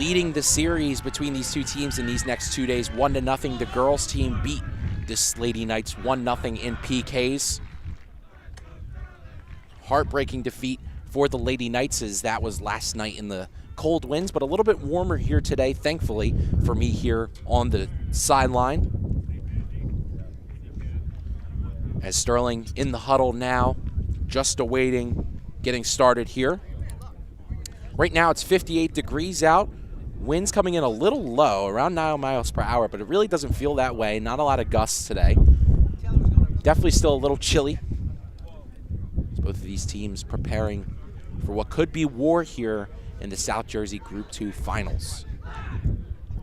leading the series between these two teams in these next 2 days. 1-0. The girls team beat this Lady Knights 1-0 in PKs. Heartbreaking defeat for the Lady Knights, as that was last night in the cold winds, but a little bit warmer here today, thankfully, for me here on the sideline. As Sterling in the huddle now, just awaiting getting started here. Right now it's 58 degrees out. Winds coming in a little low, around 9 miles per hour, but it really doesn't feel that way. Not a lot of gusts today. Definitely still a little chilly. Both of these teams preparing for what could be war here in the South Jersey Group 2 finals.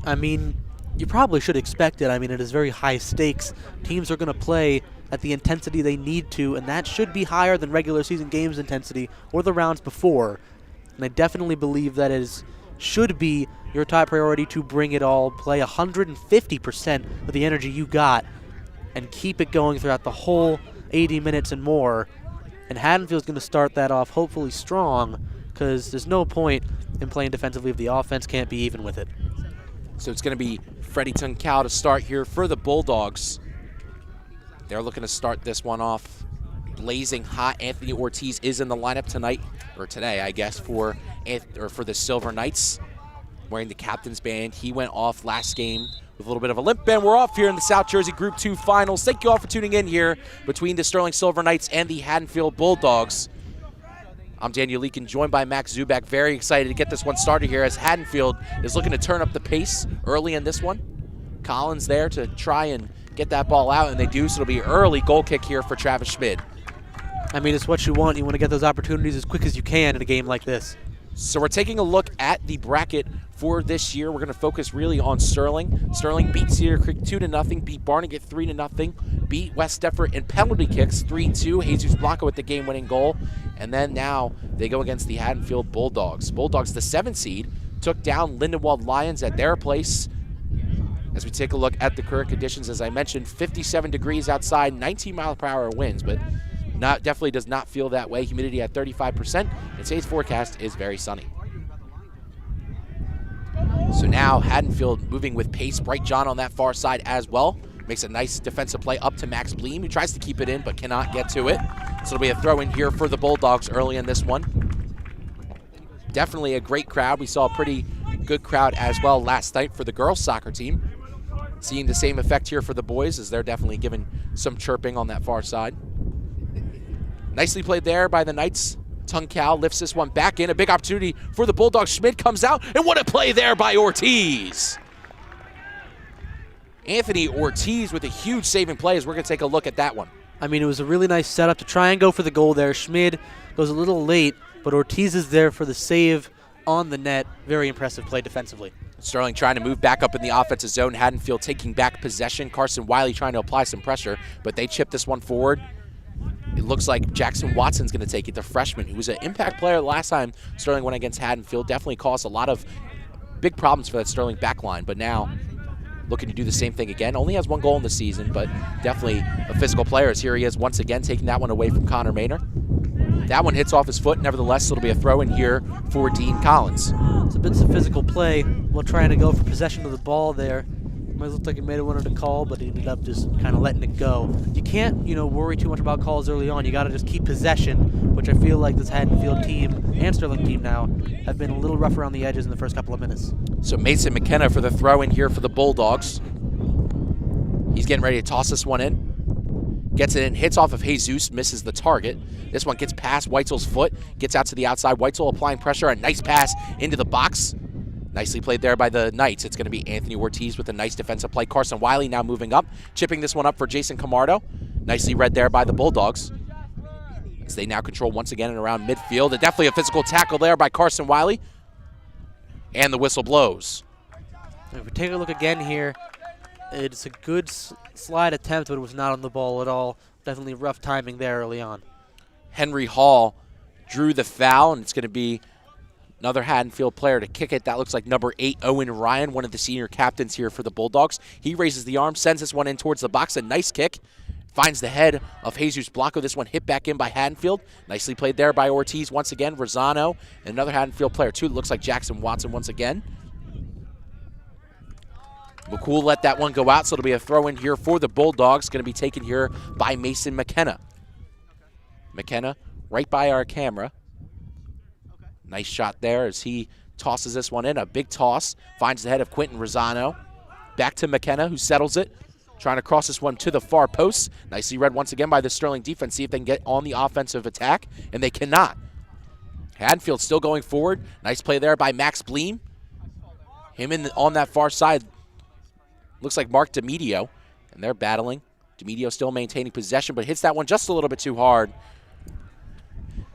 I mean, you probably should expect it. I mean, it is very high stakes. Teams are going to play at the intensity they need to, and that should be higher than regular season games intensity or the rounds before. And I definitely believe that should be your top priority to bring it all, play 150% of the energy you got, and keep it going throughout the whole 80 minutes and more. And Haddonfield's going to start that off hopefully strong, because there's no point in playing defensively if the offense can't be even with it. So it's going to be Freddie Tuncal to start here for the Bulldogs. They're looking to start this one off blazing hot. Anthony Ortiz is in the lineup tonight, or today, I guess, for the Silver Knights, wearing the captain's band. He went off last game with a little bit of a limp, and we're off here in the South Jersey Group 2 finals. Thank you all for tuning in here between the Sterling Silver Knights and the Haddonfield Bulldogs. I'm Daniel Leakin, joined by Max Zubak. Very excited to get this one started here, as Haddonfield is looking to turn up the pace early in this one. Collins there to try and get that ball out, and they do, so it'll be an early goal kick here for Travis Schmid. I mean, it's what you want. You want to get those opportunities as quick as you can in a game like this. So we're taking a look at the bracket for this year. We're going to focus really on Sterling. Sterling beat Cedar Creek 2-0, beat Barnegat 3-0, beat West Deptford in penalty kicks 3-2. Jesus Blanco with the game-winning goal. And then now they go against the Haddonfield Bulldogs. Bulldogs, the 7th seed, took down Lindenwold Lions at their place. As we take a look at the current conditions, as I mentioned, 57 degrees outside, 19 mile per hour winds, but definitely does not feel that way. Humidity at 35%, and today's forecast is very sunny. So now Haddonfield moving with pace. Bright John on that far side as well. Makes a nice defensive play up to Max Bleem, who tries to keep it in but cannot get to it. So it'll be a throw in here for the Bulldogs early in this one. Definitely a great crowd. We saw a pretty good crowd as well last night for the girls soccer team. Seeing the same effect here for the boys, as they're definitely giving some chirping on that far side. Nicely played there by the Knights. Tuncal lifts this one back in. A big opportunity for the Bulldogs. Schmidt comes out, and what a play there by Ortiz. Anthony Ortiz with a huge saving play, as we're going to take a look at that one. I mean, it was a really nice setup to try and go for the goal there. Schmid goes a little late, but Ortiz is there for the save on the net. Very impressive play defensively. Sterling trying to move back up in the offensive zone. Haddonfield taking back possession. Carson Wiley trying to apply some pressure, but they chip this one forward. It looks like Jackson Watson's going to take it, the freshman, who was an impact player last time Sterling went against Haddonfield. Definitely caused a lot of big problems for that Sterling back line, but now looking to do the same thing again. Only has 1 goal in the season, but definitely a physical player, as here he is once again taking that one away from Connor Maynor. That one hits off his foot, nevertheless, so it'll be a throw in here for Dean Collins. It's a bit of physical play while trying to go for possession of the ball there. Might look like he may have wanted to call, but he ended up just kind of letting it go. You can't, worry too much about calls early on. You got to just keep possession, which I feel like this Haddonfield team and Sterling team now have been a little rough around the edges in the first couple of minutes. So Mason McKenna for the throw in here for the Bulldogs. He's getting ready to toss this one in. Gets it in, hits off of Jesus, misses the target. This one gets past Weitzel's foot, gets out to the outside. Weitzel applying pressure, a nice pass into the box. Nicely played there by the Knights. It's going to be Anthony Ortiz with a nice defensive play. Carson Wiley now moving up, chipping this one up for Jason Camardo. Nicely read there by the Bulldogs, as they now control once again and around midfield. Definitely a physical tackle there by Carson Wiley. And the whistle blows. If we take a look again here, it's a good slide attempt, but it was not on the ball at all. Definitely rough timing there early on. Henry Hall drew the foul, and it's going to be another Haddonfield player to kick it. That looks like number 8, Owen Ryan, one of the senior captains here for the Bulldogs. He raises the arm, sends this one in towards the box. A nice kick. Finds the head of Jesus Blanco. This one hit back in by Haddonfield. Nicely played there by Ortiz once again. Rosano, and another Haddonfield player too. It looks like Jackson Watson once again. McCool let that one go out, so it'll be a throw in here for the Bulldogs. Going to be taken here by Mason McKenna. McKenna right by our camera. Nice shot there as he tosses this one in. A big toss. Finds the head of Quentin Rosano. Back to McKenna, who settles it. Trying to cross this one to the far post. Nicely read once again by the Sterling defense. See if they can get on the offensive attack, and they cannot. Haddonfield still going forward. Nice play there by Max Bleem. Him on that far side. Looks like Mark DeMedio, and they're battling. DeMedio still maintaining possession, but hits that one just a little bit too hard.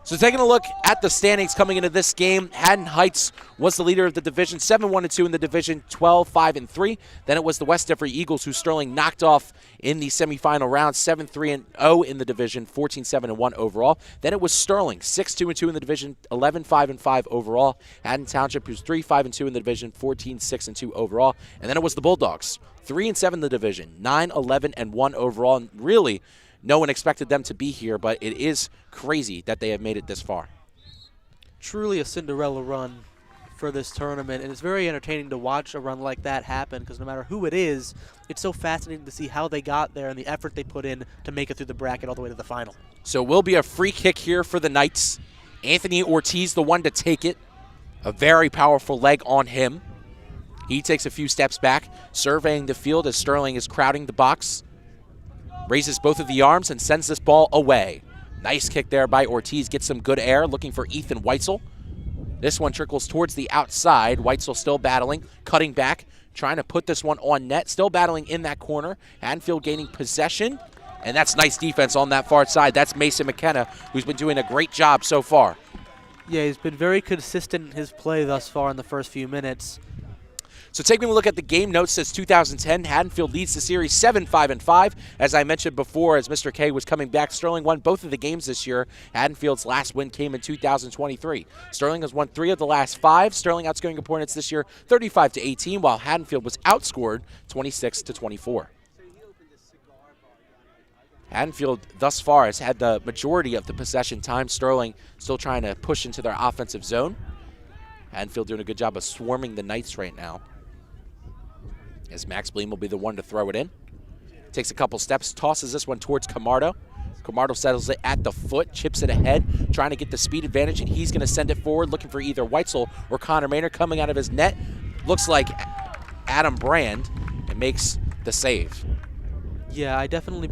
So taking a look at the standings coming into this game, Haddon Heights was the leader of the division, 7-1-2 in the division, 12-5-3. Then it was the West Denver Eagles, who Sterling knocked off in the semifinal round, 7-3-0 in the division, 14-7-1 overall. Then it was Sterling, 6-2-2 in the division, 11-5-5 overall. Haddon Township, who's 3-5-2 in the division, 14-6-2 overall. And then it was the Bulldogs, 3-7 in the division, 9-11-1 overall. And really, no one expected them to be here, but it is crazy that they have made it this far. Truly a Cinderella run for this tournament, and it's very entertaining to watch a run like that happen, because no matter who it is, it's so fascinating to see how they got there and the effort they put in to make it through the bracket all the way to the final. So it will be a free kick here for the Knights. Anthony Ortiz, the one to take it. A very powerful leg on him. He takes a few steps back, surveying the field as Sterling is crowding the box. Raises both of the arms and sends this ball away. Nice kick there by Ortiz. Gets some good air, looking for Ethan Weitzel. This one trickles towards the outside. Weitzel still battling, cutting back, trying to put this one on net. Still battling in that corner. Haddonfield gaining possession. And that's nice defense on that far side. That's Mason McKenna, who's been doing a great job so far. Yeah, he's been very consistent in his play thus far in the first few minutes. So taking a look at the game notes, since 2010, Haddonfield leads the series 7-5-5. As I mentioned before, as Mr. K was coming back, Sterling won both of the games this year. Haddonfield's last win came in 2023. Sterling has won 3 of the last 5. Sterling outscoring opponents this year 35-18, while Haddonfield was outscored 26-24. Haddonfield thus far has had the majority of the possession time. Sterling still trying to push into their offensive zone. Haddonfield doing a good job of swarming the Knights right now, as Max Bleem will be the one to throw it in. Takes a couple steps, tosses this one towards Camardo. Camardo settles it at the foot, chips it ahead, trying to get the speed advantage, and he's going to send it forward, looking for either Weitzel or Connor Maynard. Coming out of his net, looks like Adam Brand, and makes the save. Yeah, I definitely,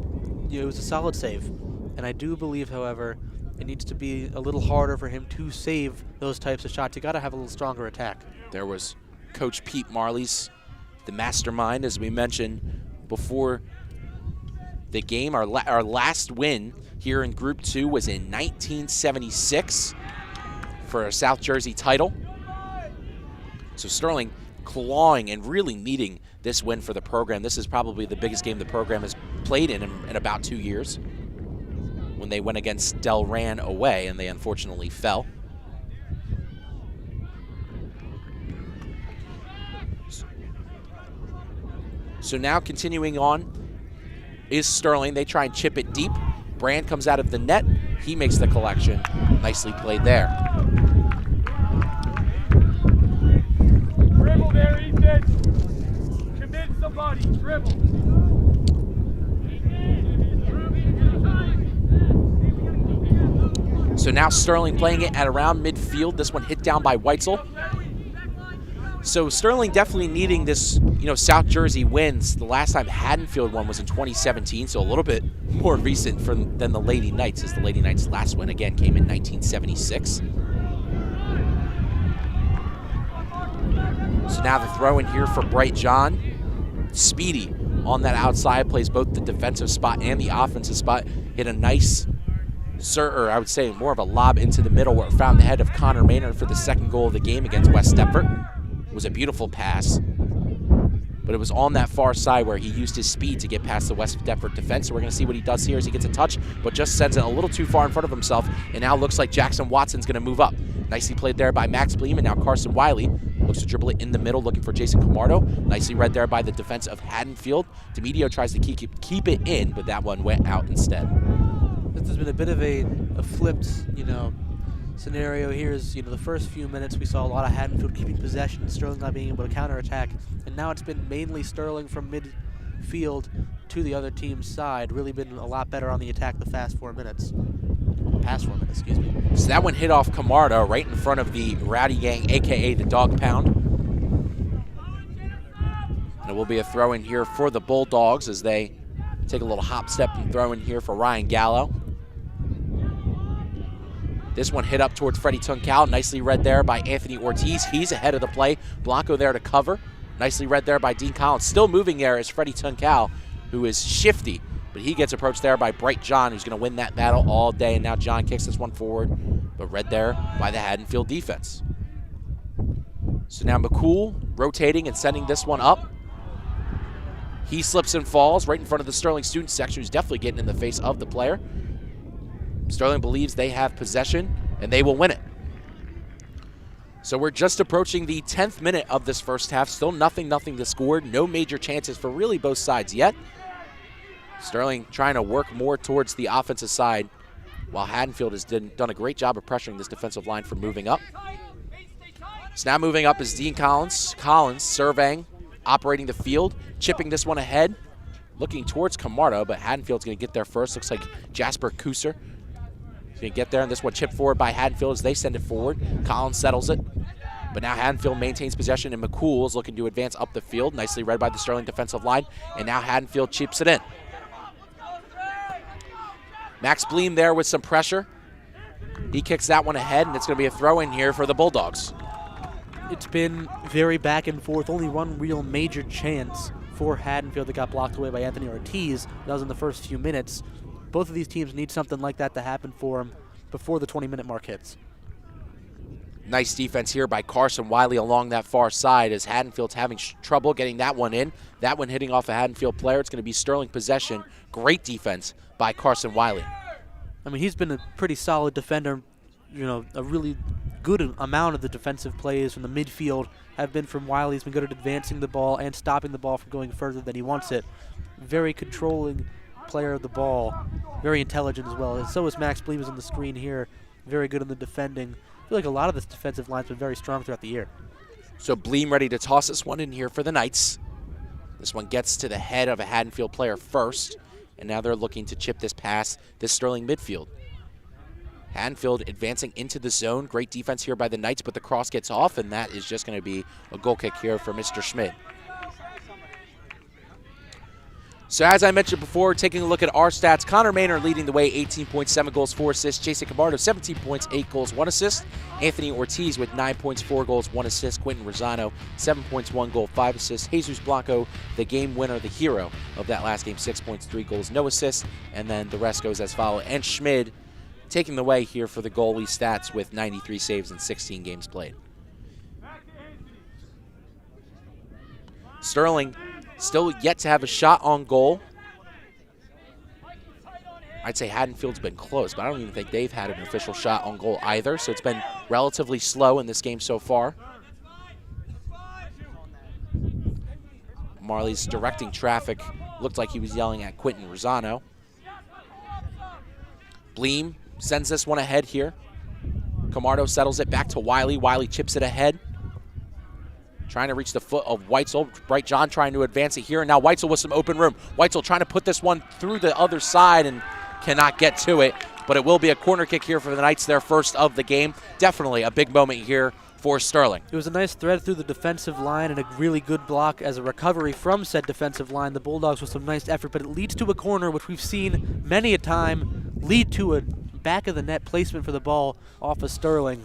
it was a solid save. And I do believe, however, it needs to be a little harder for him to save those types of shots. You got to have a little stronger attack. There was Coach Pete Marley's, the mastermind, as we mentioned before the game. Our last win here in Group 2 was in 1976 for a South Jersey title. So Sterling clawing and really needing this win for the program. This is probably the biggest game the program has played in about 2 years, when they went against Delran away, and they unfortunately fell. So now continuing on is Sterling. They try and chip it deep. Brand comes out of the net. He makes the collection. Nicely played there. Dribble there, Ethan. Commit somebody. Dribble. So now Sterling playing it at around midfield. This one hit down by Weitzel. So Sterling definitely needing this, South Jersey wins. The last time Haddonfield won was in 2017, so a little bit more recent than the Lady Knights, as the Lady Knights' last win again came in 1976. So now the throw in here for Bright John. Speedy on that outside, plays both the defensive spot and the offensive spot. Hit a nice, I would say more of a lob into the middle, where it found the head of Connor Maynard for the second goal of the game against West Deptford. It was a beautiful pass, but it was on that far side where he used his speed to get past the West Deptford defense. So we're going to see what he does here as he gets a touch, but just sends it a little too far in front of himself, and now looks like Jackson Watson's going to move up. Nicely played there by Max Bleem, and now Carson Wiley looks to dribble it in the middle, looking for Jason Camardo. Nicely read there by the defense of Haddonfield. DeMedio tries to keep it in, but that one went out instead. This has been a bit of a flipped, scenario here is, the first few minutes we saw a lot of Haddonfield keeping possession, Sterling not being able to counterattack, and now it's been mainly Sterling from midfield to the other team's side. Really been a lot better on the attack the past 4 minutes, excuse me. So that one hit off Camarda right in front of the Rowdy Gang, a.k.a. the Dog Pound. And it will be a throw in here for the Bulldogs as they take a little hop step and throw in here for Ryan Gallo. This one hit up towards Freddie Tuncal. Nicely read there by Anthony Ortiz. He's ahead of the play. Blanco there to cover. Nicely read there by Dean Collins. Still moving there is Freddie Tuncal, who is shifty, but he gets approached there by Bright John, who's going to win that battle all day. And now John kicks this one forward, but read there by the Haddonfield defense. So now McCool rotating and sending this one up. He slips and falls right in front of the Sterling student section, who's definitely getting in the face of the player. Sterling believes they have possession, and they will win it. So we're just approaching the 10th minute of this first half. Still nothing to score. No major chances for really both sides yet. Sterling trying to work more towards the offensive side, while Haddonfield has done a great job of pressuring this defensive line for moving up. So now moving up is Dean Collins. Collins surveying, operating the field, chipping this one ahead, looking towards Camarda, but Haddonfield's going to get there first. Looks like Jasper Kuser going to get there, and this one chipped forward by Haddonfield as they send it forward. Collins settles it, but now Haddonfield maintains possession, and McCool is looking to advance up the field. Nicely read by the Sterling defensive line, and now Haddonfield chips it in. Max Bleem there with some pressure. He kicks that one ahead, and it's going to be a throw in here for the Bulldogs. It's been very back and forth. Only one real major chance for Haddonfield that got blocked away by Anthony Ortiz. That was in the first few minutes. Both of these teams need something like that to happen for them before the 20-minute mark hits. Nice defense here by Carson Wiley along that far side as Haddonfield's having trouble getting that one in. That one hitting off a Haddonfield player. It's going to be Sterling possession. Great defense by Carson Wiley. I mean, he's been a pretty solid defender. A really good amount of the defensive plays from the midfield have been from Wiley. He's been good at advancing the ball and stopping the ball from going further than he wants it. Very controlling player of the ball. Very intelligent as well. And so is Max Bleem, who's on the screen here. Very good in the defending. I feel like a lot of this defensive line's been very strong throughout the year. So Bleem ready to toss this one in here for the Knights. This one gets to the head of a Haddonfield player first, and now they're looking to chip this past this Sterling midfield. Haddonfield advancing into the zone. Great defense here by the Knights, but the cross gets off, and that is just going to be a goal kick here for Mr. Schmidt. So as I mentioned before, taking a look at our stats, Connor Maynard leading the way, 18 points, 7 goals, 4 assists. Jason Camardo, 17 points, 8 goals, 1 assist. Anthony Ortiz with 9 points, 4 goals, 1 assist. Quentin Rosano, 7 points, 1 goal, 5 assists. Jesus Blanco, the game winner, the hero of that last game, 6 points, 3 goals, no assists. And then the rest goes as follows. And Schmid taking the way here for the goalie stats with 93 saves in 16 games played. Sterling still yet to have a shot on goal. I'd say Haddonfield's been close, but I don't even think they've had an official shot on goal either, so it's been relatively slow in this game so far. Marley's directing traffic. Looked like he was yelling at Quentin Rosano. Bleem sends this one ahead here. Camardo settles it back to Wiley. Wiley chips it ahead. Trying to reach the foot of Weitzel. Bright John trying to advance it here. And now Weitzel with some open room. Weitzel trying to put this one through the other side and cannot get to it. But it will be a corner kick here for the Knights, their first of the game. Definitely a big moment here for Sterling. It was a nice thread through the defensive line and a really good block as a recovery from said defensive line. The Bulldogs with some nice effort, but it leads to a corner, which we've seen many a time lead to a back of the net placement for the ball off of Sterling.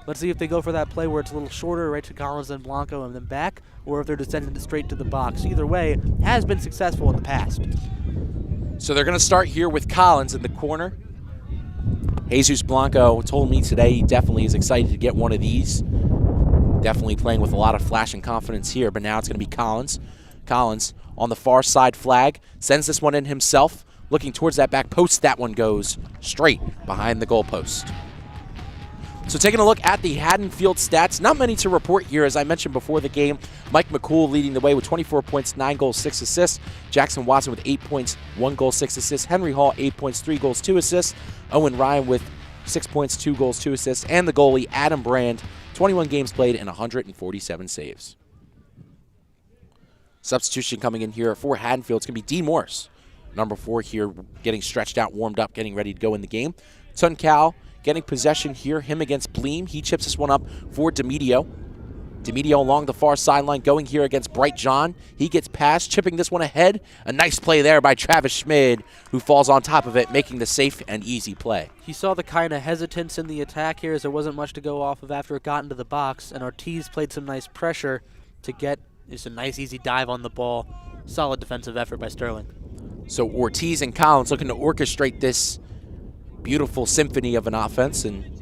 Let's see if they go for that play where it's a little shorter, right to Collins and Blanco and then back, or if they're just sending it straight to the box. Either way, has been successful in the past. So they're going to start here with Collins in the corner. Jesus Blanco told me today he definitely is excited to get one of these. Definitely playing with a lot of flash and confidence here, but now it's going to be Collins. Collins on the far side flag, sends this one in himself, looking towards that back post. That one goes straight behind the goal post. So taking a look at the Haddonfield stats, not many to report here. As I mentioned before the game, Mike McCool leading the way with 24 points, 9 goals, 6 assists. Jackson Watson with 8 points, 1 goal, 6 assists. Henry Hall, 8 points, 3 goals, 2 assists. Owen Ryan with 6 points, 2 goals, 2 assists, and the goalie, Adam Brand, 21 games played and 147 saves. Substitution coming in here for Haddonfield. It's going to be Dean Morris, number 4 here, getting stretched out, warmed up, getting ready to go in the game. Tuncal getting possession here, him against Bleem. He chips this one up for DeMedio. DeMedio along the far sideline going here against Bright John. He gets past, chipping this one ahead. A nice play there by Travis Schmid, who falls on top of it, making the safe and easy play. He saw the kind of hesitance in the attack here as there wasn't much to go off of after it got into the box, and Ortiz played some nice pressure to get just a nice easy dive on the ball. Solid defensive effort by Sterling. So Ortiz and Collins looking to orchestrate this beautiful symphony of an offense and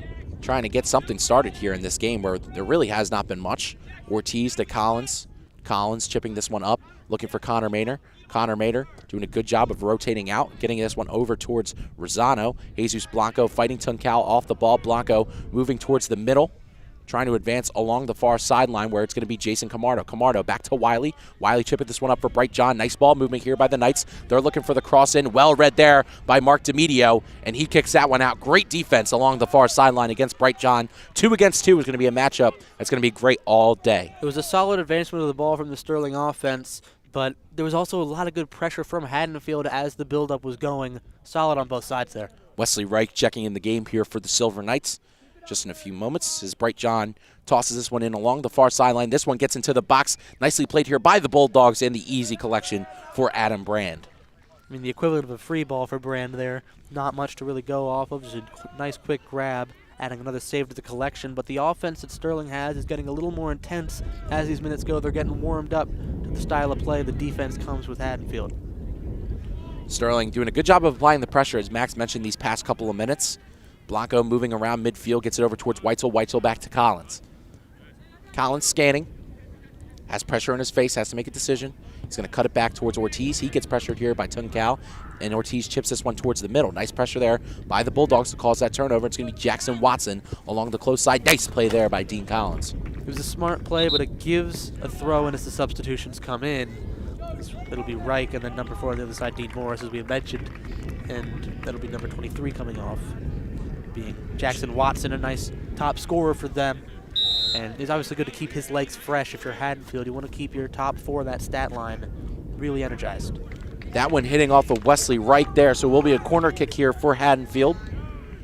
trying to get something started here in this game where there really has not been much. Ortiz to Collins. Collins chipping this one up, looking for Connor Maynor. Connor Maynor doing a good job of rotating out, getting this one over towards Rosano. Jesus Blanco fighting Tuncal off the ball. Blanco moving towards the middle, trying to advance along the far sideline where it's going to be Jason Camardo. Camardo back to Wiley. Wiley chipping this one up for Bright John. Nice ball movement here by the Knights. They're looking for the cross in. Well read there by Mark DeMedio, and he kicks that one out. Great defense along the far sideline against Bright John. 2 against 2 is going to be a matchup that's going to be great all day. It was a solid advancement of the ball from the Sterling offense, but there was also a lot of good pressure from Haddonfield as the buildup was going. Solid on both sides there. Wesley Reich checking in the game here for the Silver Knights. Just in a few moments as Bright John tosses this one in along the far sideline. This one gets into the box. Nicely played here by the Bulldogs, and the easy collection for Adam Brand. I mean, the equivalent of a free ball for Brand there. Not much to really go off of. Just a nice quick grab, adding another save to the collection. But the offense that Sterling has is getting a little more intense as these minutes go. They're getting warmed up to the style of play the defense comes with Haddonfield. Sterling doing a good job of applying the pressure, as Max mentioned, these past couple of minutes. Blanco moving around midfield, gets it over towards Weitzel. Weitzel back to Collins. Collins scanning, has pressure in his face, has to make a decision. He's going to cut it back towards Ortiz. He gets pressured here by Tuncal, and Ortiz chips this one towards the middle. Nice pressure there by the Bulldogs to cause that turnover. It's going to be Jackson Watson along the close side. Nice play there by Dean Collins. It was a smart play, but it gives a throw in as the substitutions come in. It'll be Reich, and then number 4 on the other side, Dean Morris, as we mentioned, and that'll be number 23 coming off, being Jackson Watson, a nice top scorer for them. And it's obviously good to keep his legs fresh if you're Haddonfield. You want to keep your top 4 of that stat line really energized. That one hitting off of Wesley right there, so it will be a corner kick here for Haddonfield.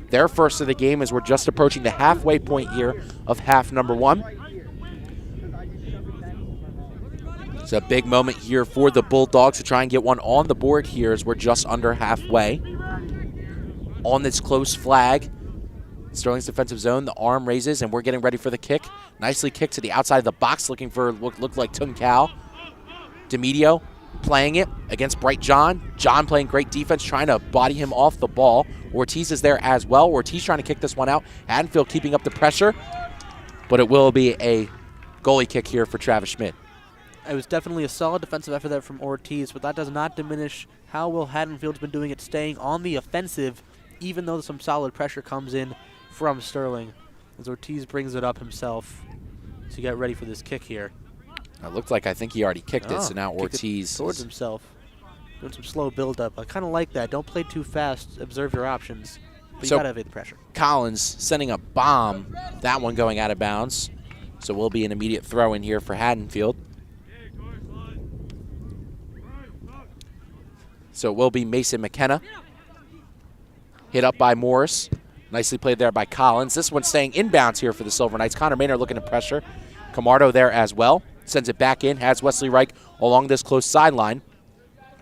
Their first of the game as we're just approaching the halfway point here of half number 1. It's a big moment here for the Bulldogs to try and get one on the board here as we're just under halfway. On this close flag, Sterling's defensive zone, the arm raises, and we're getting ready for the kick. Nicely kicked to the outside of the box, looking for what looked like Tuncal. DeMedio playing it against Bright John. John playing great defense, trying to body him off the ball. Ortiz is there as well. Ortiz trying to kick this one out. Haddonfield keeping up the pressure, but it will be a goalie kick here for Travis Schmidt. It was definitely a solid defensive effort there from Ortiz, but that does not diminish how well Haddonfield's been doing it, staying on the offensive, even though some solid pressure comes in from Sterling, as Ortiz brings it up himself to get ready for this kick here. It looked like I think he already kicked it, so now Ortiz towards himself, doing some slow build-up. I kind of like that. Don't play too fast. Observe your options, but you got to evade the pressure. Collins sending a bomb, that one going out of bounds, so will be an immediate throw in here for Haddonfield. So it will be Mason McKenna. Hit up by Morris. Nicely played there by Collins. This one's staying inbounds here for the Silver Knights. Connor Maynard looking to pressure. Camardo there as well. Sends it back in. Has Wesley Reich along this close sideline.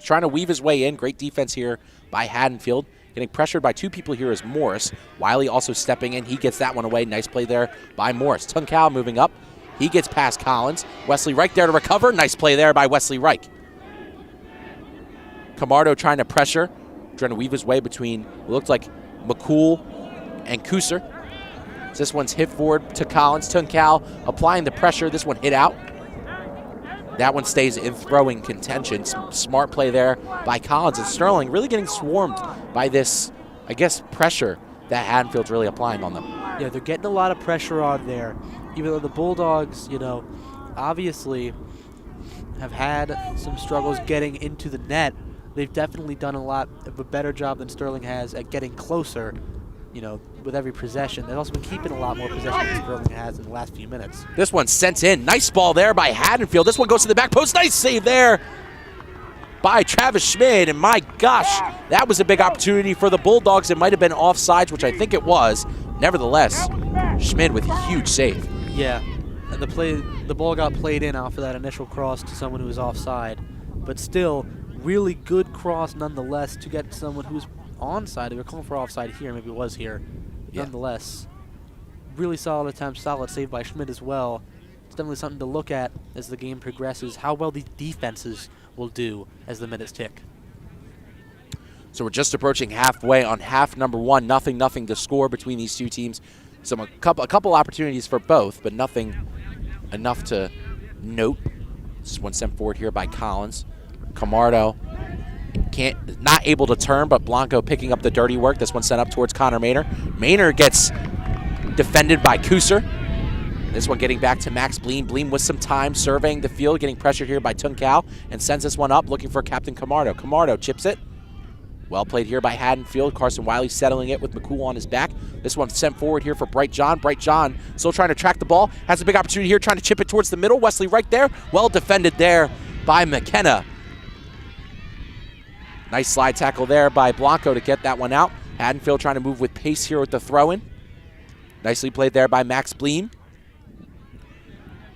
Trying to weave his way in. Great defense here by Haddonfield. Getting pressured by 2 people here is Morris. Wiley also stepping in. He gets that one away. Nice play there by Morris. Tuncal moving up. He gets past Collins. Wesley Reich there to recover. Nice play there by Wesley Reich. Camardo trying to pressure. Trying to weave his way between what looked like McCool and Kuser. This one's hit forward to Collins. Tuncal applying the pressure. This one hit out. That one stays in throwing contention. Smart play there by Collins. And Sterling really getting swarmed by this, I guess, pressure that Haddonfield's really applying on them. Yeah, they're getting a lot of pressure on there. Even though the Bulldogs, you know, obviously have had some struggles getting into the net, they've definitely done a lot of a better job than Sterling has at getting closer. You know, with every possession. They've also been keeping a lot more possession than Sterling has in the last few minutes. This one sent in. Nice ball there by Haddonfield. This one goes to the back post. Nice save there by Travis Schmid. And my gosh, that was a big opportunity for the Bulldogs. It might have been offsides, which I think it was. Nevertheless, Schmid with a huge save. Yeah, and the ball got played in off of that initial cross to someone who was offside. But still, really good cross nonetheless to get someone who's onside. They were calling for offside here, maybe it was here. Yeah. Nonetheless, really solid attempt, solid save by Schmid as well. It's definitely something to look at as the game progresses, how well the defenses will do as the minutes tick. So we're just approaching halfway on half number one. Nothing to score between these two teams. A couple opportunities for both, but nothing enough to note. This one sent forward here by Collins. Camardo not able to turn, but Blanco picking up the dirty work. This one sent up towards Connor Maynor. Maynor gets defended by Kuser. This one getting back to Max Bleem. Bleem with some time surveying the field, getting pressured here by Tung Cao, and sends this one up looking for Captain Camardo. Camardo chips it. Well played here by Haddonfield. Carson Wiley settling it with McCool on his back. This one sent forward here for Bright John. Bright John still trying to track the ball. Has a big opportunity here, trying to chip it towards the middle. Wesley right there. Well defended there by McKenna. Nice slide tackle there by Blanco to get that one out. Haddonfield trying to move with pace here with the throw-in. Nicely played there by Max Bleem.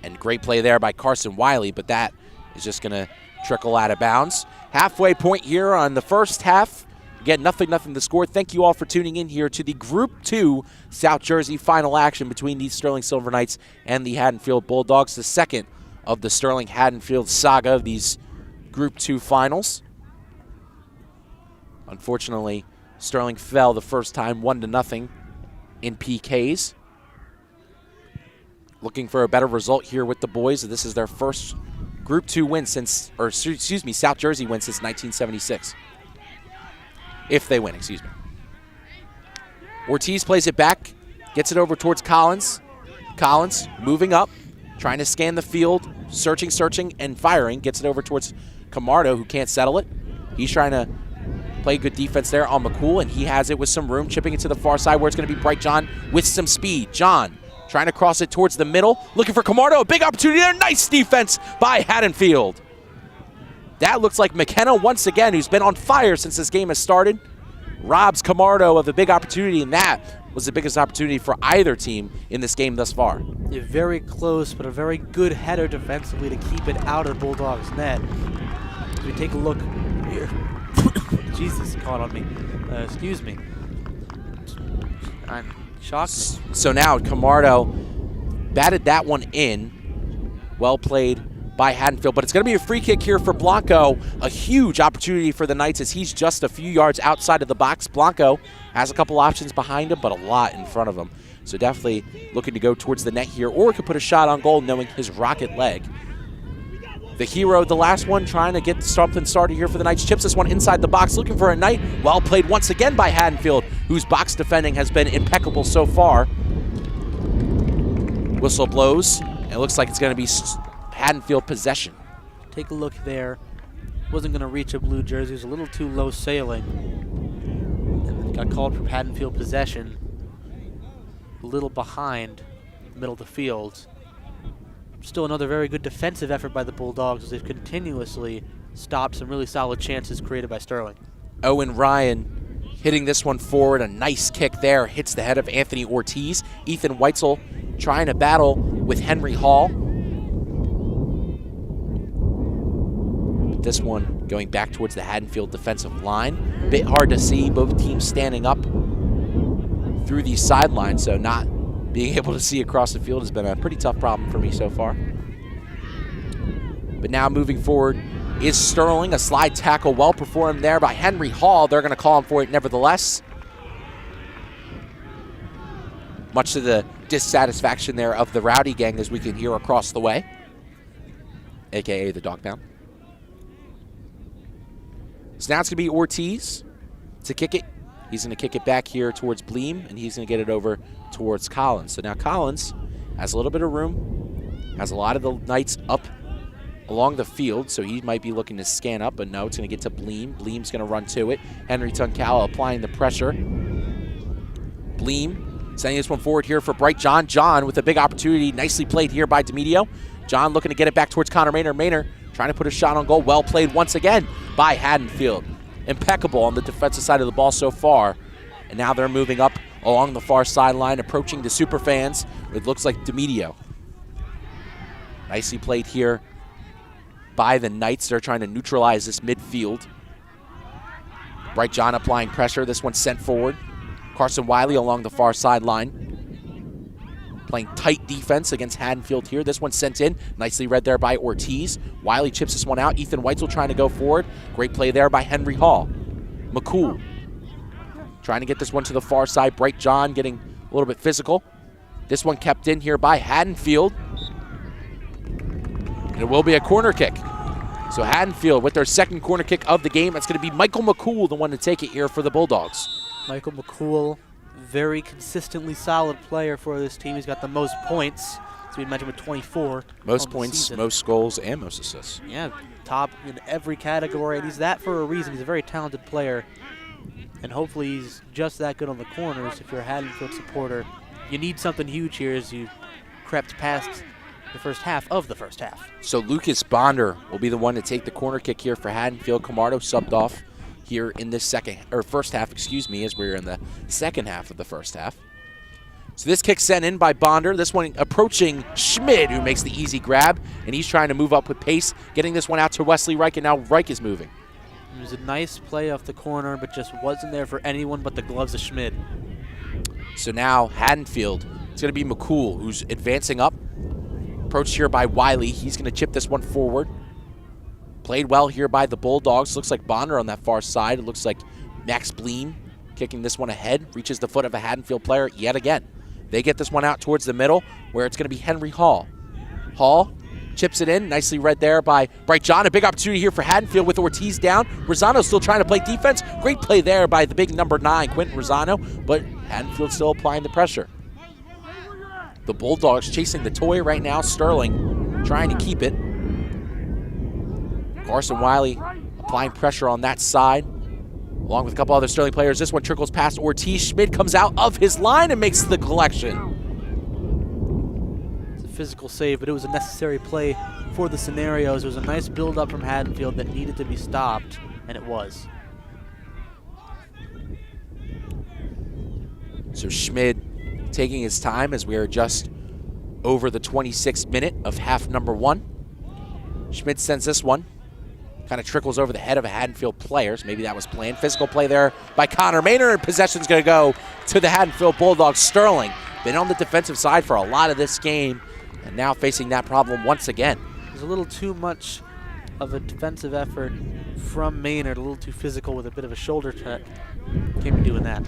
And great play there by Carson Wiley, but that is just going to trickle out of bounds. Halfway point here on the first half. Again, nothing to score. Thank you all for tuning in here to the Group 2 South Jersey final action between the Sterling Silver Knights and the Haddonfield Bulldogs, the second of the Sterling Haddonfield saga of these Group 2 finals. Unfortunately, Sterling fell the first time 1-0 in PKs. Looking for a better result here with the boys. This is their first Group 2 win since, or excuse me, South Jersey win since 1976. If they win, excuse me. Ortiz plays it back, gets it over towards Collins. Collins moving up, trying to scan the field, searching, and firing. Gets it over towards Camardo, who can't settle it. He's trying to play good defense there on McCool, and he has it with some room, chipping it to the far side where it's going to be Bright John with some speed. John trying to cross it towards the middle, looking for Camardo. A big opportunity there. Nice defense by Haddonfield. That looks like McKenna once again, who's been on fire since this game has started, robs Camardo of a big opportunity, and that was the biggest opportunity for either team in this game thus far. Yeah, very close, but a very good header defensively to keep it out of the Bulldogs' net. As we take a look here. Jesus, caught on me. Excuse me. I'm shocked. So now Camardo batted that one in. Well played by Haddonfield, but it's going to be a free kick here for Blanco. A huge opportunity for the Knights as he's just a few yards outside of the box. Blanco has a couple options behind him, but a lot in front of him. So definitely looking to go towards the net here, or could put a shot on goal knowing his rocket leg. The hero, the last one, trying to get something started here for the Knights. Chips this one inside the box, looking for a Knight. Well played once again by Haddonfield, whose box defending has been impeccable so far. Whistle blows. It looks like it's going to be Haddonfield possession. Take a look there. Wasn't going to reach a blue jersey. It was a little too low sailing. And then got called for Haddonfield possession. A little behind the middle of the field. Still another very good defensive effort by the Bulldogs as they've continuously stopped some really solid chances created by Sterling. Owen Ryan hitting this one forward. A nice kick there. Hits the head of Anthony Ortiz. Ethan Weitzel trying to battle with Henry Hall. This one going back towards the Haddonfield defensive line. Bit hard to see, both teams standing up through these sidelines, so not being able to see across the field has been a pretty tough problem for me so far. But now moving forward is Sterling. A slide tackle well performed there by Henry Hall. They're going to call him for it nevertheless. Much to the dissatisfaction there of the Rowdy Gang, as we can hear across the way, a.k.a. the Dog Pound. So now it's going to be Ortiz to kick it. He's going to kick it back here towards Bleem, and he's going to get it over towards Collins. So now Collins has a little bit of room, has a lot of the Knights up along the field, so he might be looking to scan up, but no, it's going to get to Bleem. Bleem's going to run to it. Henry Tunkala applying the pressure. Bleem sending this one forward here for Bright John. John with a big opportunity. Nicely played here by DeMedio. John looking to get it back towards Connor Maynard. Maynard trying to put a shot on goal. Well played once again by Haddonfield. Impeccable on the defensive side of the ball so far. And now they're moving up along the far sideline, approaching the superfans. It looks like DeMedio. Nicely played here by the Knights. They're trying to neutralize this midfield. Bright John applying pressure. This one sent forward. Carson Wiley along the far sideline. Playing tight defense against Haddonfield here. This one sent in. Nicely read there by Ortiz. Wiley chips this one out. Ethan Weitzel trying to go forward. Great play there by Henry Hall. McCool trying to get this one to the far side. Bright John getting a little bit physical. This one kept in here by Haddonfield. And it will be a corner kick. So Haddonfield with their second corner kick of the game. That's going to be Michael McCool, the one to take it here for the Bulldogs. Michael McCool, very consistently solid player for this team. He's got the most points, as we mentioned, with 24. Most points, most goals, and most assists. Yeah, top in every category, and he's that for a reason. He's a very talented player, and hopefully he's just that good on the corners. If you're a Haddonfield supporter, you need something huge here as you crept past the first half of the first half. So Lucas Bonder will be the one to take the corner kick here for Haddonfield. Camardo subbed off here in this first half, excuse me, as we're in the second half of the first half. So this kick sent in by Bonder. This one approaching Schmid, who makes the easy grab, and he's trying to move up with pace, getting this one out to Wesley Reich, and now Reich is moving. It was a nice play off the corner, but just wasn't there for anyone but the gloves of Schmid. So now Haddonfield, it's going to be McCool, who's advancing up. Approached here by Wiley. He's going to chip this one forward. Played well here by the Bulldogs. Looks like Bonder on that far side. It looks like Max Bleem kicking this one ahead. Reaches the foot of a Haddonfield player yet again. They get this one out towards the middle where it's going to be Henry Hall. Hall chips it in. Nicely read there by Bright John. A big opportunity here for Haddonfield with Ortiz down. Rosano still trying to play defense. Great play there by the big number 9, Quentin Rosano, but Haddonfield still applying the pressure. The Bulldogs chasing the toy right now. Sterling trying to keep it. Carson Wiley applying pressure on that side, along with a couple other Sterling players. This one trickles past Ortiz. Schmid comes out of his line and makes the collection. It's a physical save, but it was a necessary play for the scenarios. It was a nice build-up from Haddonfield that needed to be stopped, and it was. So Schmid taking his time as we are just over the 26th minute of half number 1. Schmid sends this one. Kind of trickles over the head of a Haddonfield player. So maybe that was planned. Physical play there by Connor Maynard, and possession's going to go to the Haddonfield Bulldogs. Sterling been on the defensive side for a lot of this game, and now facing that problem once again. There's a little too much of a defensive effort from Maynard, a little too physical with a bit of a shoulder check. Can't be doing that.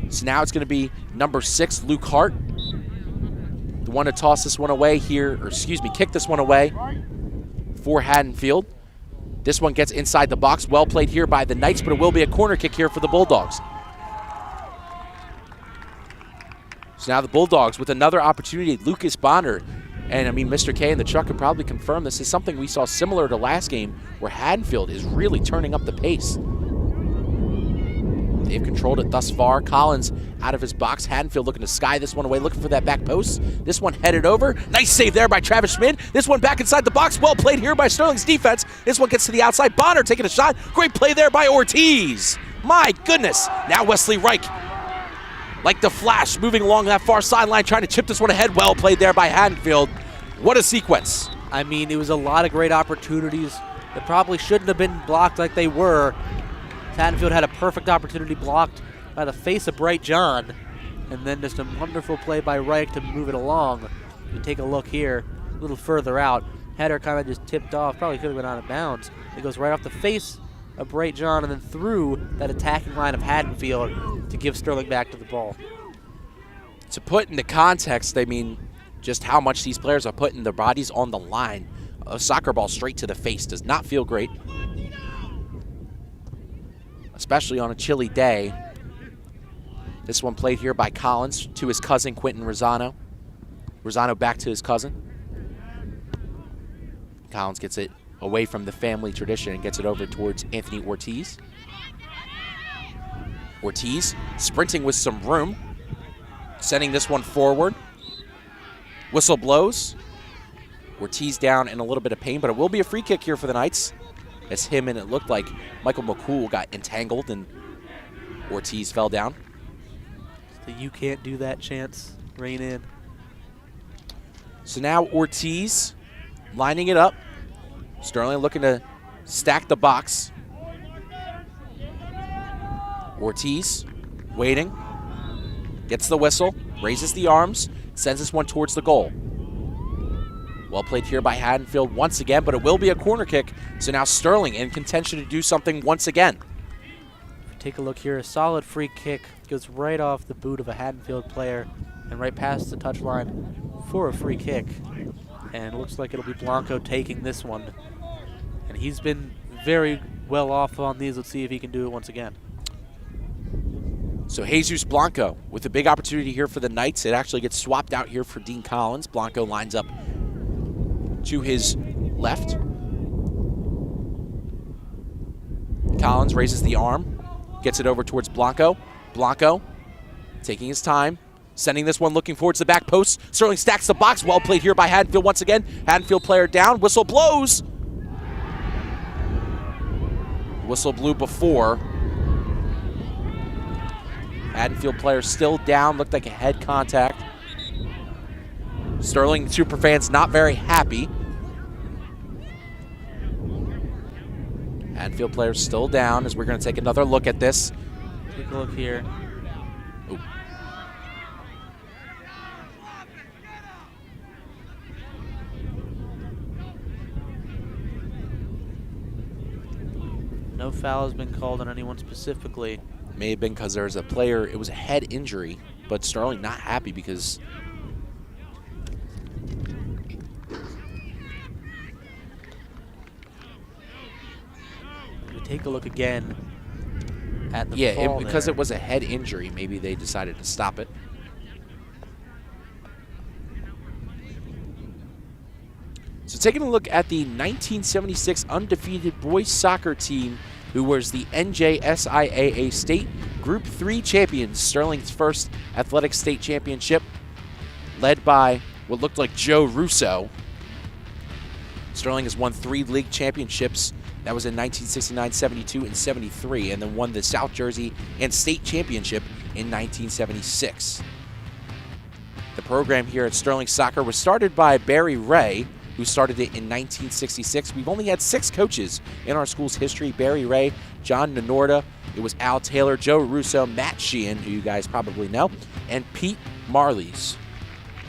So now it's going to be number 6, Luke Hart, the one to toss this one away here, or excuse me, kick this one away for Haddonfield. This one gets inside the box. Well played here by the Knights, but it will be a corner kick here for the Bulldogs. So now the Bulldogs with another opportunity. Lucas Bonner, and I mean, Mr. K and the truck could probably confirm this is something we saw similar to last game, where Haddonfield is really turning up the pace. They've controlled it thus far. Collins out of his box. Haddonfield looking to sky this one away, looking for that back post. This one headed over. Nice save there by Travis Schmid. This one back inside the box. Well played here by Sterling's defense. This one gets to the outside. Bonner taking a shot. Great play there by Ortiz. My goodness. Now Wesley Reich, like the flash, moving along that far sideline, trying to chip this one ahead. Well played there by Haddonfield. What a sequence. I mean, it was a lot of great opportunities that probably shouldn't have been blocked like they were. Haddonfield had a perfect opportunity blocked by the face of Bright John, and then just a wonderful play by Reich to move it along. You take a look here, a little further out. Header kind of just tipped off, probably could have been out of bounds. It goes right off the face of Bright John and then through that attacking line of Haddonfield to give Sterling back to the ball. To put into context, I mean, just how much these players are putting their bodies on the line. A soccer ball straight to the face does not feel great, especially on a chilly day. This one played here by Collins to his cousin, Quentin Rosano. Rosano back to his cousin. Collins gets it away from the family tradition and gets it over towards Anthony Ortiz. Ortiz sprinting with some room, sending this one forward. Whistle blows. Ortiz down in a little bit of pain, but it will be a free kick here for the Knights. As him and it looked like Michael McCool got entangled and Ortiz fell down. The "you can't do that" chance rein in. So now Ortiz lining it up. Sterling looking to stack the box. Ortiz waiting, gets the whistle, raises the arms, sends this one towards the goal. Well played here by Haddonfield once again, but it will be a corner kick. So now Sterling in contention to do something once again. Take a look here. A solid free kick goes right off the boot of a Haddonfield player and right past the touchline for a free kick. And it looks like it'll be Blanco taking this one. And he's been very well off on these. Let's see if he can do it once again. So Jesus Blanco with a big opportunity here for the Knights. It actually gets swapped out here for Dean Collins. Blanco lines up to his left. Collins raises the arm, gets it over towards Blanco. Blanco taking his time, sending this one looking forward to the back post. Sterling stacks the box. Well played here by Haddonfield once again. Haddonfield player down. Whistle blows. Whistle blew before. Haddonfield player still down. Looked like a head contact. Sterling superfans not very happy. Haddonfield player still down as we're going to take another look at this. Take a look here. Ooh. No foul has been called on anyone specifically. May have been because there's a player, it was a head injury, but Sterling not happy because take a look again at the fall because there. it was a head injury, maybe they decided to stop it. So taking a look at the 1976 undefeated boys soccer team who was the NJSIAA State Group 3 champions, Sterling's first athletic state championship, led by what looked like Joe Russo. Sterling has won 3 league championships. That was in 1969, 72, and 73, and then won the South Jersey and state championship in 1976. The program here at Sterling Soccer was started by Barry Ray, who started it in 1966. We've only had 6 coaches in our school's history: Barry Ray, John Nenorta, it was Al Taylor, Joe Russo, Matt Sheehan, who you guys probably know, and Pete Marley's.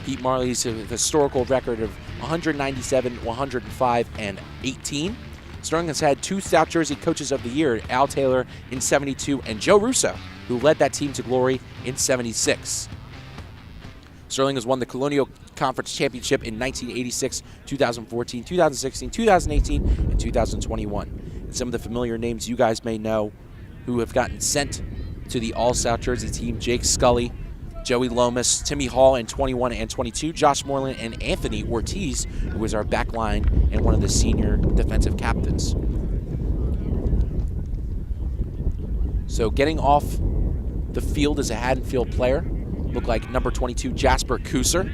Pete Marley's a historical record of 197, 105, and 18. Sterling has had 2 South Jersey Coaches of the Year, Al Taylor in 72 and Joe Russo, who led that team to glory in 76. Sterling has won the Colonial Conference Championship in 1986, 2014, 2016, 2018, and 2021. And some of the familiar names you guys may know who have gotten sent to the All-South Jersey team: Jake Scully, Joey Lomas, Timmy Hall in 21 and 22, Josh Moreland, and Anthony Ortiz, who was our back line and one of the senior defensive captains. So getting off the field as a Haddonfield player, looked like number 22, Jasper Kuser.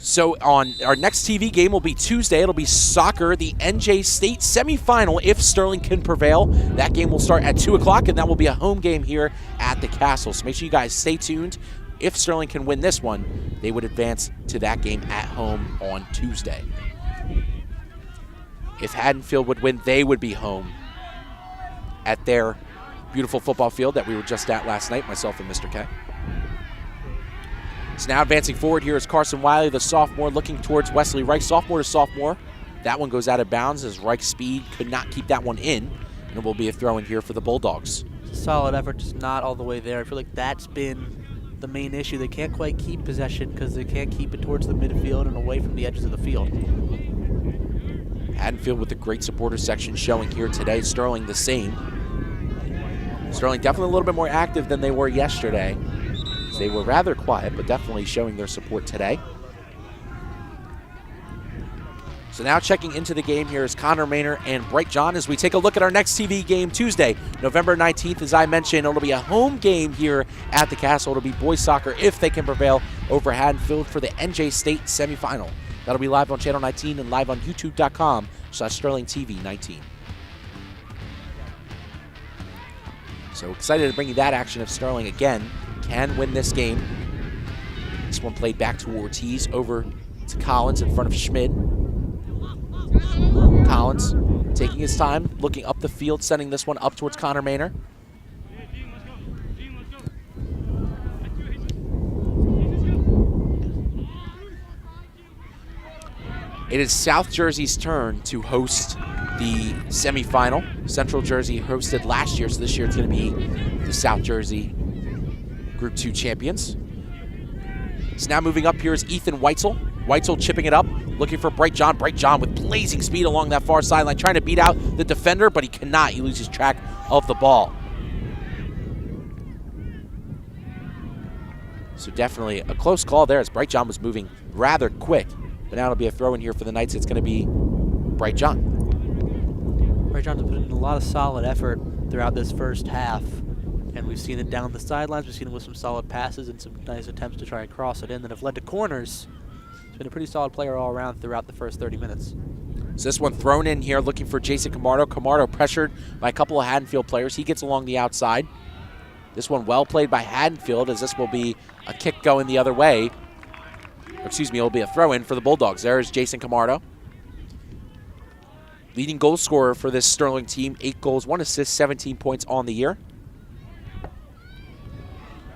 So on our next TV game will be Tuesday. It'll be soccer, the NJ State semifinal. If Sterling can prevail, that game will start at 2 o'clock, and that will be a home game here at the Castle. So make sure you guys stay tuned. If Sterling can win this one, they would advance to that game at home on Tuesday. If Haddonfield would win, they would be home at their beautiful football field that we were just at last night, myself and Mr. K. So now advancing forward here is Carson Wiley, the sophomore, looking towards Wesley Reich, sophomore to sophomore. That one goes out of bounds as Reich's speed could not keep that one in, and it will be a throw in here for the Bulldogs. Solid effort, just not all the way there. I feel like that's been the main issue. They can't quite keep possession because they can't keep it towards the midfield and away from the edges of the field. Haddonfield with a great supporter section showing here today. Sterling the same. Sterling definitely a little bit more active than they were yesterday. They were rather quiet, but definitely showing their support today. So now checking into the game here is Connor Maynor and Bright John as we take a look at our next TV game Tuesday, November 19th. As I mentioned, it'll be a home game here at the Castle. It'll be boys soccer if they can prevail over Haddonfield for the NJ State semifinal. That'll be live on Channel 19 and live on YouTube.com/SterlingTV19. So excited to bring you that action if Sterling again can win this game. This one played back to Ortiz, over to Collins in front of Schmid. Collins taking his time, looking up the field, sending this one up towards Connor Maynor. It is South Jersey's turn to host the semifinal. Central Jersey hosted last year, so this year it's going to be the South Jersey Group 2 champions. So now moving up here is Ethan Weitzel. Weitzel chipping it up, looking for Bright John. Bright John with blazing speed along that far sideline, trying to beat out the defender, but he cannot. He loses track of the ball. So definitely a close call there as Bright John was moving rather quick. But now it'll be a throw in here for the Knights. It's going to be Bright John. Bright John's put in a lot of solid effort throughout this first half. And we've seen it down the sidelines. We've seen it with some solid passes and some nice attempts to try and cross it in that have led to corners. He's been a pretty solid player all around throughout the first 30 minutes. So this one thrown in here, looking for Jason Camardo. Camardo pressured by a couple of Haddonfield players. He gets along the outside. This one well played by Haddonfield, as this will be a kick going the other way. Excuse me, it'll be a throw in for the Bulldogs. There is Jason Camardo. Leading goal scorer for this Sterling team, 8 goals, 1 assist, 17 points on the year.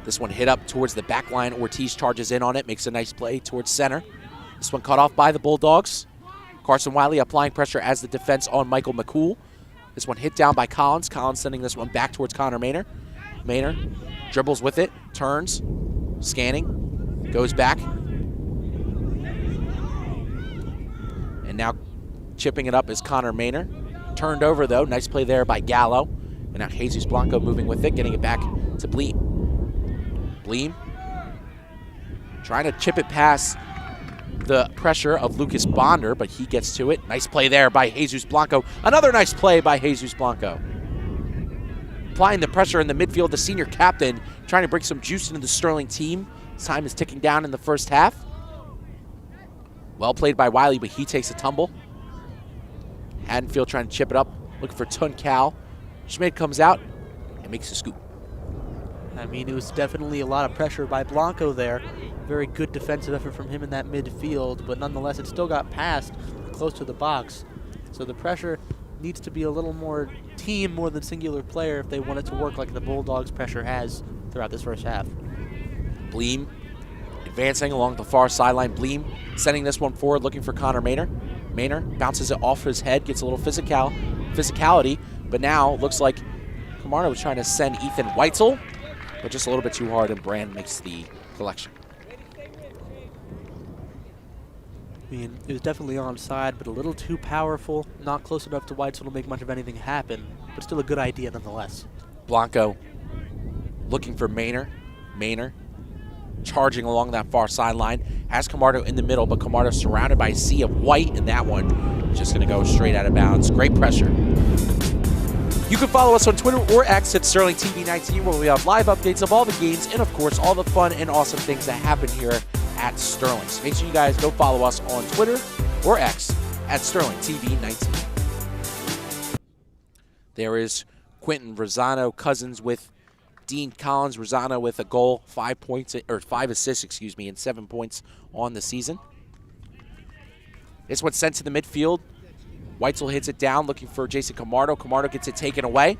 This one hit up towards the back line. Ortiz charges in on it, makes a nice play towards center. This one cut off by the Bulldogs. Carson Wiley applying pressure as the defense on Michael McCool. This one hit down by Collins. Collins sending this one back towards Connor Maynor. Maynor dribbles with it, turns, scanning, goes back. And now chipping it up is Connor Maynor. Turned over though, nice play there by Gallo. And now Jesus Blanco moving with it, getting it back to Bleem. Bleem trying to chip it past the pressure of Lucas Bonder, but he gets to it. Nice play there by Jesus Blanco. Another nice play by Jesus Blanco. Applying the pressure in the midfield, the senior captain trying to bring some juice into the Sterling team. Time is ticking down in the first half. Well played by Wiley, but he takes a tumble. Haddonfield trying to chip it up, looking for Tun Cal. Schmid comes out and makes a scoop. I mean, it was definitely a lot of pressure by Blanco there. Very good defensive effort from him in that midfield, but nonetheless, it still got past close to the box. So the pressure needs to be a little more team more than singular player if they want it to work like the Bulldogs' pressure has throughout this first half. Bleem advancing along the far sideline. Bleem sending this one forward, looking for Connor Maynor. Maynor bounces it off his head, gets a little physicality, but now looks like Camardo was trying to send Ethan Weitzel, but just a little bit too hard, and Brand makes the collection. I mean, it was definitely onside, but a little too powerful, not close enough to Weitzel to make much of anything happen, but still a good idea nonetheless. Blanco looking for Maynor. Maynor charging along that far sideline. Has Camardo in the middle, but Camardo surrounded by a sea of white, and that one is just going to go straight out of bounds. Great pressure. You can follow us on Twitter or X at SterlingTV19, where we have live updates of all the games and, of course, all the fun and awesome things that happen here at Sterling. So make sure you guys go follow us on Twitter or X at SterlingTV19. There is Quentin Rosano Cousins with Dean Collins. Rosano with a goal, 5 points, or 5 assists, and 7 points on the season. This one's sent to the midfield. Weitzel hits it down, looking for Jason Camardo. Camardo gets it taken away.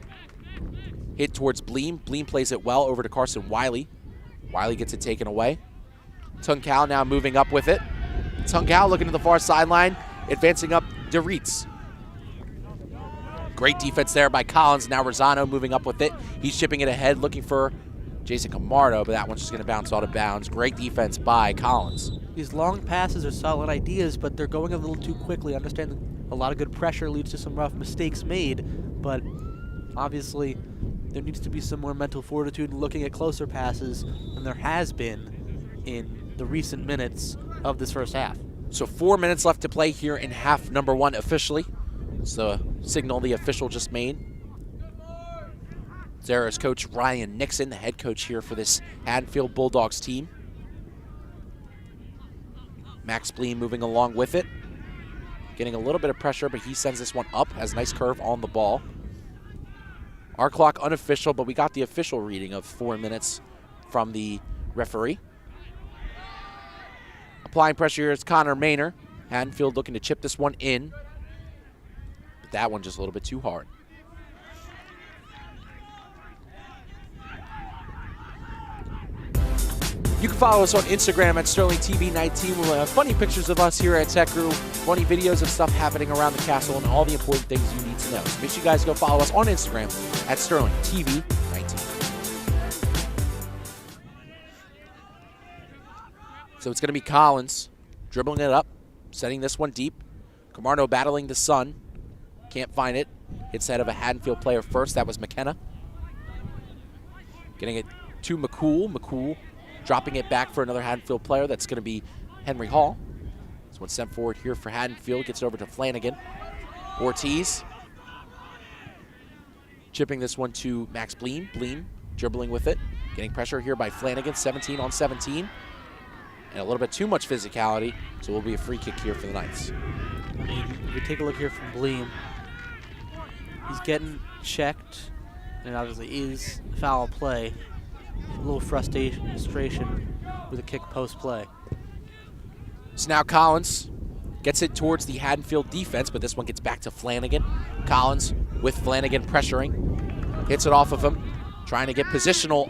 Hit towards Bleem. Bleem plays it well over to Carson Wiley. Wiley gets it taken away. Tun Cal now moving up with it. Tun Cal looking to the far sideline, advancing up DeReitz. Great defense there by Collins. Now Rosano moving up with it. He's chipping it ahead, looking for Jason Camardo, but that one's just going to bounce out of bounds. Great defense by Collins. These long passes are solid ideas, but they're going a little too quickly. I understand that a lot of good pressure leads to some rough mistakes made, but obviously there needs to be some more mental fortitude in looking at closer passes than there has been in the recent minutes of this first half. So 4 minutes left to play here in half number 1 officially. It's the signal the official just made. There is Coach Ryan Nixon, the head coach here for this Haddonfield Bulldogs team. Max Bleen moving along with it. Getting a little bit of pressure, but he sends this one up. Has a nice curve on the ball. Our clock unofficial, but we got the official reading of 4 minutes from the referee. Applying pressure here is Connor Maynor. Haddonfield looking to chip this one in. But that one just a little bit too hard. You can follow us on Instagram at SterlingTV19. We'll have funny pictures of us here at Tech Crew, funny videos of stuff happening around the castle, and all the important things you need to know. So make sure you guys go follow us on Instagram at SterlingTV19. So it's going to be Collins dribbling it up, setting this one deep. Camardo battling the sun. Can't find it. Hits the head of a Haddonfield player first. That was McKenna. Getting it to McCool. McCool dropping it back for another Haddonfield player. That's going to be Henry Hall. This one's sent forward here for Haddonfield. Gets it over to Flanagan. Ortiz. Chipping this one to Max Bleen. Bleen dribbling with it. Getting pressure here by Flanagan. 17 on 17. And a little bit too much physicality. So it will be a free kick here for the Knights. I mean, if you take a look here from Bleen, he's getting checked. And obviously is foul play. A little frustration with a kick post play. So now Collins gets it towards the Haddonfield defense, but this one gets back to Flanagan. Collins with Flanagan pressuring. Hits it off of him. Trying to get positional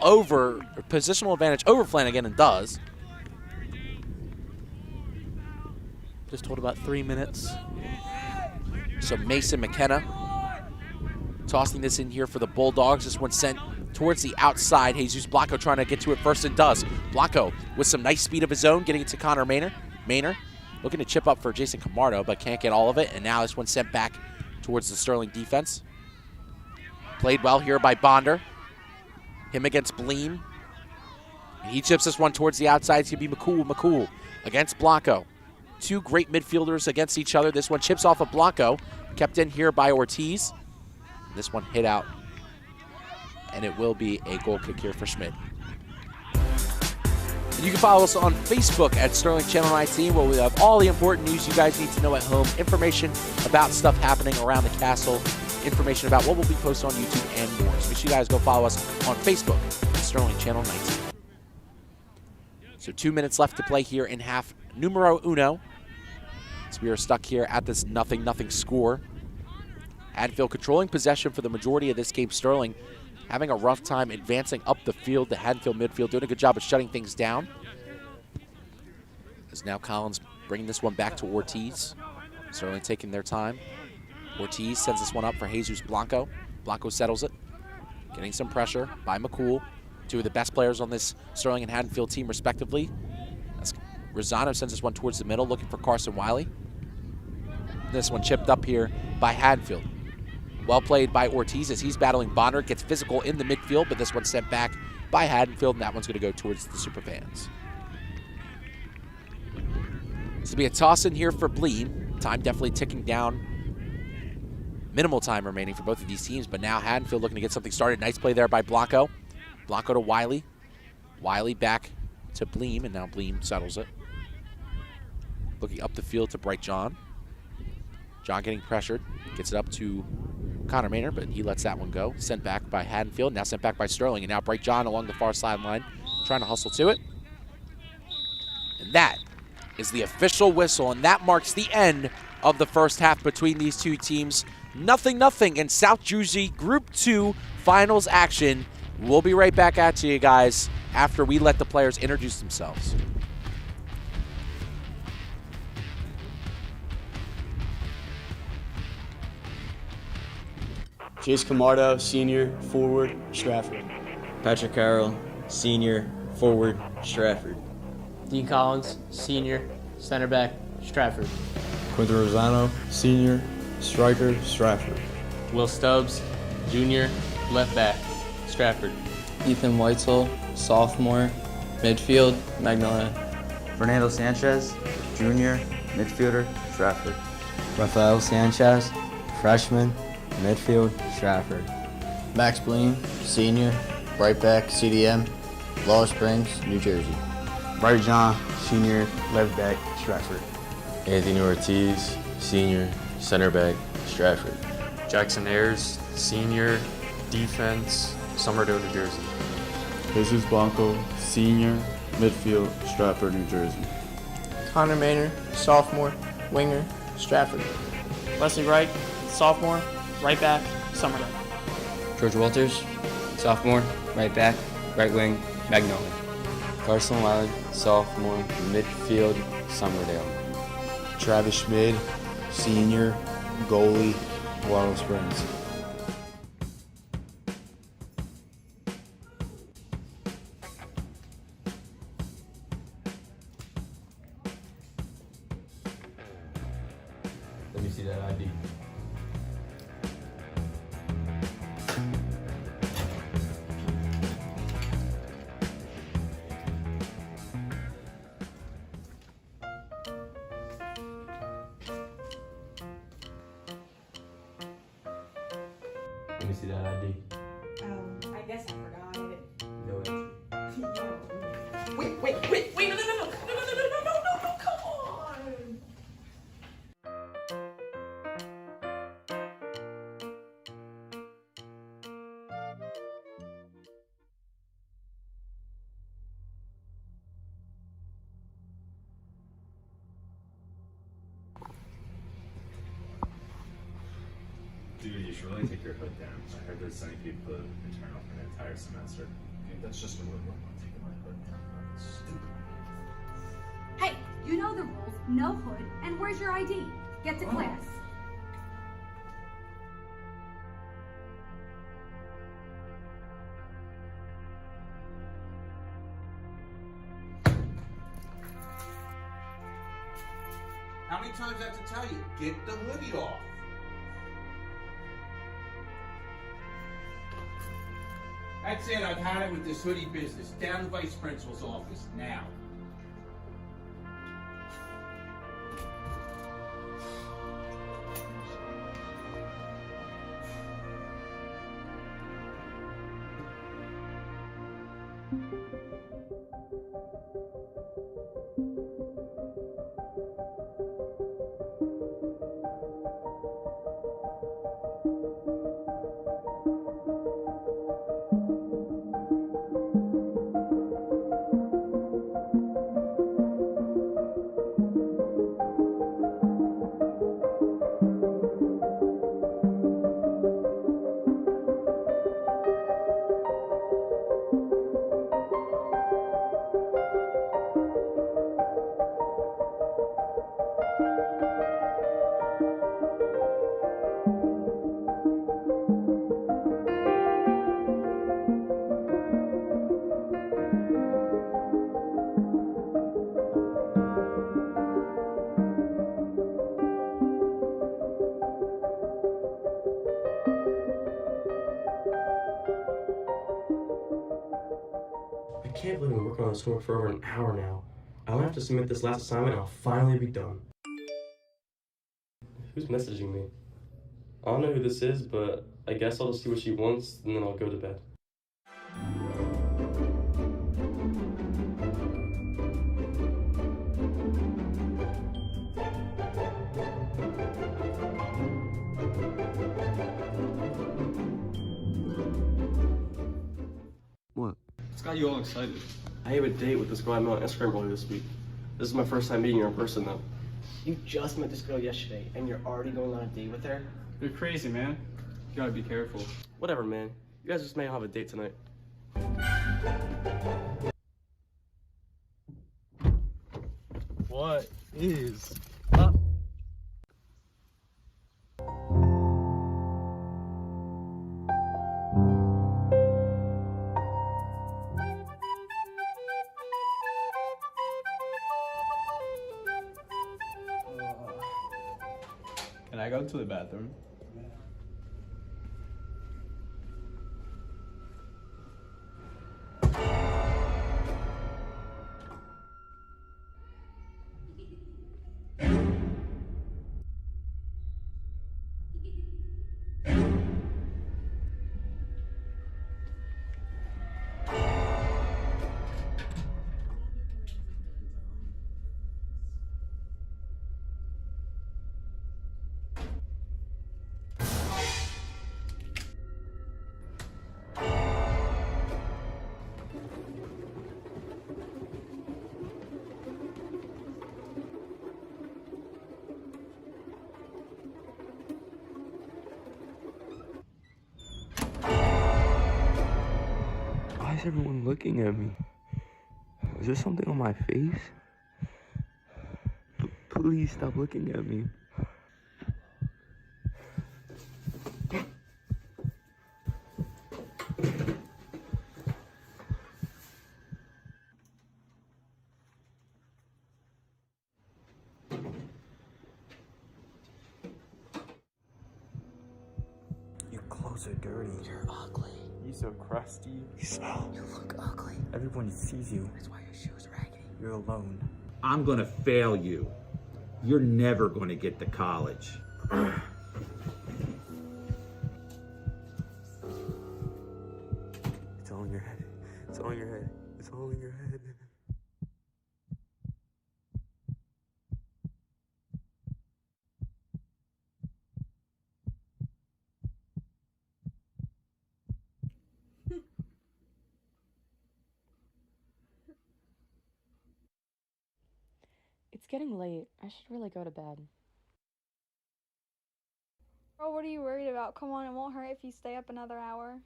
advantage over Flanagan, and does. Just told about 3 minutes. So Mason McKenna tossing this in here for the Bulldogs. This one sent towards the outside. Jesus Blanco trying to get to it first, and does. Blanco with some nice speed of his own, getting it to Connor Maynor. Maynor looking to chip up for Jason Camardo, but can't get all of it. And now this one sent back towards the Sterling defense. Played well here by Bonder. Him against Bleen. And he chips this one towards the outside. It's going to be McCool. McCool against Blanco. Two great midfielders against each other. This one chips off of Blanco. Kept in here by Ortiz. This one hit out. And it will be a goal kick here for Schmidt. You can follow us on Facebook at Sterling Channel 19, where we have all the important news you guys need to know at home, information about stuff happening around the castle, information about what will be posted on YouTube, and more. So make sure you guys go follow us on Facebook at Sterling Channel 19. So 2 minutes left to play here in half numero uno. So we are stuck here at this 0-0 score. Haddonfield controlling possession for the majority of this game. Sterling having a rough time advancing up the field. The Haddonfield midfield doing a good job of shutting things down. As now Collins bringing this one back to Ortiz. Sterling taking their time. Ortiz sends this one up for Jesus Blanco. Blanco settles it. Getting some pressure by McCool. Two of the best players on this Sterling and Haddonfield team respectively. As Rosano sends this one towards the middle, looking for Carson Wiley. This one chipped up here by Haddonfield. Well played by Ortiz as he's battling Bonner. Gets physical in the midfield, but this one's sent back by Haddonfield, and that one's going to go towards the Superfans. This will be a toss in here for Bleen. Time definitely ticking down. Minimal time remaining for both of these teams, but now Haddonfield looking to get something started. Nice play there by Blanco. Blanco to Wiley. Wiley back to Bleen, and now Bleen settles it. Looking up the field to Bright John. John getting pressured. Gets it up to Connor Maynor, but he lets that one go. Sent back by Haddonfield, now sent back by Sterling, and now Bright John along the far sideline trying to hustle to it. And that is the official whistle, and that marks the end of the first half between these two teams. 0-0 in South Jersey Group 2 finals action. We'll be right back at you guys after we let the players introduce themselves. Jace Camardo, senior, forward, Stratford. Patrick Carroll, senior, forward, Stratford. Dean Collins, senior, center back, Stratford. Quinton Rosano, senior, striker, Stratford. Will Stubbs, junior, left back, Stratford. Ethan Weitzel, sophomore, midfield, Magnolia. Fernando Sanchez, junior, midfielder, Stratford. Rafael Sanchez, freshman, midfield, Stratford. Max Bleen, senior, right back, CDM, Laurel Springs, New Jersey. Bright John, senior, left back, Stratford. Anthony Ortiz, senior, center back, Stratford. Jackson Ayers, senior, defense, Somerville, New Jersey. Jesus Blanco, senior, midfield, Stratford, New Jersey. Connor Maynard, sophomore, winger, Stratford. Wesley Wright, sophomore, right back, Somerville. George Walters, sophomore, right back, right wing, Magnolia. Carson Wiley, sophomore, midfield, Somerdale. Travis Schmid, senior, goalie, Laurel Springs. Let me see that ID. Let me see that ID. I guess I forgot it. No entry. Wait, no, come on! Dude, you should really take your hood down. I heard they're sending people to internal for an entire semester. Dude, that's just a rule. I'm not taking my hood down. That's stupid. Hey, you know the rules. No hood, and where's your ID? Get to class. How many times do I have to tell you? Get the hoodie off. That's it, I've had it with this hoodie business. Down to the vice principal's office, now. I can't believe I'm working on this homework for over an hour now. I'll have to submit this last assignment and I'll finally be done. Who's messaging me? I don't know who this is, but I guess I'll just see what she wants and then I'll go to bed. What? It's got you all excited. I have a date with this girl I met on Instagram earlier this week. This is my first time meeting her in person though. You just met this girl yesterday and you're already going on a date with her? You're crazy, man. You gotta be careful. Whatever, man. You guys just may have a date tonight. What is Can I go to the bathroom? is everyone looking at me? Is there something on my face? Please stop looking at me. Your clothes are dirty. You're ugly. You're so crusty. You smell. You look ugly. Everyone sees you. That's why your shoes are raggedy. You're alone. I'm gonna fail you. You're never gonna get to college. It's all in your head. It's all in your head. It's all in your head. It's getting late. I should really go to bed. Oh, what are you worried about? Come on, it won't hurt if you stay up another hour.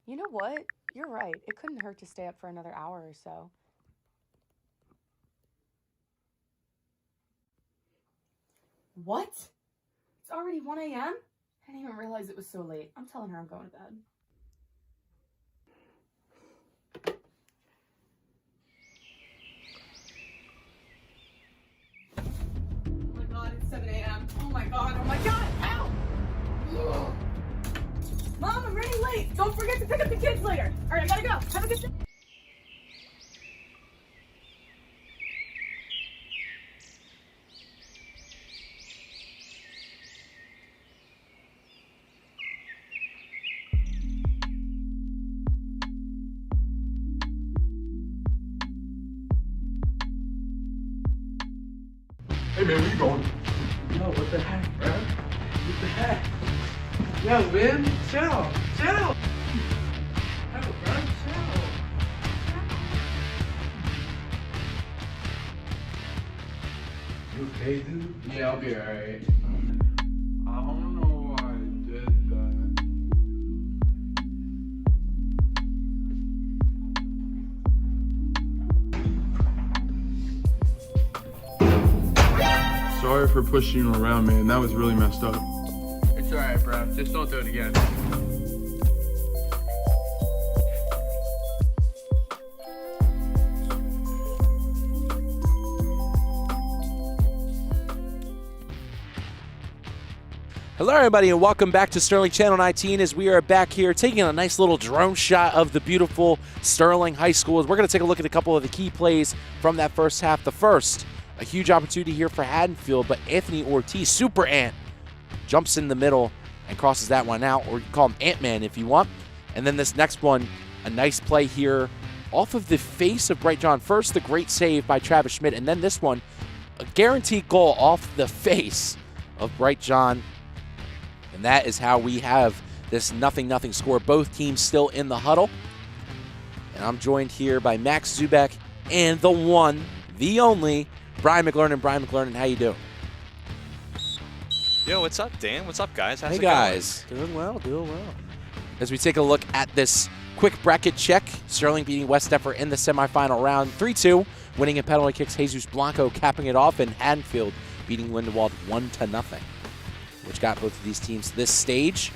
You know what? You're right. It couldn't hurt to stay up for another hour or so. What? It's already 1 a.m.? I didn't even realize it was so late. I'm telling her I'm going to bed. Oh my god, it's 7 a.m. Oh my god, ow! Ugh. Mom, I'm running late! Don't forget to pick up the kids later! Alright, I gotta go! Have a good day! Hey man, where you going? Yo, what the heck, bro? What the heck? Yo, man, chill. Yo, bro, chill. You okay, dude? Yeah, I'll be alright. I don't know why I did that. Sorry for pushing you around, man. That was really messed up. It's alright, bro. Just don't do it again. Hello, everybody, and welcome back to Sterling Channel 19 as we are back here taking a nice little drone shot of the beautiful Sterling High School. We're going to take a look at a couple of the key plays from that first half. The first, a huge opportunity here for Haddonfield, but Anthony Ortiz, Super Ant, jumps in the middle and crosses that one out, or you call him Ant-Man if you want. And then this next one, a nice play here off of the face of Bright John. First, the great save by Travis Schmidt, and then this one, a guaranteed goal off the face of Bright John. And that is how we have this 0-0 score. Both teams still in the huddle. And I'm joined here by Max Zubek and the one, the only, Brian McLernan. Brian McLernan, how you doing? Yo, what's up, Dan? What's up, guys? How's Hey, it guys. Doing well, doing well. As we take a look at this quick bracket check, Sterling beating West Deptford in the semifinal round 3-2, winning in penalty kicks, Jesus Blanco capping it off, and Haddonfield beating Lindenwold 1-0. Which got both of these teams to this stage.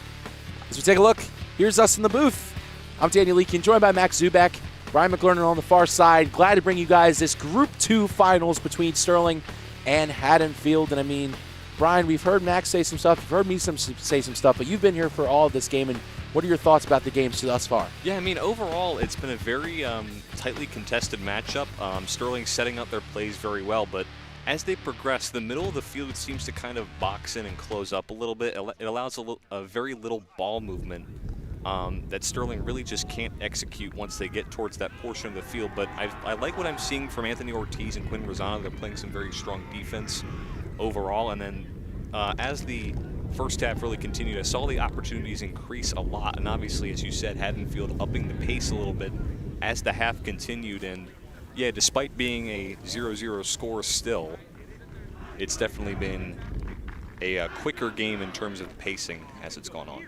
As we take a look, here's us in the booth. I'm Daniel Leakin, joined by Max Zubek, Brian McLernan on the far side. Glad to bring you guys this Group 2 finals between Sterling and Haddonfield. And I mean, Brian, we've heard Max say some stuff, you've heard me say some stuff, but you've been here for all of this game, and what are your thoughts about the games thus far? Yeah, I mean, overall, it's been a very tightly contested matchup. Sterling setting up their plays very well, but as they progress, the middle of the field seems to kind of box in and close up a little bit. It allows a very little ball movement that Sterling really just can't execute once they get towards that portion of the field. But I like what I'm seeing from Anthony Ortiz and Quinn Rosano. They're playing some very strong defense overall. And then as the first half really continued, I saw the opportunities increase a lot. And obviously, as you said, Haddonfield upping the pace a little bit as the half continued. And yeah, despite being a 0-0 score still, it's definitely been a quicker game in terms of pacing as it's gone on.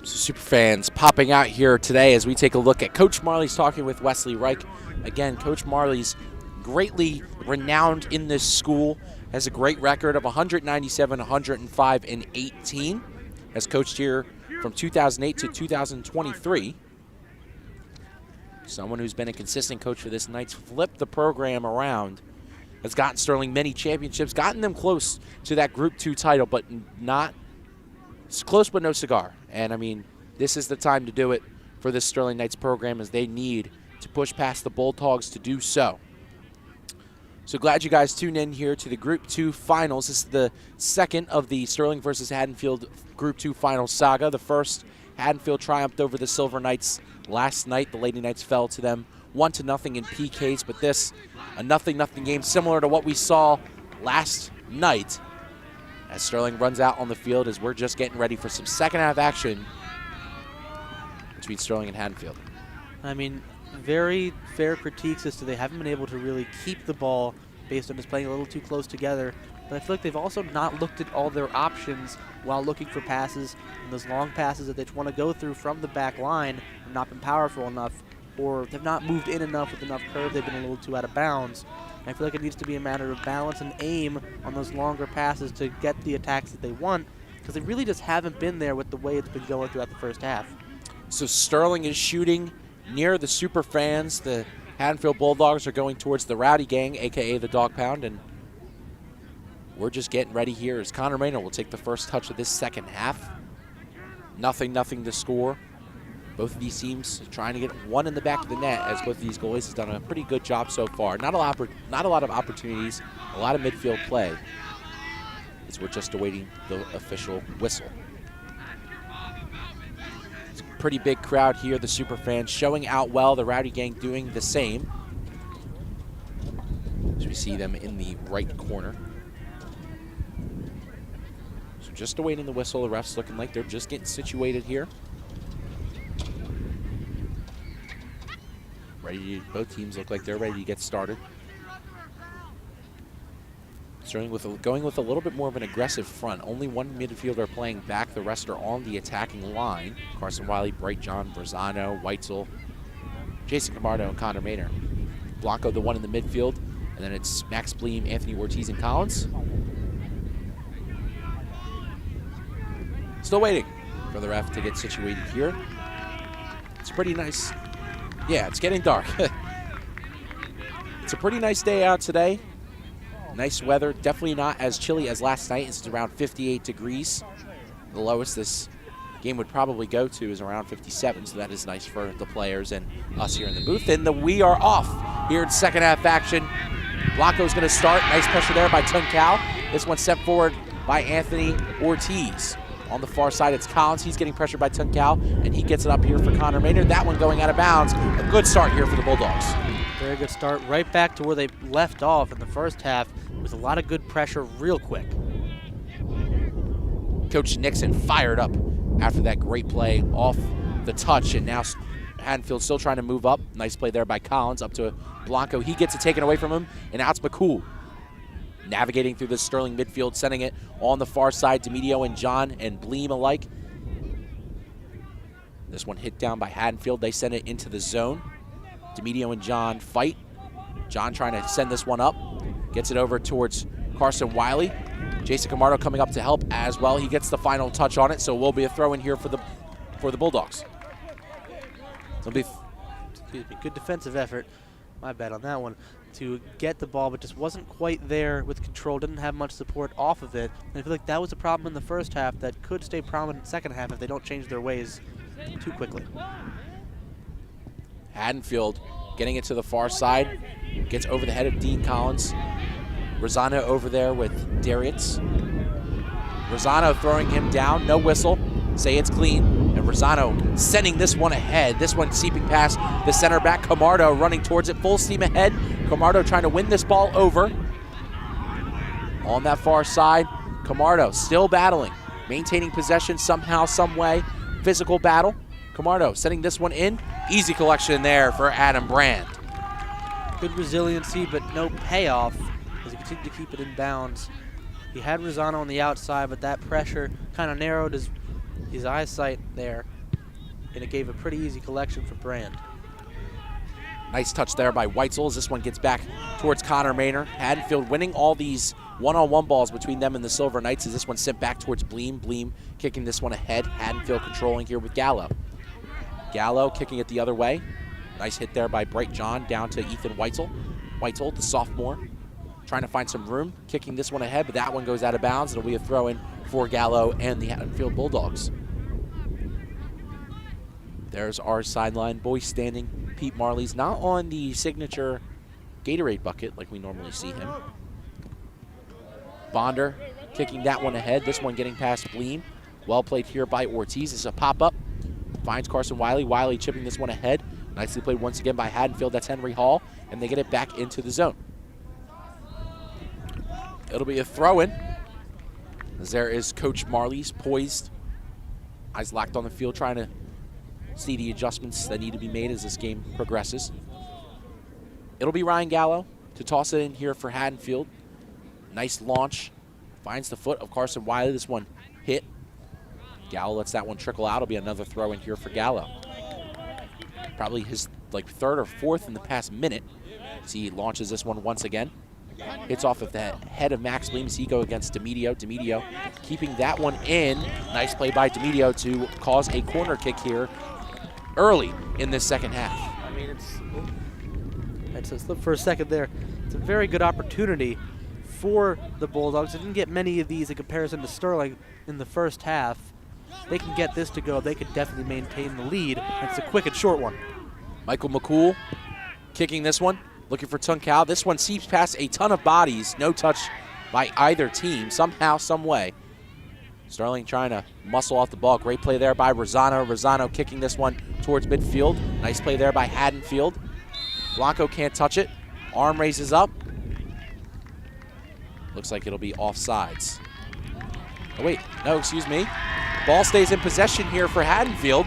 So super fans popping out here today as we take a look at Coach Marley's talking with Wesley Reich. Again, Coach Marley's greatly renowned in this school, has a great record of 197, 105, and 18. Has coached here from 2008 to 2023. Someone who's been a consistent coach for this Knights, flipped the program around, has gotten Sterling many championships, gotten them close to that Group 2 title, but not it's close but no cigar. And I mean, this is the time to do it for this Sterling Knights program, as they need to push past the Bulldogs to do so. So glad you guys tuned in here to the Group 2 finals. This is the second of the Sterling versus Haddonfield Group 2 final saga. The first, Haddonfield triumphed over the Silver Knights last night. The Lady Knights fell to them 1-0 in PKs, but this, a 0-0 game similar to what we saw last night, as Sterling runs out on the field as we're just getting ready for some second half action between Sterling and Haddonfield. I mean, very fair critiques as to they haven't been able to really keep the ball based on just playing a little too close together. But I feel like they've also not looked at all their options while looking for passes, and those long passes that they want to go through from the back line have not been powerful enough, or they've not moved in enough with enough curve. They've been a little too out of bounds. I feel like it needs to be a matter of balance and aim on those longer passes to get the attacks that they want, because they really just haven't been there with the way it's been going throughout the first half. So Sterling is shooting near the super fans. The Haddonfield Bulldogs are going towards the Rowdy Gang, a.k.a. the Dog Pound, and we're just getting ready here as Connor Maynard will take the first touch of this second half. 0-0 to score. Both of these teams trying to get one in the back of the net, as both of these goalies have done a pretty good job so far. Not a lot of opportunities, a lot of midfield play, as we're just awaiting the official whistle. It's a pretty big crowd here, the super fans showing out well, the Rowdy Gang doing the same. As we see them in the right corner. So just awaiting the whistle, the refs looking like they're just getting situated here. Both teams look like they're ready to get started. Sterling going with a little bit more of an aggressive front. Only one midfielder playing back. The rest are on the attacking line. Carson Wiley, Bright John, Berzano, Weitzel, Jason Camardo, and Connor Maynard. Blanco, the one in the midfield. And then it's Max Bleem, Anthony Ortiz, and Collins. Still waiting for the ref to get situated here. It's pretty nice. Yeah, it's getting dark. It's a pretty nice day out today. Nice weather. Definitely not as chilly as last night. It's around 58 degrees. The lowest this game would probably go to is around 57, so that is nice for the players and us here in the booth. And we are off here in second half action. Blanco's going to start. Nice pressure there by Tung Cao. This one sent forward by Anthony Ortiz. On the far side, it's Collins. He's getting pressured by Tung Cao, and he gets it up here for Connor Maynard. That one going out of bounds. A good start here for the Bulldogs. Very good start. Right back to where they left off in the first half with a lot of good pressure real quick. Coach Nixon fired up after that great play off the touch, and now Haddonfield still trying to move up. Nice play there by Collins up to Blanco. He gets it taken away from him, and now it's McCool. Navigating through the Sterling midfield, sending it on the far side to Medio and John and Bleem alike. This one hit down by Haddonfield. They send it into the zone. Demedio and John fight. John trying to send this one up. Gets it over towards Carson Wiley. Jason Camardo coming up to help as well. He gets the final touch on it, so will be a throw in here for the Bulldogs. So good defensive effort. My bad on that one. To get the ball, but just wasn't quite there with control, didn't have much support off of it. And I feel like that was a problem in the first half that could stay prominent in the second half if they don't change their ways too quickly. Haddonfield getting it to the far side, gets over the head of Dean Collins. Rosano over there with Darius. Rosano throwing him down, no whistle, say it's clean. And Rosano sending this one ahead. This one seeping past the center back. Camardo running towards it, full steam ahead. Camardo trying to win this ball over. On that far side, Camardo still battling, maintaining possession somehow, some way. Physical battle. Camardo sending this one in. Easy collection there for Adam Brand. Good resiliency, but no payoff as he continued to keep it in bounds. He had Rosano on the outside, but that pressure kind of narrowed his his eyesight there, and it gave a pretty easy collection for Brand. Nice touch there by Weitzel as this one gets back towards Connor Maynor. Haddonfield winning all these one-on-one balls between them and the Silver Knights as this one sent back towards Bleem. Bleem kicking this one ahead. Haddonfield controlling here with Gallo. Gallo kicking it the other way. Nice hit there by Bright John down to Ethan Weitzel. Weitzel, the sophomore, trying to find some room, kicking this one ahead, but that one goes out of bounds. It'll be a throw-in for Gallo and the Haddonfield Bulldogs. There's our sideline boy standing. Pete Marley's not on the signature Gatorade bucket like we normally see him. Bonder kicking that one ahead. This one getting past Bleem. Well played here by Ortiz. It's a pop-up. Finds Carson Wiley. Wiley chipping this one ahead. Nicely played once again by Haddonfield. That's Henry Hall. And they get it back into the zone. It'll be a throw-in. As there is Coach Marley's poised. Eyes locked on the field trying to see the adjustments that need to be made as this game progresses. It'll be Ryan Gallo to toss it in here for Haddonfield. Nice launch. Finds the foot of Carson Wiley. This one hit. Gallo lets that one trickle out. It'll be another throw in here for Gallo. Probably his third or fourth in the past minute. As he launches this one once again. Hits off of the head of Max Bleem as he go against DeMedio. DeMedio keeping that one in. Nice play by DeMedio to cause a corner kick here early in this second half. I mean, it's a slip for a second there. It's a very good opportunity for the Bulldogs. They didn't get many of these in comparison to Sterling in the first half. They can get this to go. They could definitely maintain the lead. It's a quick and short one. Michael McCool kicking this one, looking for Tunkal. This one seeps past a ton of bodies. No touch by either team, somehow, some way. Sterling trying to muscle off the ball. Great play there by Rosano. Rosano kicking this one towards midfield. Nice play there by Haddonfield. Blanco can't touch it. Arm raises up. Looks like it'll be offsides. Oh, wait. No, excuse me. Ball stays in possession here for Haddonfield.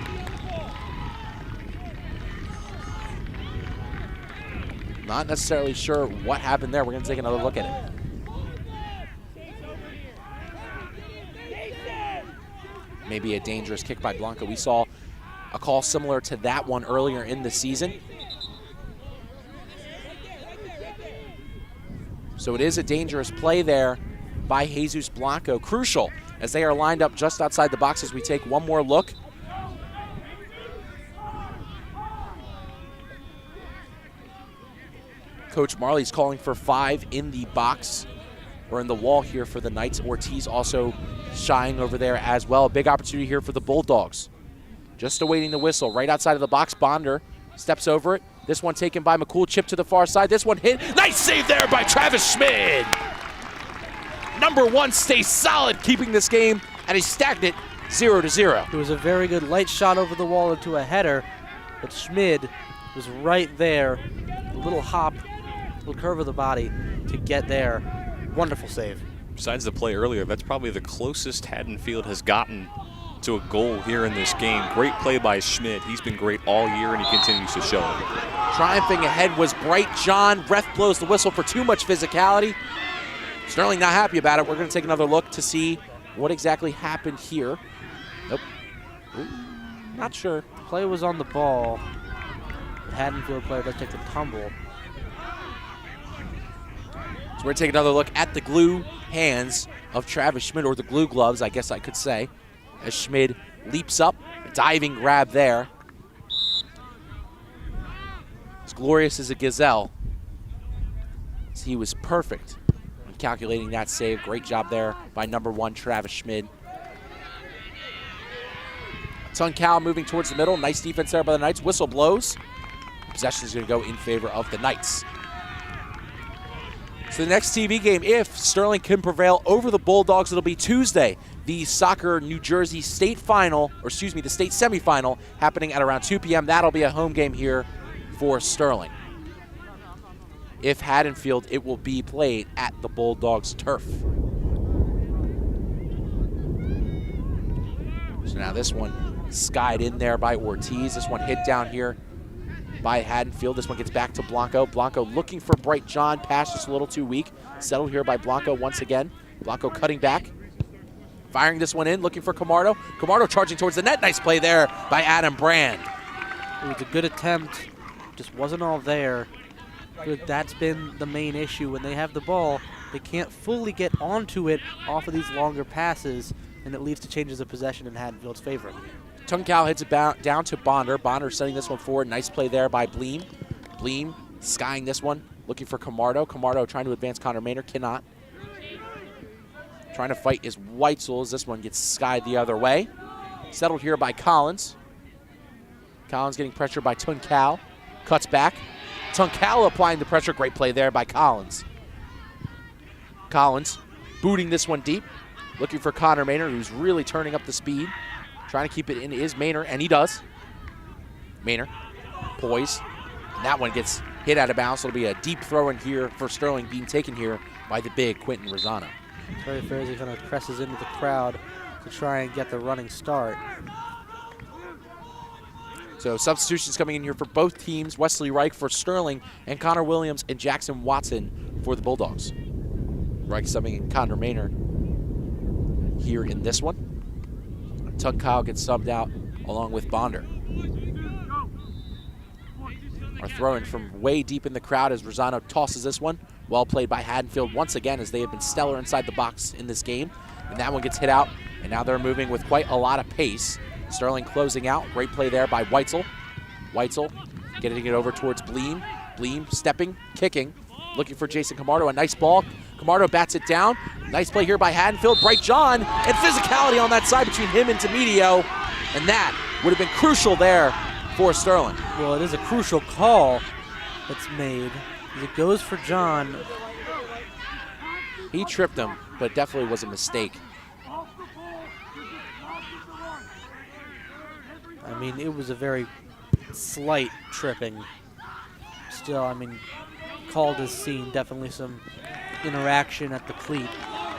Not necessarily sure what happened there. We're going to take another look at it. Maybe a dangerous kick by Blanco. We saw a call similar to that one earlier in the season. So it is a dangerous play there by Jesus Blanco. Crucial as they are lined up just outside the box as we take one more look. Coach Marley's calling for 5 in the box or in the wall here for the Knights. Ortiz also shying over there as well. A big opportunity here for the Bulldogs. Just awaiting the whistle right outside of the box. Bonder steps over it. This one taken by McCool, chip to the far side. This one hit. Nice save there by Travis Schmid. Number 1 stays solid, keeping this game at a stagnant 0-0. It was a very good light shot over the wall into a header, but Schmid was right there. A little hop, little curve of the body to get there. Wonderful save. Besides the play earlier, that's probably the closest Haddonfield has gotten to a goal here in this game. Great play by Schmid. He's been great all year, and he continues to show it. Triumphing ahead was Bright John. Ref blows the whistle for too much physicality. Sterling not happy about it. We're going to take another look to see what exactly happened here. Nope. Ooh, not sure. Play was on the ball. The Haddonfield player does take the tumble. So we're going to take another look at the glue hands of Travis Schmid, or the glue gloves, I guess I could say, as Schmid leaps up, a diving grab there. As glorious as a gazelle, as he was perfect in calculating that save. Great job there by number 1, Travis Schmid. Tunkal moving towards the middle. Nice defense there by the Knights. Whistle blows. Possession is going to go in favor of the Knights. So the next TV game, if Sterling can prevail over the Bulldogs, it'll be Tuesday. The soccer New Jersey state final, or excuse me, the state semifinal happening at around 2 p.m. That'll be a home game here for Sterling. If Haddonfield, it will be played at the Bulldogs' turf. So now this one skied in there by Ortiz. This one hit down here by Haddonfield. This one gets back to Blanco. Blanco looking for Bright John. Pass just a little too weak. Settled here by Blanco once again. Blanco cutting back. Firing this one in, looking for Camardo. Camardo charging towards the net. Nice play there by Adam Brand. It was a good attempt, just wasn't all there. But that's been the main issue. When they have the ball, they can't fully get onto it off of these longer passes, and it leads to changes of possession in Haddonfield's favor. Tung hits it down to Bonder. Bonder setting this one forward. Nice play there by Bleem. Bleem skying this one, looking for Camardo. Camardo trying to advance Connor Maynard, cannot. Trying to fight is Weitzel as this one gets skied the other way. Settled here by Collins. Collins getting pressure by Tung Cao. Cuts back. Tung Cao applying the pressure. Great play there by Collins. Collins booting this one deep. Looking for Connor Maynard, who's really turning up the speed. Trying to keep it in is Maynard, and he does. Maynard, poise. And that one gets hit out of bounds. So it'll be a deep throw in here for Sterling, being taken here by the big Quentin Rosano. Terry Frazee kind of presses into the crowd to try and get the running start. So substitutions coming in here for both teams. Wesley Reich for Sterling, and Connor Williams and Jackson Watson for the Bulldogs. Reich subbing in Connor Maynard here in this one. Tung Cao gets subbed out along with Bonder. Our throw-in from way deep in the crowd as Rosano tosses this one. Well played by Haddonfield once again, as they have been stellar inside the box in this game. And that one gets hit out, and now they're moving with quite a lot of pace. Sterling closing out. Great play there by Weitzel. Weitzel getting it over towards Bleem. Bleem stepping, kicking, looking for Jason Camardo. A nice ball. Camardo bats it down. Nice play here by Haddonfield. Bright John, and physicality on that side between him and Temedio. And that would have been crucial there for Sterling. Well, it is a crucial call that's made. As it goes for John. He tripped him, but definitely was a mistake. I mean, it was a very slight tripping. Still, I mean, called as seen. Definitely some interaction at the cleat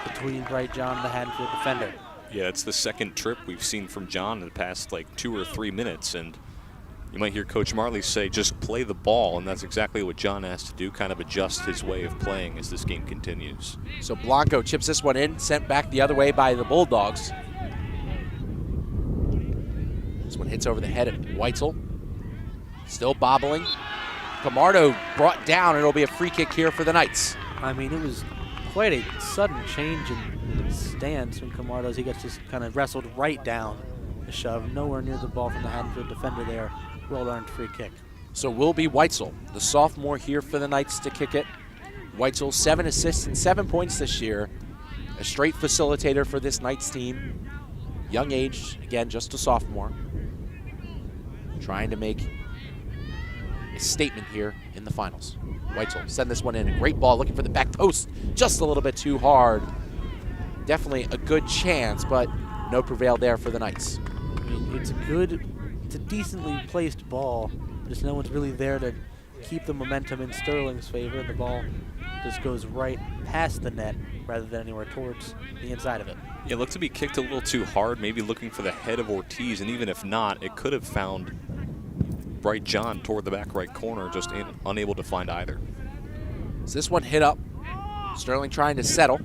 between Bright John and the Haddonfield defender. Yeah, it's the second trip we've seen from John in the past like 2 or 3 minutes, and you might hear Coach Marley say just play the ball, and that's exactly what John has to do, kind of adjust his way of playing as this game continues. So Blanco chips this one in, sent back the other way by the Bulldogs. This one hits over the head at Weitzel. Still bobbling. Camardo brought down, and it'll be a free kick here for the Knights. I mean, it was quite a sudden change in stance from Camardo as he gets just kind of wrestled right down the shove. Nowhere near the ball from the Haddonfield defender there. Well-earned free kick. So will be Weitzel, the sophomore here for the Knights to kick it. Weitzel, 7 assists and 7 points this year. A straight facilitator for this Knights team. Young age, again, just a sophomore. Trying to make a statement here in the finals. Weitzel send this one in. A great ball, looking for the back post. Just a little bit too hard. Definitely a good chance, but no prevail there for the Knights. I mean, it's a decently placed ball. Just no one's really there to keep the momentum in Sterling's favor. The ball just goes right past the net rather than anywhere towards the inside of it. Yeah, it looked to be kicked a little too hard, maybe looking for the head of Ortiz, and even if not, it could have found Bright John toward the back right corner, just unable to find either. So this one hit up. Sterling trying to settle.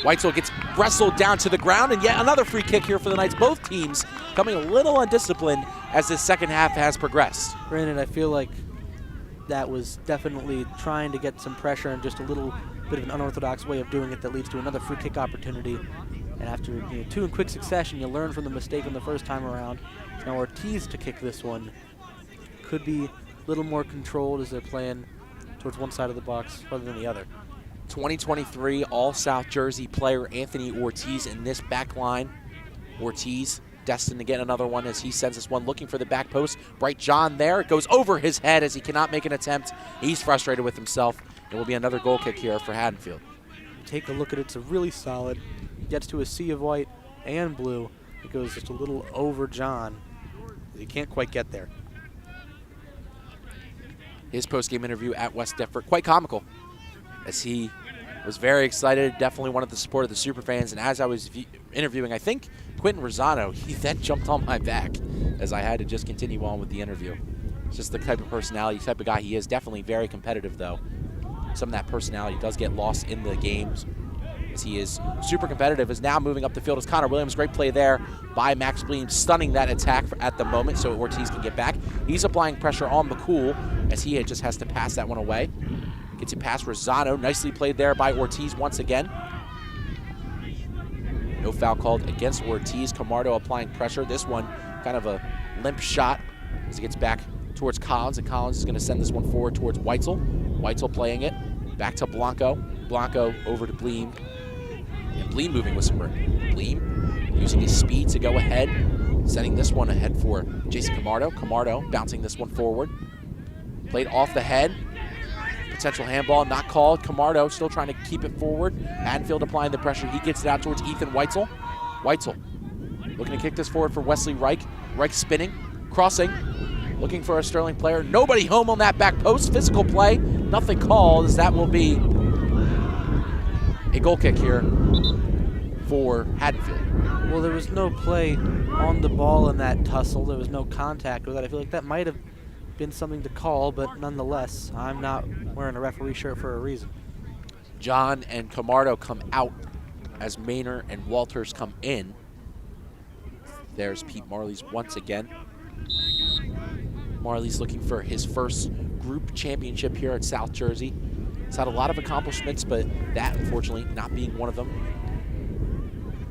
Weitzel gets wrestled down to the ground, and yet another free kick here for the Knights. Both teams coming a little undisciplined as this second half has progressed. Brandon, I feel like that was definitely trying to get some pressure and just a little bit of an unorthodox way of doing it that leads to another free kick opportunity. And after 2 in quick succession, you learn from the mistake on the first time around. Now Ortiz to kick this one. Could be a little more controlled as they're playing towards one side of the box rather than the other. 2023 All-South Jersey player Anthony Ortiz in this back line. Ortiz destined to get another one as he sends this one looking for the back post. Bright John there. It goes over his head as he cannot make an attempt. He's frustrated with himself. It will be another goal kick here for Haddonfield. Take a look at it. It's a really solid. Gets to a sea of white and blue. It goes just a little over John. He can't quite get there. His post-game interview at West Deptford, quite comical, as he was very excited, definitely wanted the support of the superfans, and as I was interviewing, I think, Quentin Rosano, he then jumped on my back as I had to just continue on with the interview. It's just the type of personality, type of guy he is. Definitely very competitive, though. Some of that personality does get lost in the games, as he is super competitive, is now moving up the field as Connor Williams. Great play there by Max Bleem, stunning that attack at the moment so Ortiz can get back. He's applying pressure on McCool as he just has to pass that one away. Gets it past Rosano. Nicely played there by Ortiz once again. No foul called against Ortiz. Camardo applying pressure. This one kind of a limp shot as he gets back towards Collins, and Collins is going to send this one forward towards Weitzel. Weitzel playing it. Back to Blanco. Blanco over to Bleem. And Bleem moving with some room. Bleem using his speed to go ahead. Sending this one ahead for Jason Camardo. Camardo bouncing this one forward. Played off the head. Potential handball, not called. Camardo still trying to keep it forward. Haddonfield applying the pressure. He gets it out towards Ethan Weitzel. Weitzel looking to kick this forward for Wesley Reich. Reich spinning, crossing, looking for a Sterling player. Nobody home on that back post. Physical play, nothing called, as that will be a goal kick here for Haddonfield. Well, there was no play on the ball in that tussle. There was no contact with it. I feel like that might have been something to call, but nonetheless, I'm not wearing a referee shirt for a reason. John and Camardo come out as Maynor and Walters come in. There's Pete Marley's once again. Marley's looking for his first group championship here at South Jersey. He's had a lot of accomplishments, but that, unfortunately, not being one of them.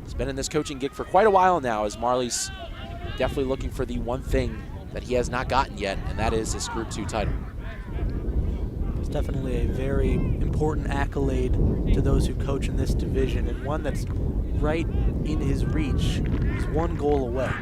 He's been in this coaching gig for quite a while now, as Marley's definitely looking for the one thing that he has not gotten yet, and that is his Group 2 title. It's definitely a very important accolade to those who coach in this division, and one that's right in his reach. He's one goal away.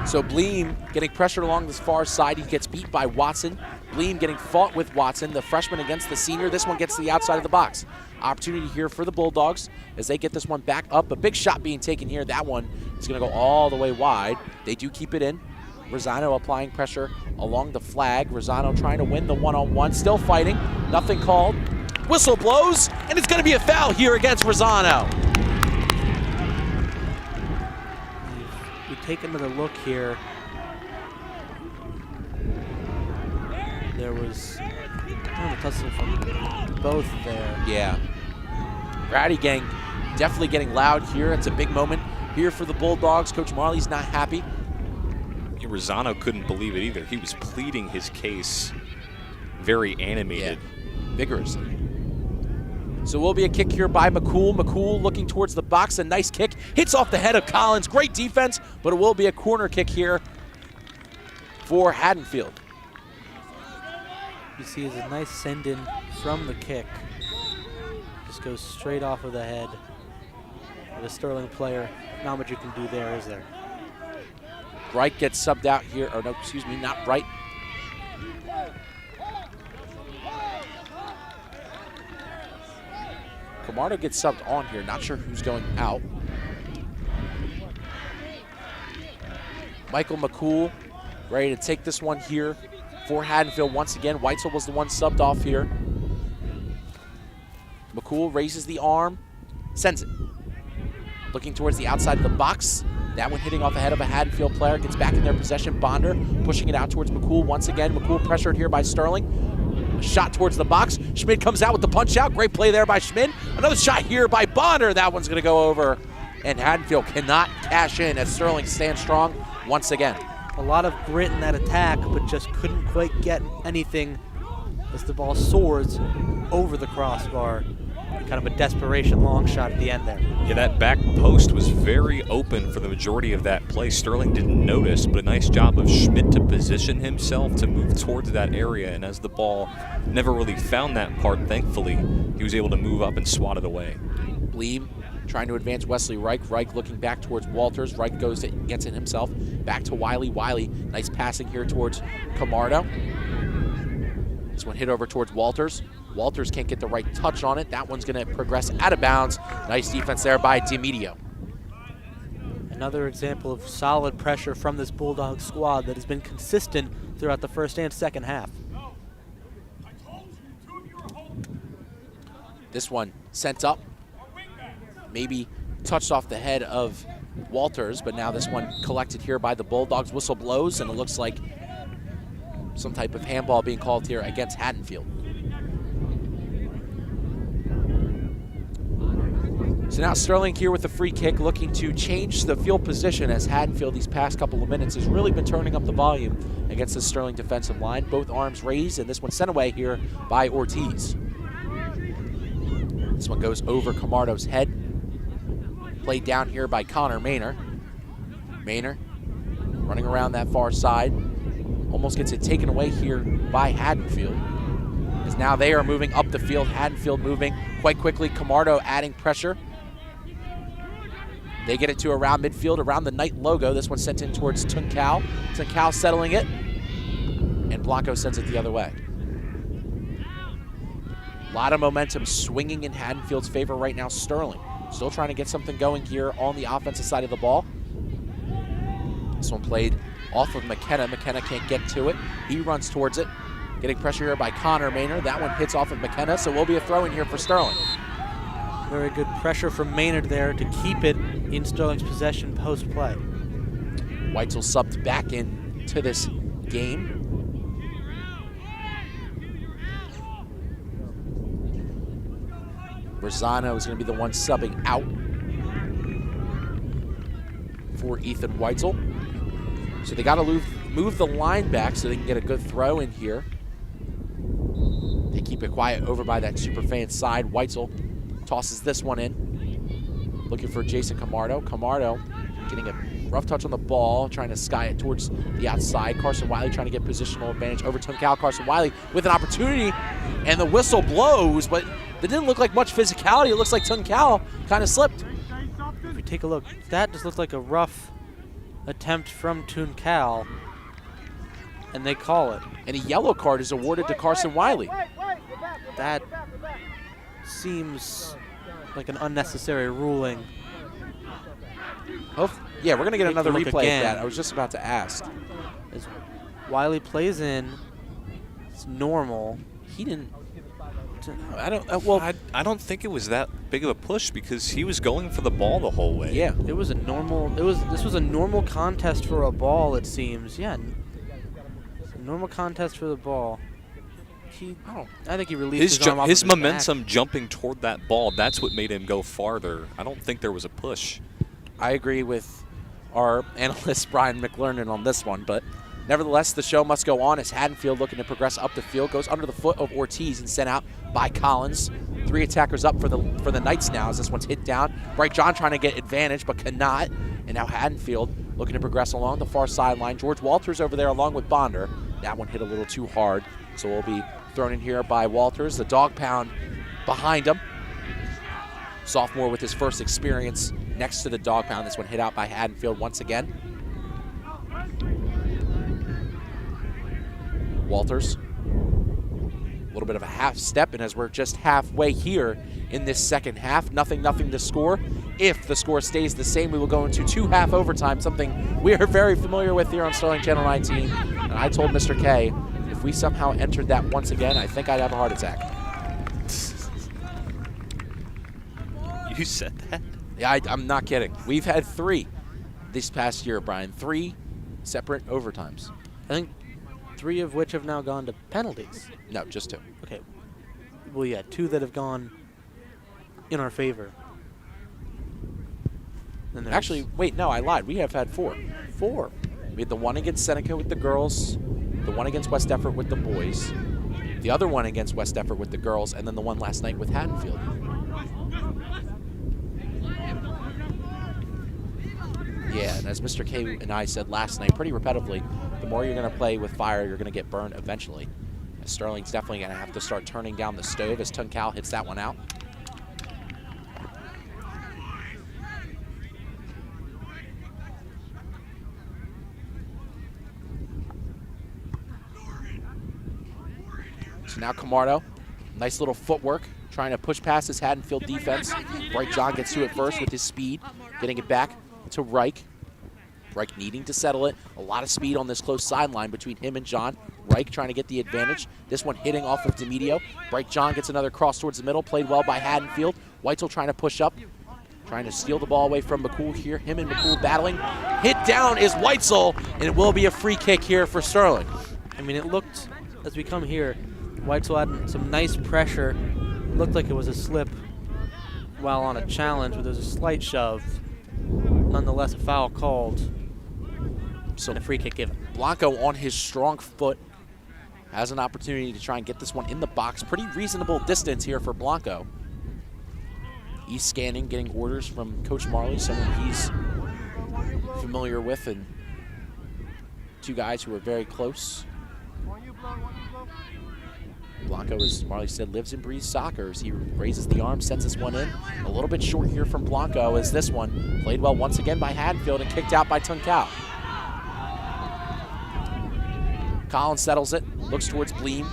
So Bleem getting pressured along this far side. He gets beat by Watson. Bleem getting fought with Watson, the freshman against the senior. This one gets to the outside of the box. Opportunity here for the Bulldogs as they get this one back up. A big shot being taken here. That one is going to go all the way wide. They do keep it in. Rosano applying pressure along the flag. Rosano trying to win the one-on-one. Still fighting. Nothing called. Whistle blows, and it's going to be a foul here against Rosano. We take another look here. There was a tussle from both there. Yeah. Rowdy gang definitely getting loud here. It's a big moment here for the Bulldogs. Coach Marley's not happy. Rosano couldn't believe it either. He was pleading his case, very animated. Yeah. Vigorously. So will be a kick here by McCool. McCool looking towards the box. A nice kick. Hits off the head of Collins. Great defense, but it will be a corner kick here for Haddonfield. You see is a nice send-in from the kick. Just goes straight off of the head of a Sterling player. Not much you can do there, is there? Bright gets subbed out here, or no, excuse me, not Bright. Camardo gets subbed on here, not sure who's going out. Michael McCool ready to take this one here for Haddonfield once again. Weitzel was the one subbed off here. McCool raises the arm, sends it. Looking towards the outside of the box. That one hitting off the head of a Haddonfield player. Gets back in their possession. Bonder pushing it out towards McCool once again. McCool pressured here by Sterling. A shot towards the box. Schmid comes out with the punch out. Great play there by Schmid. Another shot here by Bonder. That one's going to go over. And Haddonfield cannot cash in as Sterling stands strong once again. A lot of grit in that attack, but just couldn't quite get anything as the ball soars over the crossbar. Kind of a desperation long shot at the end there. Yeah, that back post was very open for the majority of that play. Sterling didn't notice, but a nice job of Schmidt to position himself to move towards that area. And as the ball never really found that part, thankfully, he was able to move up and swat it away. Bleem trying to advance Wesley Reich. Reich looking back towards Walters. Reich gets it himself. Back to Wiley. Wiley, nice passing here towards Camardo. This one hit over towards Walters. Walters can't get the right touch on it. That one's going to progress out of bounds. Nice defense there by DiMedio. Another example of solid pressure from this Bulldog squad that has been consistent throughout the first and second half. This one sent up. Maybe touched off the head of Walters, but now this one collected here by the Bulldogs. Whistle blows, and it looks like some type of handball being called here against Haddonfield. So now Sterling here with the free kick, looking to change the field position, as Haddonfield these past couple of minutes has really been turning up the volume against the Sterling defensive line. Both arms raised, and this one sent away here by Ortiz. This one goes over Camardo's head. Played down here by Connor Maynor. Maynor running around that far side. Almost gets it taken away here by Haddonfield. As now they are moving up the field. Haddonfield moving quite quickly. Camardo adding pressure. They get it to around midfield, around the Knight logo. This one sent in towards Tunkal. Tunkal settling it. And Blanco sends it the other way. A lot of momentum swinging in Haddonfield's favor right now. Sterling still trying to get something going here on the offensive side of the ball. This one played off of McKenna. McKenna can't get to it. He runs towards it. Getting pressure here by Connor Maynor. That one hits off of McKenna, so will be a throw in here for Sterling. Very good pressure from Maynard there to keep it in Sterling's possession post-play. Weitzel subbed back into this game. Rosano is going to be the one subbing out for Ethan Weitzel. So they got to move the line back so they can get a good throw in here. They keep it quiet over by that Superfan side. Weitzel tosses this one in. Looking for Jason Camardo. Camardo getting a rough touch on the ball, trying to sky it towards the outside. Carson Wiley trying to get positional advantage over Tunkal. Carson Wiley with an opportunity, and the whistle blows, but it didn't look like much physicality. It looks like Tunkal kind of slipped. If we take a look, that just looked like a rough attempt from Tunkal, and they call it. And a yellow card is awarded to Carson Wiley. That seems like an unnecessary ruling. Oh, yeah, we're going to get another replay again. of that. I was just about to ask. As Wiley plays in, it's normal. He didn't. I don't think it was that big of a push because he was going for the ball the whole way. Yeah, it was a normal. This was a normal contest for a ball. It seems. Yeah, a normal contest for the ball. I think he released his arm off his of his momentum back. jumping toward that ball. That's what made him go farther. I don't think there was a push. I agree with our analyst Brian McLernan on this one, but nevertheless, the show must go on as Haddonfield looking to progress up the field, goes under the foot of Ortiz and sent out by Collins. 3 attackers up for the Knights now as this one's hit down. Bright John trying to get advantage, but cannot. And now Haddonfield looking to progress along the far sideline. George Walters over there along with Bonder. That one hit a little too hard, so will be thrown in here by Walters. The dog pound behind him. Sophomore with his first experience next to the dog pound. This one hit out by Haddonfield once again. Walters, a little bit of a half step, and as we're just halfway here in this second half, nothing to score. If the score stays the same, we will go into 2 half overtime, something we are very familiar with here on Sterling Channel 19. And I told Mr. K, if we somehow entered that once again, I think I'd have a heart attack. You said that? Yeah, I'm not kidding. We've had 3 this past year, Brian. 3 separate overtimes. I think 3 of which have now gone to penalties. No, just 2. Okay. Well, yeah, 2 that have gone in our favor. Actually, wait, no, I lied. We have had 4. 4. We had the one against Seneca with the girls, the one against West Effort with the boys, the other one against West Effort with the girls, and then the one last night with Haddonfield. Yeah, and as Mr. K and I said last night, pretty repetitively, the more you're going to play with fire, you're going to get burned eventually. As Sterling's definitely going to have to start turning down the stove as Tunkal hits that one out. So now Camardo, nice little footwork, trying to push past his Haddonfield defense. Bright John gets to it first with his speed, getting it back to Reich. Reich needing to settle it. A lot of speed on this close sideline between him and John. Reich trying to get the advantage. This one hitting off of DeMedio. Bright John gets another cross towards the middle. Played well by Haddonfield. Weitzel trying to push up. Trying to steal the ball away from McCool here. Him and McCool battling. Hit down is Weitzel, and it will be a free kick here for Sterling. I mean, it looked, as we come here, Weitzel had some nice pressure. Looked like it was a slip. while on a challenge, but there's a slight shove. Nonetheless, a foul called. So and a free kick given. Blanco on his strong foot has an opportunity to try and get this one in the box. Pretty reasonable distance here for Blanco. He's scanning, getting orders from Coach Marley, someone he's familiar with, and two guys who are very close. Blanco, as Marley said, lives and breathes soccer. As he raises the arm, sends this one in. A little bit short here from Blanco, as this one played well once again by Haddonfield and kicked out by Tunkao. Collins settles it, looks towards Bleem.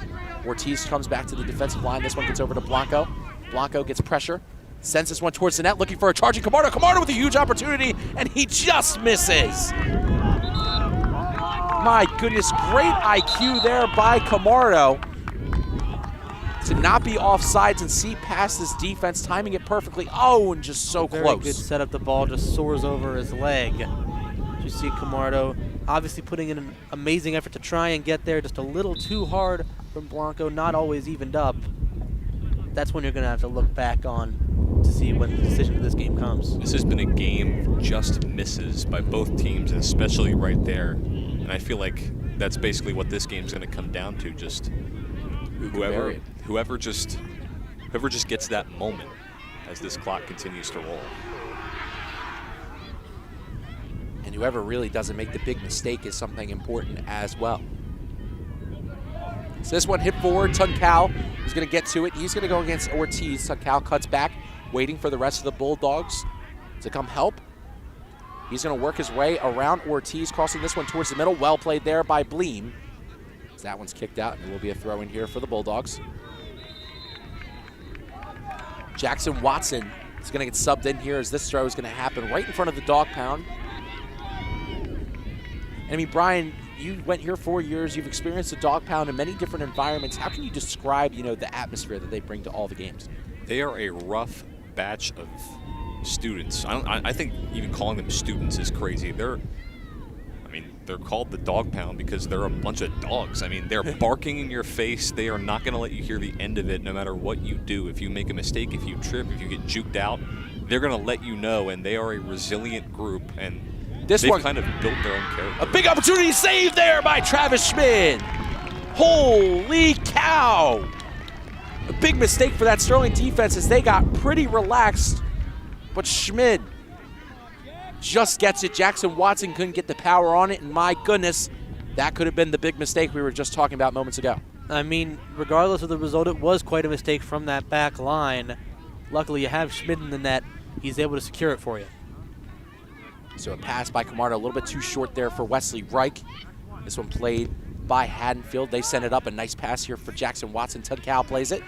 Ortiz comes back to the defensive line. This one gets over to Blanco. Blanco gets pressure, sends this one towards the net, looking for a charging Camardo. Camardo with a huge opportunity, and he just misses. My goodness, great IQ there by Camardo to not be offsides and see past this defense, timing it perfectly. Oh, and just so Very close. good setup. The ball just soars over his leg. You see Camardo obviously putting in an amazing effort to try and get there, just a little too hard from Blanco, not always evened up. That's when you're going to have to look back on to see when the decision of this game comes. This has been a game of just misses by both teams, and especially right there. And I feel like that's basically what this game's going to come down to, just whoever just gets that moment as this clock continues to roll. And whoever really doesn't make the big mistake is something important as well. So this one hit forward, Tunkao is going to get to it. He's going to go against Ortiz. Tunkao cuts back, waiting for the rest of the Bulldogs to come help. He's going to work his way around Ortiz, crossing this one towards the middle. Well played there by Bleem. So that one's kicked out, and it will be a throw in here for the Bulldogs. Jackson Watson is going to get subbed in here as this throw is going to happen right in front of the dog pound. I mean, Brian, you went here 4 years. You've experienced the dog pound in many different environments. How can you describe, the atmosphere that they bring to all the games? They are a rough batch of students. I think even calling them students is crazy. They're called the dog pound because they're a bunch of dogs. I mean, they're barking in your face. They are not going to let you hear the end of it no matter what you do. If you make a mistake, if you trip, if you get juked out, they're going to let you know, and they are a resilient group, and they've kind of built their own character. A big opportunity saved there by Travis Schmid. Holy cow! A big mistake for that Sterling defense as they got pretty relaxed, but Schmid just gets it. Jackson Watson couldn't get the power on it, and my goodness, that could have been the big mistake we were just talking about moments ago. I mean, regardless of the result, it was quite a mistake from that back line. Luckily, you have Schmid in the net. He's able to secure it for you. So a pass by Camardo, a little bit too short there for Wesley Reich. This one played by Haddonfield. They send it up. A nice pass here for Jackson Watson. Tunkao plays it,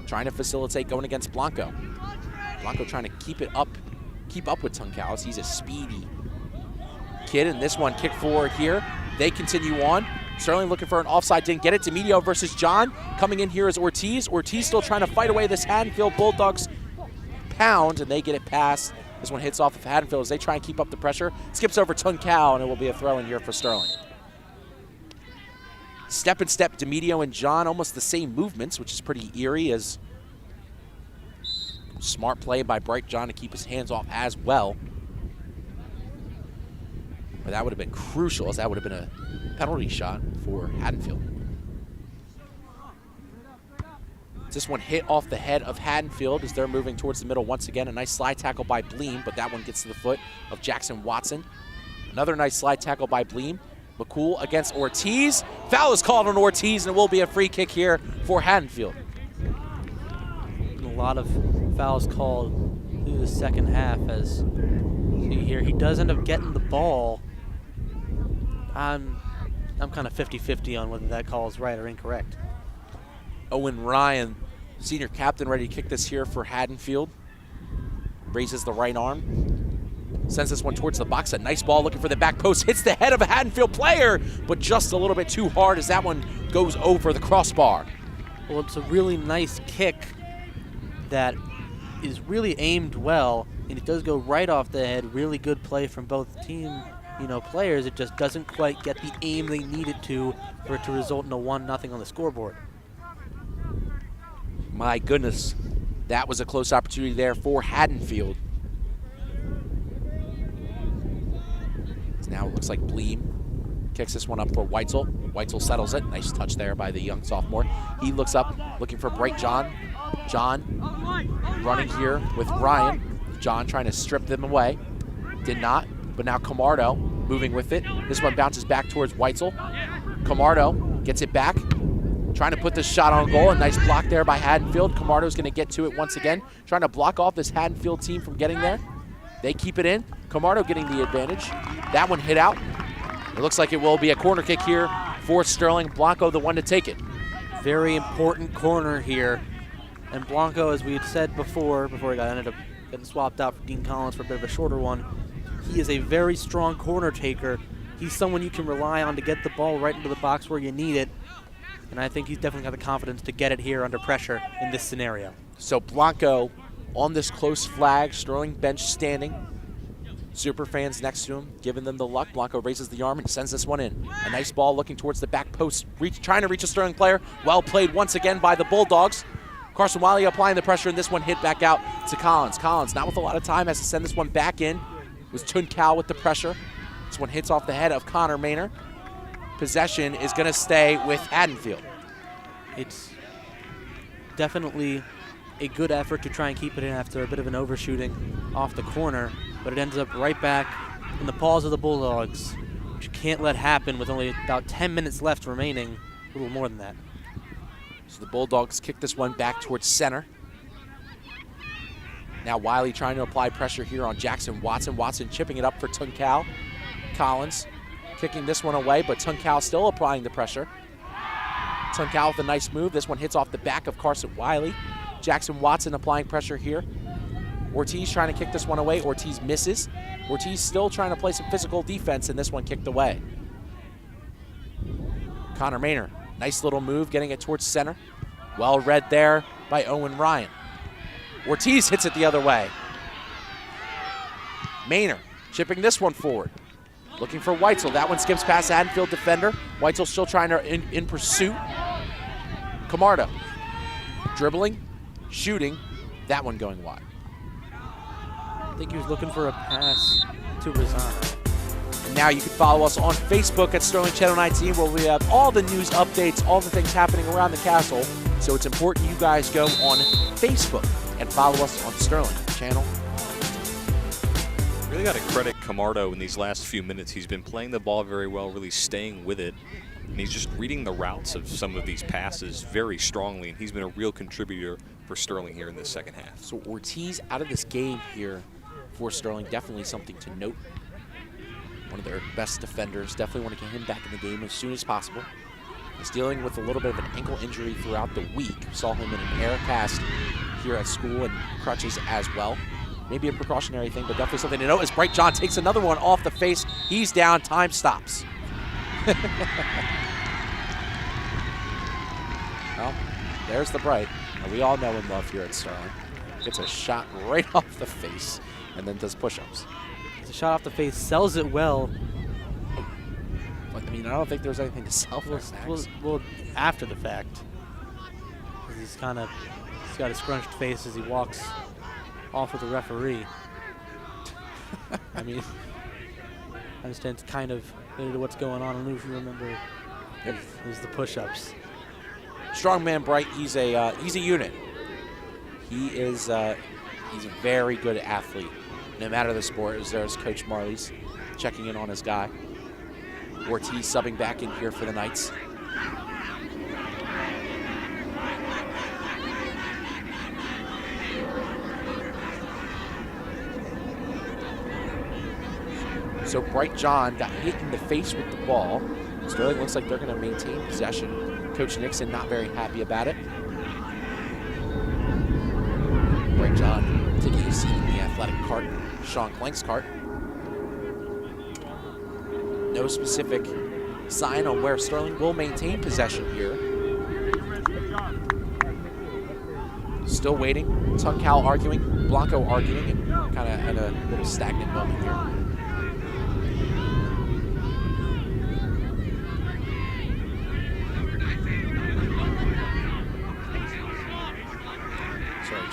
trying to facilitate going against Blanco. Blanco trying to keep up with Tunkao as he's a speedy kid. And this one kick forward here. They continue on. Sterling looking for an offside, didn't get it. Demedio versus John. Coming in here is Ortiz. Ortiz still trying to fight away this Haddonfield Bulldogs pound, and they get it past. This one hits off of Haddonfield as they try and keep up the pressure. Skips over Tunkao, and it will be a throw in here for Sterling. Step and step, Demedio and John, almost the same movements, which is pretty eerie, as smart play by Bright John to keep his hands off as well. But that would have been crucial, as that would have been a penalty shot for Haddonfield. This one hit off the head of Haddonfield as they're moving towards the middle once again. A nice slide tackle by Bleem, but that one gets to the foot of Jackson Watson. Another nice slide tackle by Bleem. McCool against Ortiz. Foul is called on Ortiz, and it will be a free kick here for Haddonfield. A lot of fouls called through the second half, as you see here. He does end up getting the ball. I'm kind of 50-50 on whether that call is right or incorrect. Owen Ryan, senior captain, ready to kick this here for Haddonfield. Raises the right arm. Sends this one towards the box. A nice ball looking for the back post. Hits the head of a Haddonfield player, but just a little bit too hard as that one goes over the crossbar. Well, it's a really nice kick that is really aimed well, and it does go right off the head. Really good play from both team players. It just doesn't quite get the aim they need it to for it to result in a 1-0 on the scoreboard. My goodness. That was a close opportunity there for Haddonfield. Now it looks like Bleem kicks this one up for Weitzel. Weitzel settles it. Nice touch there by the young sophomore. He looks up, looking for Bright John. John running here with Ryan. John trying to strip them away. Did not, but now Camardo moving with it. This one bounces back towards Weitzel. Camardo gets it back, trying to put this shot on goal. A nice block there by Haddonfield. Camardo's going to get to it once again, trying to block off this Haddonfield team from getting there. They keep it in. Camardo getting the advantage. That one hit out. It looks like it will be a corner kick here for Sterling. Blanco the one to take it. Very important corner here. And Blanco, as we had said before he ended up getting swapped out for Dean Collins for a bit of a shorter one, he is a very strong corner taker. He's someone you can rely on to get the ball right into the box where you need it. And I think he's definitely got the confidence to get it here under pressure in this scenario. So Blanco on this close flag, Sterling bench standing. Super fans next to him, giving them the luck. Blanco raises the arm and sends this one in. A nice ball looking towards the back post, trying to reach a Sterling player. Well played once again by the Bulldogs. Carson Wiley applying the pressure, and this one hit back out to Collins. Collins, not with a lot of time, has to send this one back in. It was Tunkal with the pressure. This one hits off the head of Connor Maynor. Possession is going to stay with Haddonfield. It's definitely a good effort to try and keep it in after a bit of an overshooting off the corner, but it ends up right back in the paws of the Bulldogs, which you can't let happen with only about 10 minutes left remaining, a little more than that. So the Bulldogs kick this one back towards center. Now Wiley trying to apply pressure here on Jackson Watson. Watson chipping it up for Tunkal. Collins kicking this one away, but Tunkal still applying the pressure. Tunkal with a nice move. This one hits off the back of Carson Wiley. Jackson Watson applying pressure here. Ortiz trying to kick this one away. Ortiz misses. Ortiz still trying to play some physical defense, and this one kicked away. Connor Maynor, nice little move, getting it towards center. Well read there by Owen Ryan. Ortiz hits it the other way. Maynor chipping this one forward. Looking for Weitzel. That one skips past Haddonfield defender. Weitzel still trying to in pursuit. Camardo dribbling, shooting. That one going wide. I think he was looking for a pass to Razan. And now you can follow us on Facebook at Sterling Channel 19, where we have all the news updates, all the things happening around the castle. So it's important you guys go on Facebook and follow us on Sterling Channel. Really got to credit Camardo in these last few minutes. He's been playing the ball very well, really staying with it. And he's just reading the routes of some of these passes very strongly, and he's been a real contributor for Sterling here in this second half. So Ortiz out of this game here for Sterling, definitely something to note. One of their best defenders. Definitely want to get him back in the game as soon as possible. He's dealing with a little bit of an ankle injury throughout the week. Saw him in an air cast here at school and crutches as well. Maybe a precautionary thing, but definitely something to note as Bright John takes another one off the face. He's down, time stops. Well, there's the Bright. And we all know and love here at Sterling. Gets a shot right off the face and then does push-ups. It's a shot off the face, sells it well. But I mean, I don't think there's anything to sell for Well, after the fact. He's got a scrunched face as he walks off with the referee. I mean, I understand it's kind of related to what's going on. I don't know if you remember. There's the push-ups. Strongman Bright, he's a unit. He's a very good athlete, no matter the sport. As there's Coach Marley's checking in on his guy. Ortiz subbing back in here for the Knights. So Bright John got hit in the face with the ball. Sterling looks like they're going to maintain possession. Coach Nixon not very happy about it. Bright John taking a seat in the athletic cart, Sean Clank's cart. No specific sign on where Sterling will maintain possession here. Still waiting. Tunkal arguing, Blanco arguing, and kind of at a little stagnant moment here. Sorry,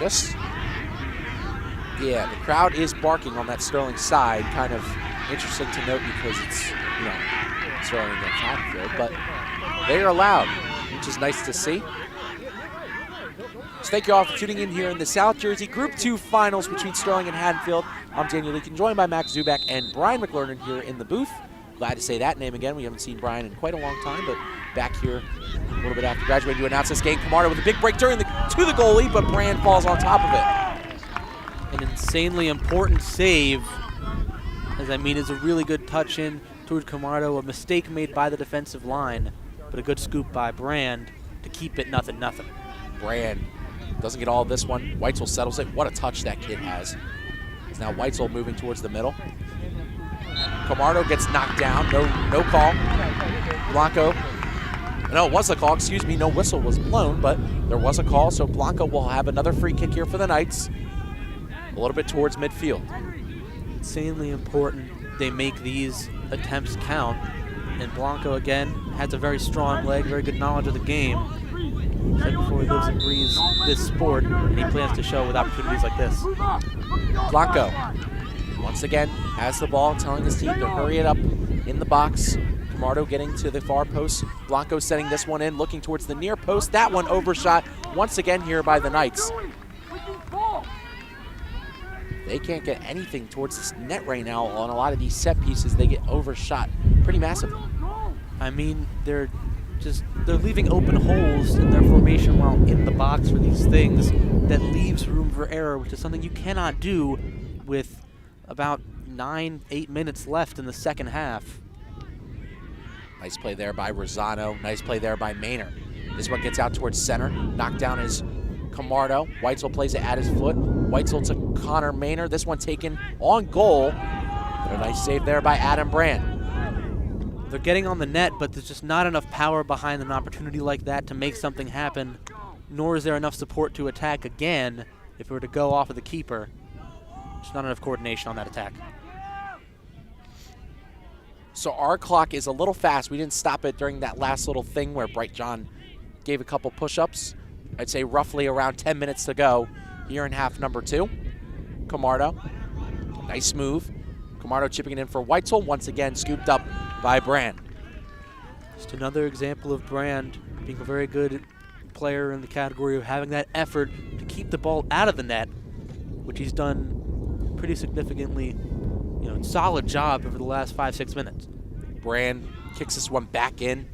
Yeah, the crowd is barking on that Sterling side. Kind of interesting to note because it's, Sterling against Haddonfield, but they are allowed, which is nice to see. So thank you all for tuning in here in the South Jersey Group 2 Finals between Sterling and Haddonfield. I'm Daniel Leakin, joined by Max Zubak and Brian McLernan here in the booth. Glad to say that name again. We haven't seen Brian in quite a long time, but back here a little bit after graduating to announce this game. Camardo with a big break to the goalie, but Brand falls on top of it. An insanely important save, as is a really good touch in toward Camardo. A mistake made by the defensive line, but a good scoop by Brand to keep it 0-0. Brand doesn't get all of this one. Weitzel settles it. What a touch that kid has. It's now Weitzel moving towards the middle. Camardo gets knocked down. No call. Blanco. No, it was a call. Excuse me. No whistle was blown, but there was a call. So Blanco will have another free kick here for the Knights. A little bit towards midfield. Insanely important they make these attempts count. And Blanco, again, has a very strong leg, very good knowledge of the game. Said before, he lives and breathes this sport, and he plans to show with opportunities like this. Blanco, once again, has the ball, telling his team to hurry it up in the box. Camardo getting to the far post. Blanco setting this one in, looking towards the near post. That one overshot once again here by the Knights. They can't get anything towards this net right now on a lot of these set pieces. They get overshot pretty massively. They're leaving open holes in their formation while in the box for these things that leaves room for error, which is something you cannot do with about 8 minutes left in the second half. Nice play there by Rosano. Nice play there by Maynard. This one gets out towards center. Knockdown is Camardo. Weitzel plays it at his foot. Weitzel to Connor Maynard. This one taken on goal. But a nice save there by Adam Brand. They're getting on the net, but there's just not enough power behind an opportunity like that to make something happen, nor is there enough support to attack again if it were to go off of the keeper. There's not enough coordination on that attack. So our clock is a little fast. We didn't stop it during that last little thing where Bright John gave a couple push-ups. I'd say roughly around 10 minutes to go here in half number 2. Camardo, nice move. Camardo chipping it in for Weitzel, once again scooped up by Brand. Just another example of Brand being a very good player in the category of having that effort to keep the ball out of the net, which he's done pretty significantly, solid job over the last 5-6 minutes. Brand kicks this one back in.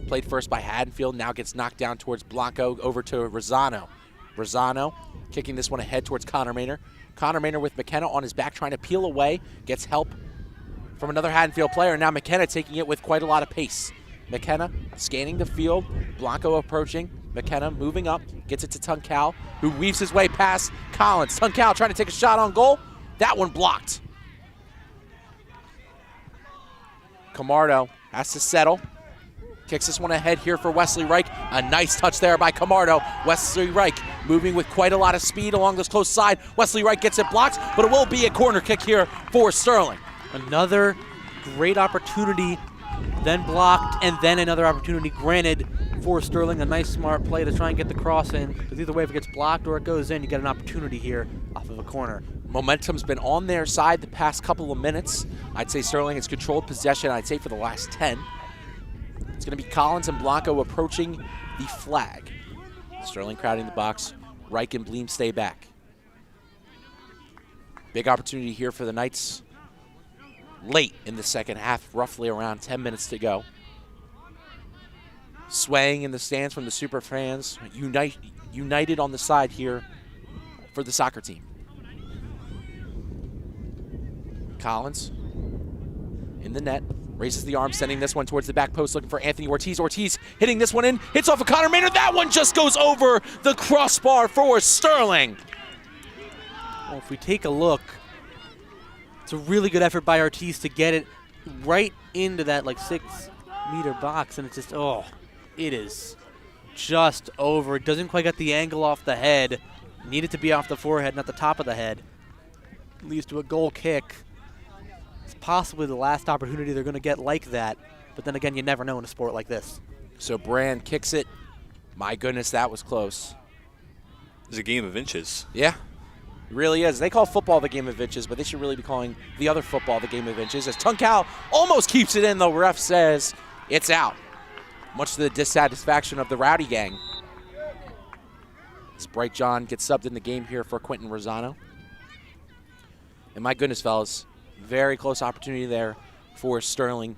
Played first by Haddonfield, now gets knocked down towards Blanco, over to Rosano. Rosano kicking this one ahead towards Connor Maynard. Connor Maynard with McKenna on his back trying to peel away, gets help from another Haddonfield player. Now McKenna taking it with quite a lot of pace. McKenna scanning the field, Blanco approaching. McKenna moving up, gets it to Tuncal, who weaves his way past Collins. Tuncal trying to take a shot on goal. That one blocked. Camardo has to settle. Kicks this one ahead here for Wesley Reich. A nice touch there by Camardo. Wesley Reich moving with quite a lot of speed along this close side. Wesley Reich gets it blocked, but it will be a corner kick here for Sterling. Another great opportunity, then blocked, and then another opportunity granted for Sterling. A nice, smart play to try and get the cross in. Because either way, if it gets blocked or it goes in, you get an opportunity here off of a corner. Momentum's been on their side the past couple of minutes. I'd say Sterling has controlled possession, I'd say, for the last 10. It's going to be Collins and Blanco approaching the flag. Sterling crowding the box. Reich and Bleem stay back. Big opportunity here for the Knights. Late in the second half, roughly around 10 minutes to go. Swaying in the stands from the super fans. United on the side here for the soccer team. Collins in the net. Raises the arm, sending this one towards the back post, looking for Anthony Ortiz. Ortiz hitting this one in, hits off of Connor Maynard. That one just goes over the crossbar for Sterling. Well, if we take a look, it's a really good effort by Ortiz to get it right into that 6-meter box, and it's just, it is just over. It doesn't quite get the angle off the head. Needed to be off the forehead, not the top of the head. Leads to a goal kick. It's possibly the last opportunity they're going to get like that, but then again, you never know in a sport like this. So Brand kicks it. My goodness, that was close. is a game of inches. Yeah, it really is. They call football the game of inches, but they should really be calling the other football the game of inches. As Tunkal almost keeps it in, the ref says it's out, much to the dissatisfaction of the Rowdy Gang. As Bright John gets subbed in the game here for Quentin Rosano. And my goodness, fellas, very close opportunity there for Sterling,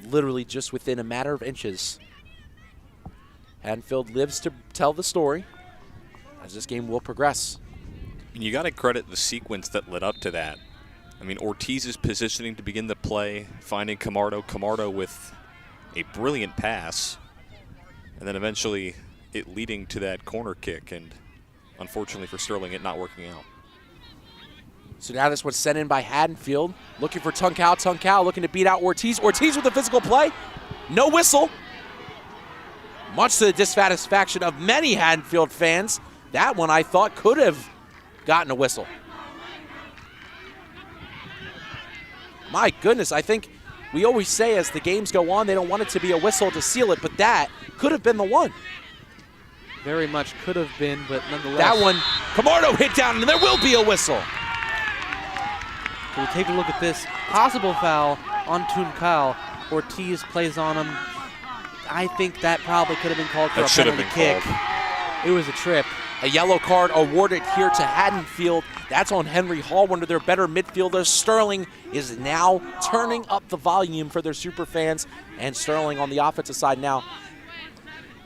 literally just within a matter of inches. Haddonfield lives to tell the story as this game will progress. And you got to credit the sequence that led up to that. I mean, Ortiz is positioning to begin the play, finding Camardo. Camardo with a brilliant pass, and then eventually it leading to that corner kick, and unfortunately for Sterling, it not working out. So now this one's sent in by Haddonfield, looking for Tunkal. Tunkal looking to beat out Ortiz. Ortiz with the physical play. No whistle. Much to the dissatisfaction of many Haddonfield fans. That one I thought could have gotten a whistle. My goodness, I think we always say as the games go on, they don't want it to be a whistle to seal it, but that could have been the one. Very much could have been, but nonetheless. That one, Camardo hit down, and there will be a whistle. So we take a look at this possible foul on Tunkal. Ortiz plays on him. I think that probably could have been called for a penalty kick. It was a trip. A yellow card awarded here to Haddonfield. That's on Henry Hall, one of their better midfielders. Sterling is now turning up the volume for their super fans, and Sterling on the offensive side now.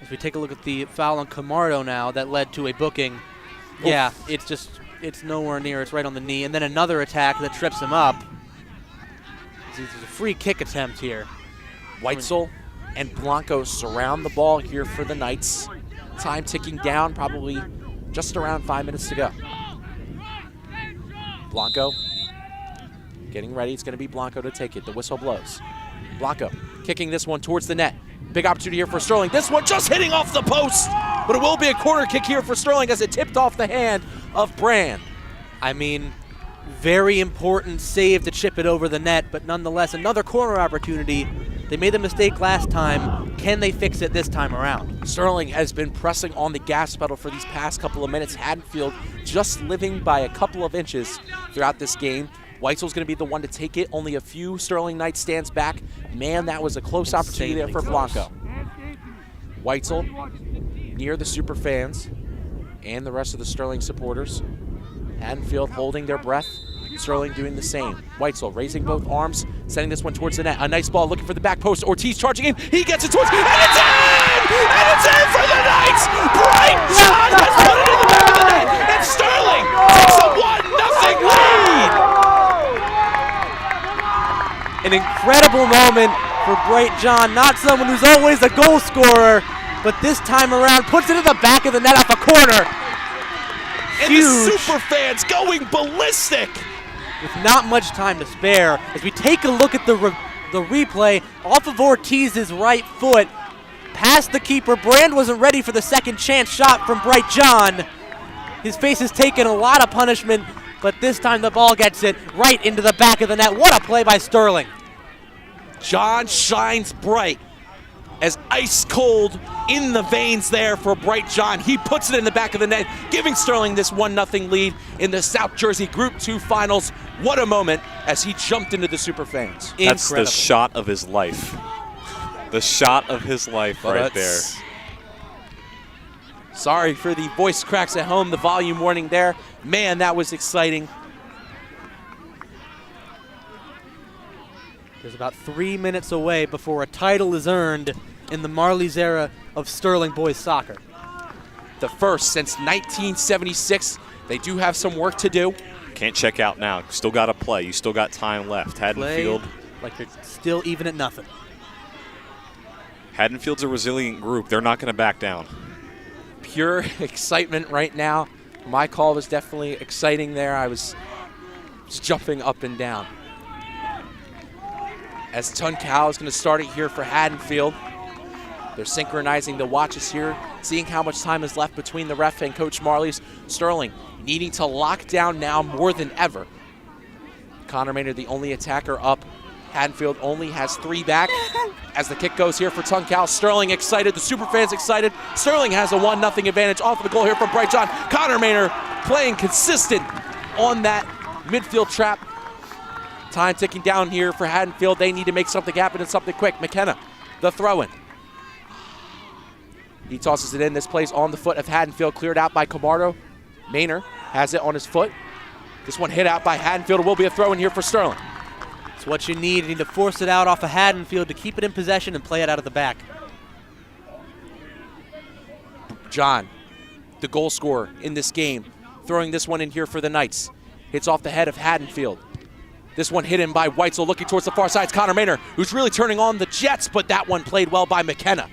As we take a look at the foul on Camardo now, that led to a booking. Oof. Yeah, it's nowhere near. It's right on the knee. And then another attack that trips him up. There's a free kick attempt here. Weitzel and Blanco surround the ball here for the Knights. Time ticking down, probably just around 5 minutes to go. Blanco getting ready. It's going to be Blanco to take it. The whistle blows. Blanco kicking this one towards the net. Big opportunity here for Sterling. This one just hitting off the post, but it will be a corner kick here for Sterling as it tipped off the hand of Brand. I mean, very important save to chip it over the net, but nonetheless, another corner opportunity. They made the mistake last time. Can they fix it this time around? Sterling has been pressing on the gas pedal for these past couple of minutes. Haddonfield just living by a couple of inches throughout this game. Weitzel's going to be the one to take it. Only a few Sterling Knights stands back. Man, that was a close opportunity there for Blanco. Weitzel near the super fans and the rest of the Sterling supporters. Haddonfield holding their breath. Sterling doing the same. Weitzel raising both arms, sending this one towards the net. A nice ball looking for the back post. Ortiz charging in. He gets it towards, and it's in! And it's in for the Knights! Bright John has put it in the back of the net, and Sterling takes a 1-0 lead! An incredible moment for Bright John. Not someone who's always a goal scorer, but this time around puts it in the back of the net off a corner. And huge. The super fans going ballistic. With not much time to spare, as we take a look at the replay off of Ortiz's right foot, past the keeper. Brand wasn't ready for the second chance shot from Bright John. His face has taken a lot of punishment, but this time the ball gets it right into the back of the net. What a play by Sterling. John shines bright as ice cold in the veins there for Bright John. He puts it in the back of the net, giving Sterling this 1-0 lead in the South Jersey Group 2 finals. What a moment as he jumped into the super fans. That's the shot of his life. The shot of his life right there. Sorry for the voice cracks at home, the volume warning there. Man, that was exciting. There's about 3 minutes away before a title is earned in the Marlies era of Sterling boys soccer. The first since 1976. They do have some work to do. Can't check out now. Still got to play. You still got time left. Haddonfield. Like you're still even at nothing. Haddonfield's a resilient group. They're not going to back down. Pure excitement right now. My call was definitely exciting there. I was just jumping up and down. As Tunkal is going to start it here for Haddonfield. They're synchronizing the watches here, seeing how much time is left between the ref and Coach Marlies. Sterling needing to lock down now more than ever. Connor Maynard, the only attacker up Haddonfield only has 3 back as the kick goes here for Tunkhouse. Sterling excited, the Superfans excited. Sterling has a 1-0 advantage off of the goal here from Bright John. Connor Maynor playing consistent on that midfield trap. Time ticking down here for Haddonfield. They need to make something happen and something quick. McKenna, the throw-in. He tosses it in. This plays on the foot of Haddonfield, cleared out by Camardo. Maynor has it on his foot. This one hit out by Haddonfield. It will be a throw-in here for Sterling. It's what you need. You need to force it out off of Haddonfield to keep it in possession and play it out of the back. John, the goal scorer in this game, throwing this one in here for the Knights. Hits off the head of Haddonfield. This one hit in by Weitzel, looking towards the far side. It's Connor Maynor, who's really turning on the Jets, but that one played well by McKenna.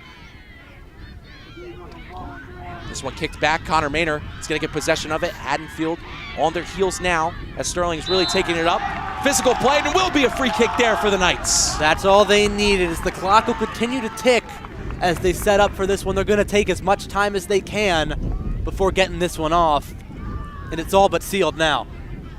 This one kicked back. Connor Maynor is going to get possession of it. Haddonfield on their heels now as Sterling is really taking it up. Physical play, and it will be a free kick there for the Knights. That's all they needed, is the clock will continue to tick as they set up for this one. They're going to take as much time as they can before getting this one off, and it's all but sealed now.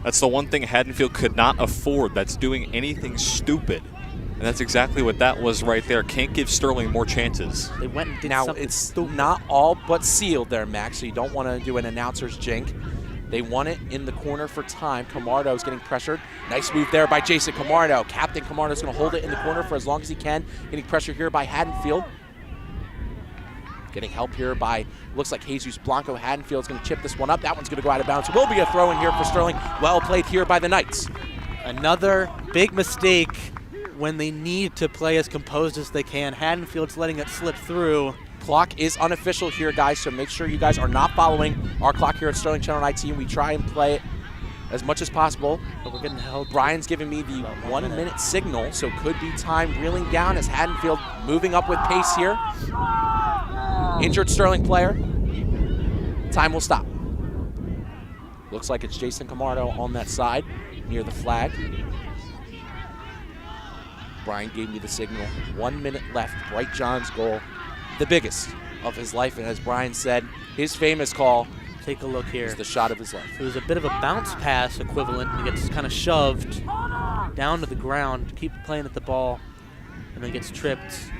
That's the one thing Haddonfield could not afford. That's doing anything stupid. And that's exactly what that was right there. Can't give Sterling more chances. They went and did now, something it's stupid. not all but sealed there, Max, so you don't want to do an announcer's jink. They won it in the corner for time. Camardo's getting pressured. Nice move there by Jason Camardo. Captain Camardo's going to hold it in the corner for as long as he can. Getting pressure here by Haddonfield. Getting help here by, looks like Jesus Blanco. Haddonfield's going to chip this one up. That one's going to go out of bounds. It will be a throw in here for Sterling. Well played here by the Knights. Another big mistake when they need to play as composed as they can. Haddonfield's letting it slip through. Clock is unofficial here, guys, so make sure you guys are not following our clock here at Sterling Channel 19. We try and play it as much as possible, but we're getting held. Brian's giving me the 1 minute signal, so could be time reeling down as Haddonfield moving up with pace here. Injured Sterling player. Time will stop. Looks like it's Jason Camardo on that side near the flag. Brian gave me the signal. 1 minute left. Bright John's goal, the biggest of his life, and as Brian said, his famous call. Take a look here. Is the shot of his life. It was a bit of a bounce pass equivalent. He gets kind of shoved down to the ground, keep playing at the ball, and then gets tripped.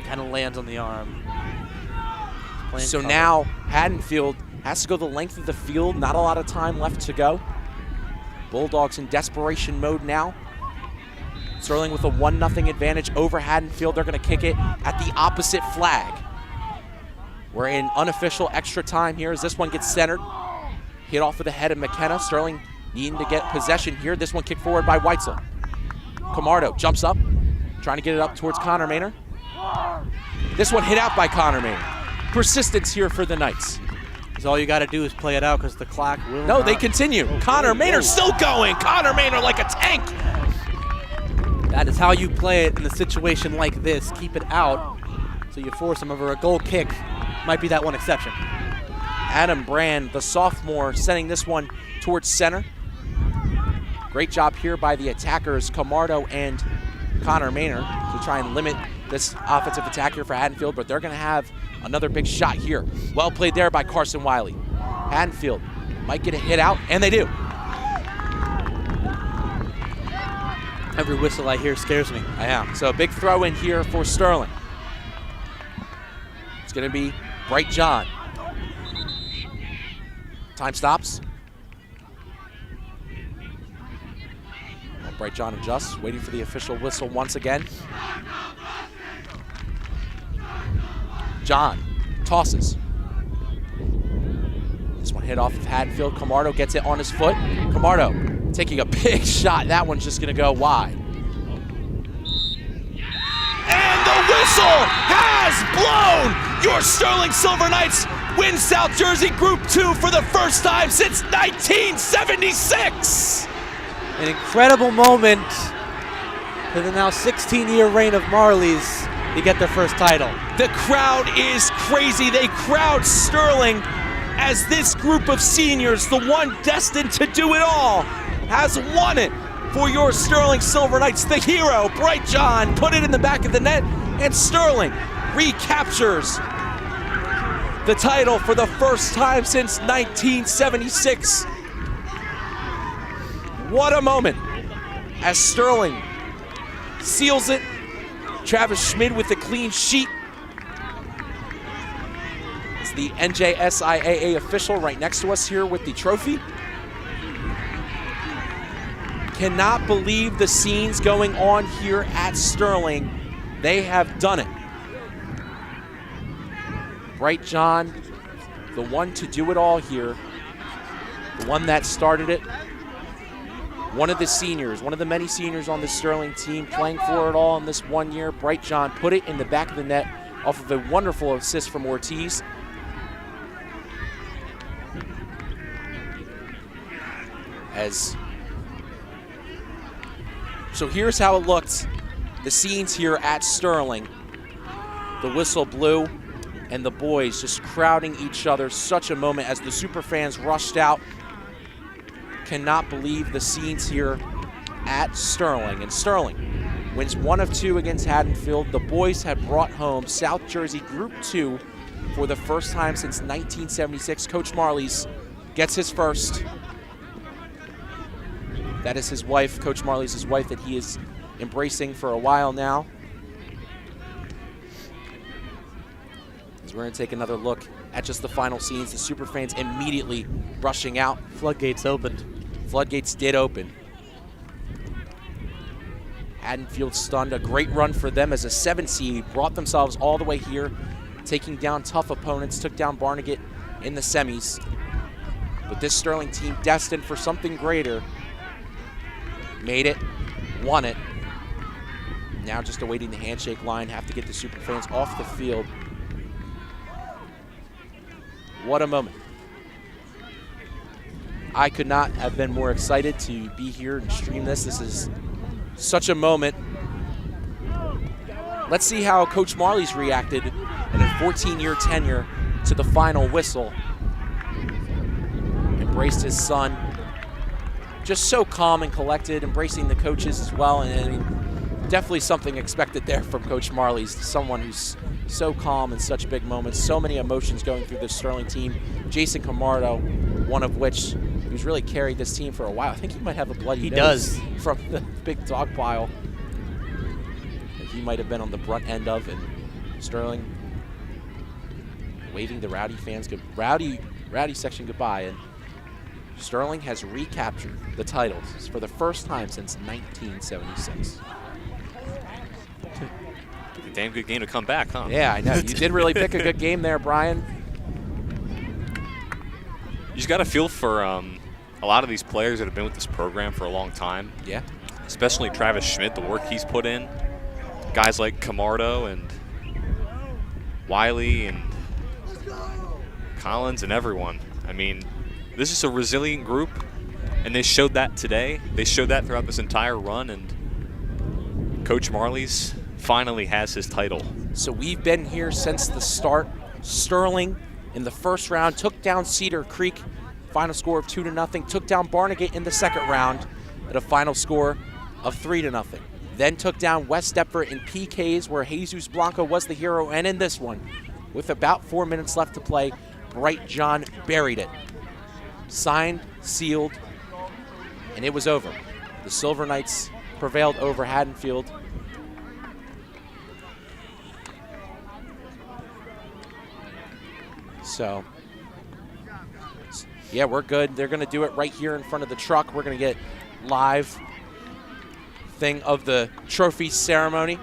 Kind of lands on the arm. So now Haddonfield has to go the length of the field. Not a lot of time left to go. Bulldogs in desperation mode now. Sterling with a 1-0 advantage over Haddonfield. They're going to kick it at the opposite flag. We're in unofficial extra time here as this one gets centered. Hit off of the head of McKenna. Sterling needing to get possession here. This one kicked forward by Weitzel. Camardo jumps up, trying to get it up towards Connor Maynor. This one hit out by Connor Maynor. Persistence here for the Knights. Because all you got to do is play it out because the clock will No, not. they continue. Connor Maynor still going. Connor Maynor like a tank. That is how you play it in a situation like this. Keep it out so you force them over a goal kick. Might be that one exception. Adam Brand, the sophomore, sending this one towards center. Great job here by the attackers, Camardo and Connor Maynor, to try and limit this offensive attack here for Haddonfield, but they're going to have another big shot here. Well played there by Carson Wiley. Haddonfield might get a hit out, and they do. Every whistle I hear scares me. I am. So a big throw in here for Sterling. It's going to be Bright John. Time stops. Well, Bright John adjusts, waiting for the official whistle once again. John tosses. This one hit off of Haddonfield. Camardo gets it on his foot. Camardo taking a big shot. That one's just going to go wide. And the whistle has blown. Your Sterling Silver Knights win South Jersey Group 2 for the first time since 1976. An incredible moment for the now 16-year reign of Marlies to get their first title. The crowd is crazy. They crowd Sterling as this group of seniors, the one destined to do it all, has won it for your Sterling Silver Knights. The hero, Bright John, put it in the back of the net, and Sterling recaptures the title for the first time since 1976. What a moment as Sterling seals it. Travis Schmid with the clean sheet. It's the NJSIAA official right next to us here with the trophy. Cannot believe the scenes going on here at Sterling. They have done it. Bright John, the one to do it all here, the one that started it, one of the seniors, one of the many seniors on the Sterling team playing for it all in this 1 year. Bright John put it in the back of the net off of a wonderful assist from Ortiz. So here's how it looked. The scenes here at Sterling. The whistle blew and the boys just crowding each other. Such a moment as the super fans rushed out. Cannot believe the scenes here at Sterling. And Sterling wins 1 of 2 against Haddonfield. The boys have brought home South Jersey Group 2 for the first time since 1976. Coach Marley's gets his first. That is his wife, Coach Marley's his wife, that he is embracing for a while now. As we're going to take another look at just the final scenes, the super fans immediately rushing out. Floodgates opened. Floodgates did open. Haddonfield stunned. A great run for them as a 7 seed. Brought themselves all the way here, taking down tough opponents. Took down Barnegat in the semis. But this Sterling team, destined for something greater, made it, won it. Now just awaiting the handshake line. Have to get the super fans off the field. What a moment. I could not have been more excited to be here and stream this. This is such a moment. Let's see how Coach Marley's reacted in a 14-year tenure to the final whistle. Embraced his son. Just so calm and collected, embracing the coaches as well. And I mean, definitely something expected there from Coach Marley's, someone who's so calm in such big moments. So many emotions going through this Sterling team. Jason Camardo, one of which who's really carried this team for a while. I think he might have a bloody nose from the big dog pile that he might have been on the brunt end of. And Sterling waving the Rowdy fans, Rowdy section goodbye. And Sterling has recaptured the titles for the first time since 1976. A damn good game to come back, huh? Yeah, I know. You did really pick a good game there, Brian. You just got to feel for a lot of these players that have been with this program for a long time. Yeah. Especially Travis Schmidt, the work he's put in. Guys like Camardo and Wiley and Collins and everyone. I mean, this is a resilient group, and they showed that today. They showed that throughout this entire run, and Coach Marley's finally has his title. So we've been here since the start. Sterling in the first round took down Cedar Creek, final score of 2-0. Took down Barnegat in the second round at a final score of 3-0. Then took down West Deptford in PKs, where Jesus Blanco was the hero. And in this one, with about 4 minutes left to play, Bright John buried it. Signed, sealed, and it was over. The Silver Knights prevailed over Haddonfield. So, yeah, we're good. They're going to do it right here in front of the truck. We're going to get live thing of the trophy ceremony.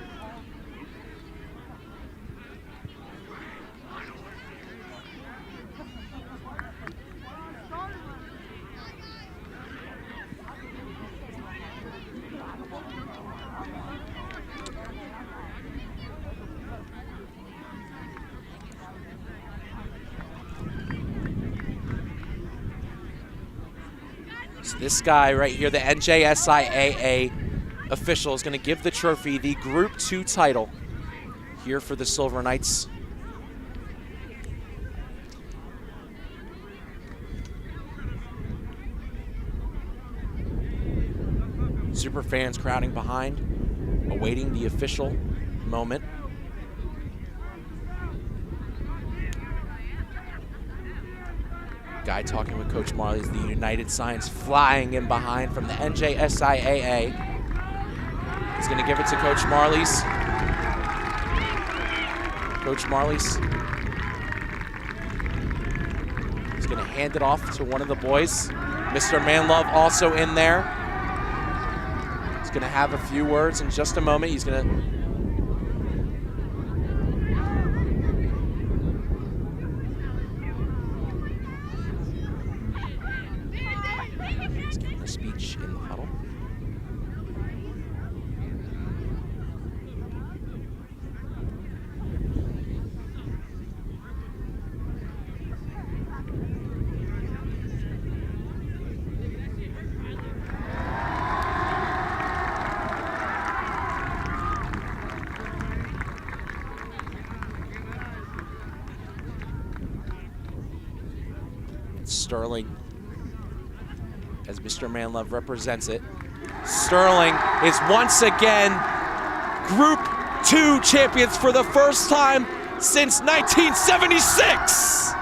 So this guy right here, the NJSIAA official, is going to give the trophy, the Group 2 title, here for the Silver Knights. Super fans crowding behind, awaiting the official moment. Guy talking with Coach Marley as the United Signs flying in behind from the NJSIAA. He's going to give it to Coach Marley's. Coach Marley's. He's going to hand it off to one of the boys. Mr. Manlove also in there. He's going to have a few words in just a moment. He's going to... He's giving a speech in the huddle. Sterling, as Mr. Manlove represents it. Sterling is once again Group 2 champions for the first time since 1976.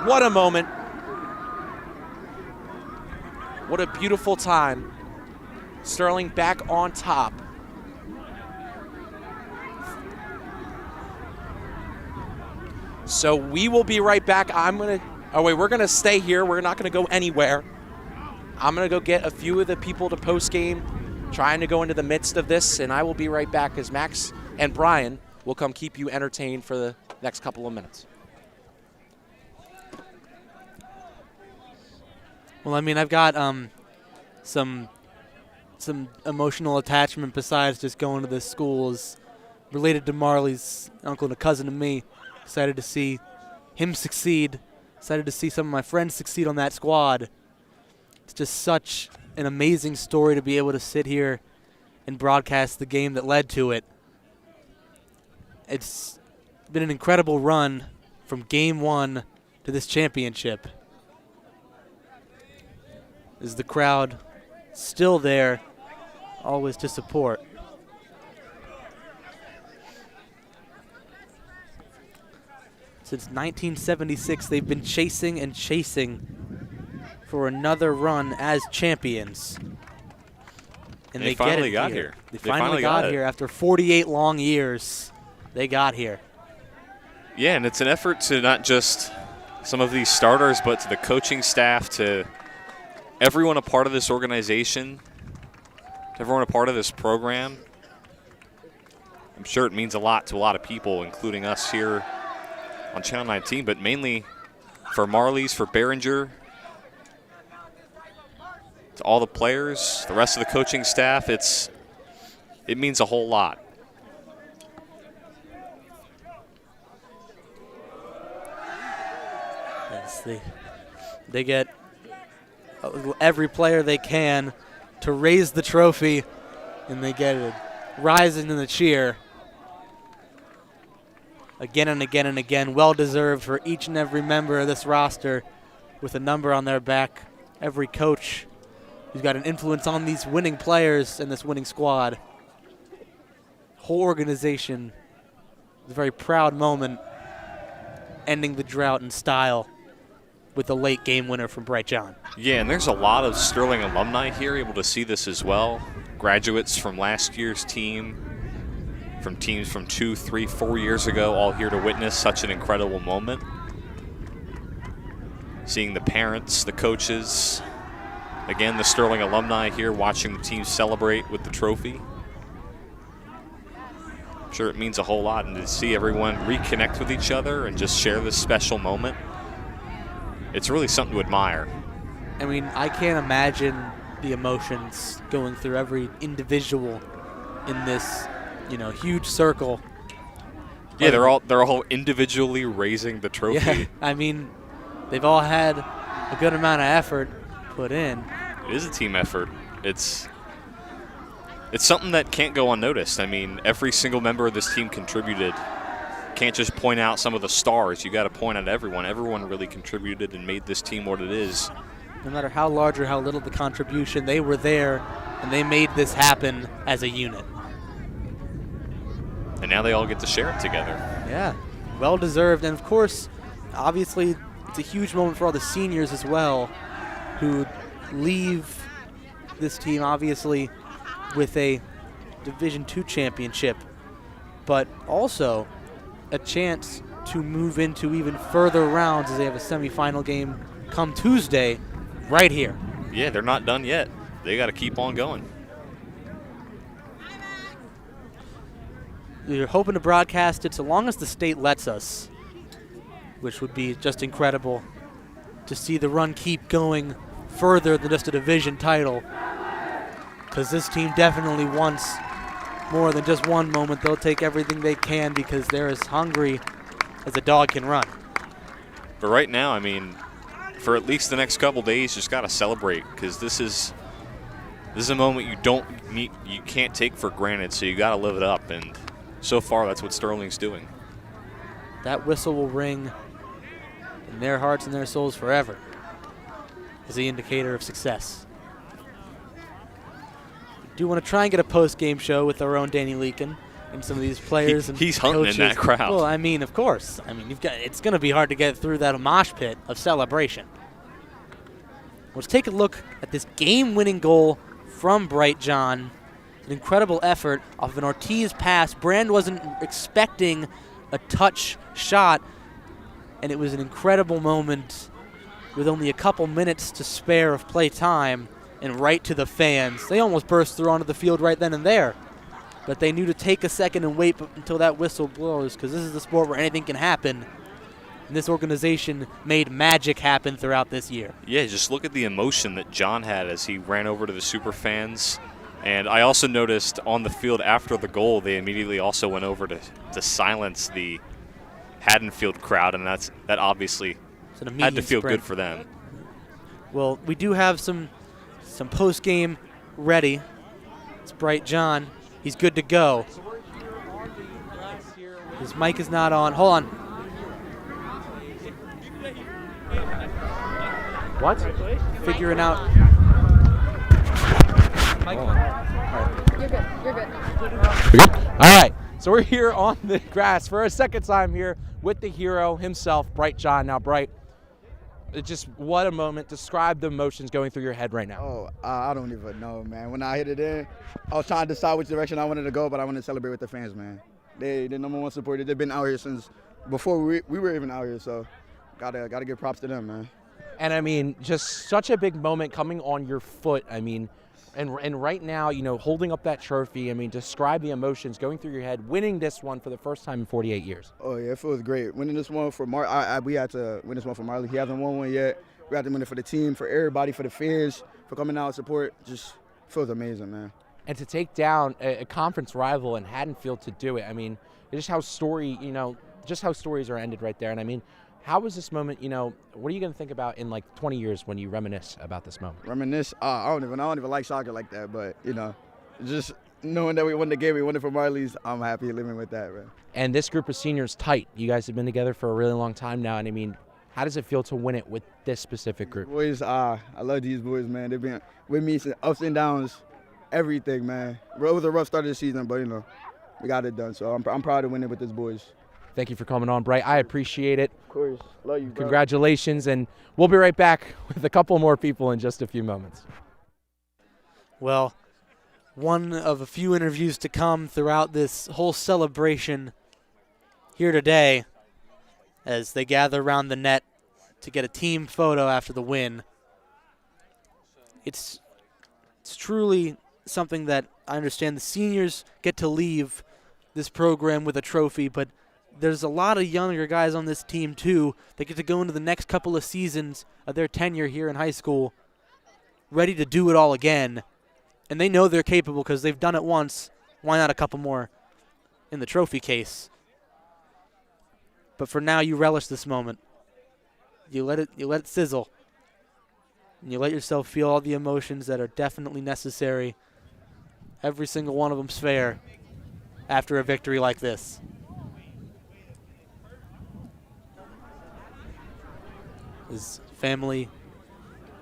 What a moment. What a beautiful time. Sterling back on top. So we will be right back. We're gonna stay here. We're not gonna go anywhere. I'm gonna go get a few of the people to post game, trying to go into the midst of this, and I will be right back as Max and Brian will come keep you entertained for the next couple of minutes. Well, I mean, I've got some emotional attachment besides just going to this school. Is related to Marley's uncle and a cousin to me. Excited to see him succeed. Excited to see some of my friends succeed on that squad. It's just such an amazing story to be able to sit here and broadcast the game that led to it. It's been an incredible run from game 1 to this championship. Is the crowd still there, always to support? Since 1976, they've been chasing and chasing for another run as champions. And they finally got here. They finally got here after 48 long years. They got here. Yeah, and it's an effort to not just some of these starters, but to the coaching staff, to everyone a part of this organization, to everyone a part of this program. I'm sure it means a lot to a lot of people, including us here on Channel 19, but mainly for Marley's, for Behringer, to all the players, the rest of the coaching staff. It means a whole lot. Yes, they get every player they can to raise the trophy, and they get it rising in the cheer. Again and again and again, well-deserved for each and every member of this roster with a number on their back. Every coach who's got an influence on these winning players and this winning squad. Whole organization, a very proud moment, ending the drought in style with a late game winner from Bright John. Yeah, and there's a lot of Sterling alumni here able to see this as well. Graduates from last year's team, from teams from 2, 3, 4 years ago, all here to witness such an incredible moment. Seeing the parents, the coaches, again, the Sterling alumni here watching the team celebrate with the trophy. I'm sure it means a whole lot, and to see everyone reconnect with each other and just share this special moment, it's really something to admire. I mean, I can't imagine the emotions going through every individual in this, huge circle. Yeah, they're all individually raising the trophy. Yeah, I mean, they've all had a good amount of effort put in. It is a team effort. It's something that can't go unnoticed. I mean, every single member of this team contributed. Can't just point out some of the stars. You got to point out everyone. Everyone really contributed and made this team what it is. No matter how large or how little the contribution, they were there and they made this happen as a unit. And now they all get to share it together. Yeah, well deserved. And of course, obviously it's a huge moment for all the seniors as well, who leave this team obviously with a Division II championship, but also a chance to move into even further rounds as they have a semifinal game come Tuesday right here. Yeah, they're not done yet. They got to keep on going. We're hoping to broadcast it so long as the state lets us, which would be just incredible to see the run keep going further than just a division title, because this team definitely wants more than just one moment. They'll take everything they can because they're as hungry as a dog can run. But right now, I mean, for at least the next couple days, just got to celebrate, because this is a moment you can't take for granted, so you got to live it up, and so far that's what Sterling's doing. That whistle will ring in their hearts and their souls forever as the indicator of success. We do want to try and get a post-game show with our own Danny Leakin and some of these players and he's hunting coaches. in that crowd. Well, I mean, of course. I mean, it's going to be hard to get through that mosh pit of celebration. Let's take a look at this game-winning goal from Bright John. An incredible effort off of an Ortiz pass. Brand wasn't expecting a touch shot, and it was an incredible moment with only a couple minutes to spare of play time, and right to the fans. They almost burst through onto the field right then and there, but they knew to take a second and wait until that whistle blows, because this is the sport where anything can happen, and this organization made magic happen throughout this year. Yeah, just look at the emotion that John had as he ran over to the super fans. And I also noticed on the field after the goal, they immediately also went over to silence the Haddonfield crowd, and that obviously had to feel good for them. Well, we do have some post-game ready. It's Bright John. He's good to go. His mic is not on. Hold on. What? Figuring out. You're good. You're good. We're good? All right. So we're here on the grass for a second time here with the hero himself, Bright John. Now, Bright, just what a moment. Describe the emotions going through your head right now. Oh, I don't even know, man. When I hit it in, I was trying to decide which direction I wanted to go, but I wanted to celebrate with the fans, man. They're the number one supporter. They've been out here since before we were even out here, so gotta give props to them, man. And I mean, just such a big moment coming on your foot. I mean, and right now, you know, holding up that trophy. I mean, describe the emotions going through your head, winning this one for the first time in 48 years. Oh yeah, it feels great. Winning this one for we had to win this one for Marley. He hasn't won one yet. We had to win it for the team, for everybody, for the fans, for coming out and support. Just feels amazing, man. And to take down a conference rival in Haddonfield to do it. I mean, just how stories are ended right there. And I mean, how was this moment, you know, what are you going to think about in like 20 years when you reminisce about this moment? Reminisce? I don't even like soccer like that, but, you know, just knowing that we won the game, we won it for Marley's, I'm happy living with that, man. And this group of seniors tight. You guys have been together for a really long time now, and I mean, how does it feel to win it with this specific group? Boys, I love these boys, man. They've been with me since ups and downs, everything, man. It was a rough start of the season, but, you know, we got it done. So I'm proud to win it with these boys. Thank you for coming on, Bright. I appreciate it. Of course. Love you, bro. Congratulations, and we'll be right back with a couple more people in just a few moments. Well, one of a few interviews to come throughout this whole celebration here today as they gather around the net to get a team photo after the win. It's truly something that I understand the seniors get to leave this program with a trophy, but there's a lot of younger guys on this team too that get to go into the next couple of seasons of their tenure here in high school ready to do it all again. And they know they're capable because they've done it once. Why not a couple more in the trophy case? But for now, you relish this moment. You let it sizzle. And you let yourself feel all the emotions that are definitely necessary. Every single one of them's fair after a victory like this. His family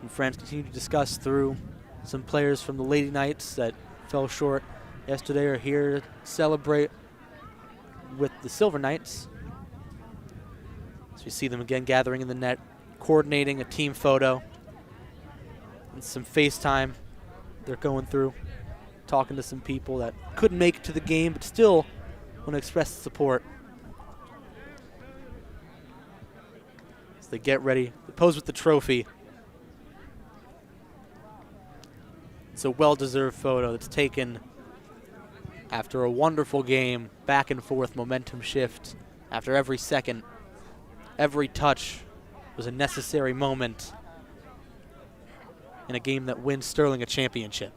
and friends continue to discuss through some players from the Lady Knights that fell short yesterday are here to celebrate with the Silver Knights. As you see them again gathering in the net, coordinating a team photo. And some FaceTime they're going through, talking to some people that couldn't make it to the game but still want to express support. As they get ready to pose with the trophy. It's a well-deserved photo that's taken after a wonderful game, back and forth momentum shift. After every second, every touch was a necessary moment in a game that wins Sterling a championship.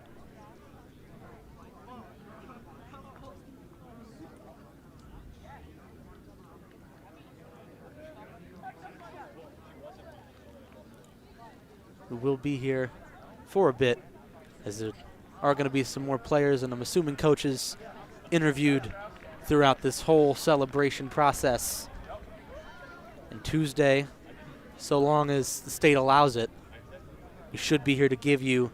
We will be here for a bit, as there are going to be some more players and I'm assuming coaches interviewed throughout this whole celebration process. And Tuesday, so long as the state allows it, we should be here to give you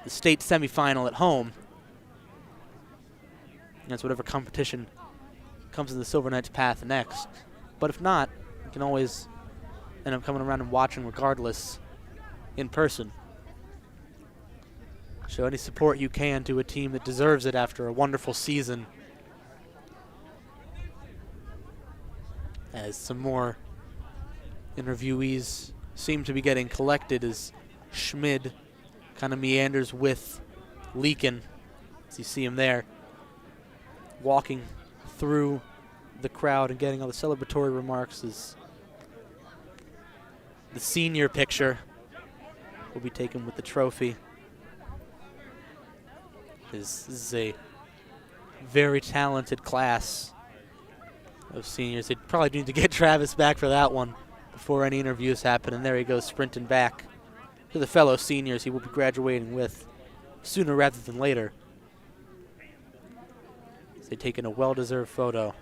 the state semifinal at home. And that's whatever competition comes in the Silver Knights' path next. But if not, you can always end up coming around and watching regardless in person. Show any support you can to a team that deserves it after a wonderful season. As some more interviewees seem to be getting collected as Schmid kind of meanders with Leakin, as you see him there, walking through the crowd and getting all the celebratory remarks. As the senior picture will be taken with the trophy. This is a very talented class of seniors. They probably need to get Travis back for that one before any interviews happen. And there he goes sprinting back to the fellow seniors he will be graduating with sooner rather than later. As they've taken a well-deserved photo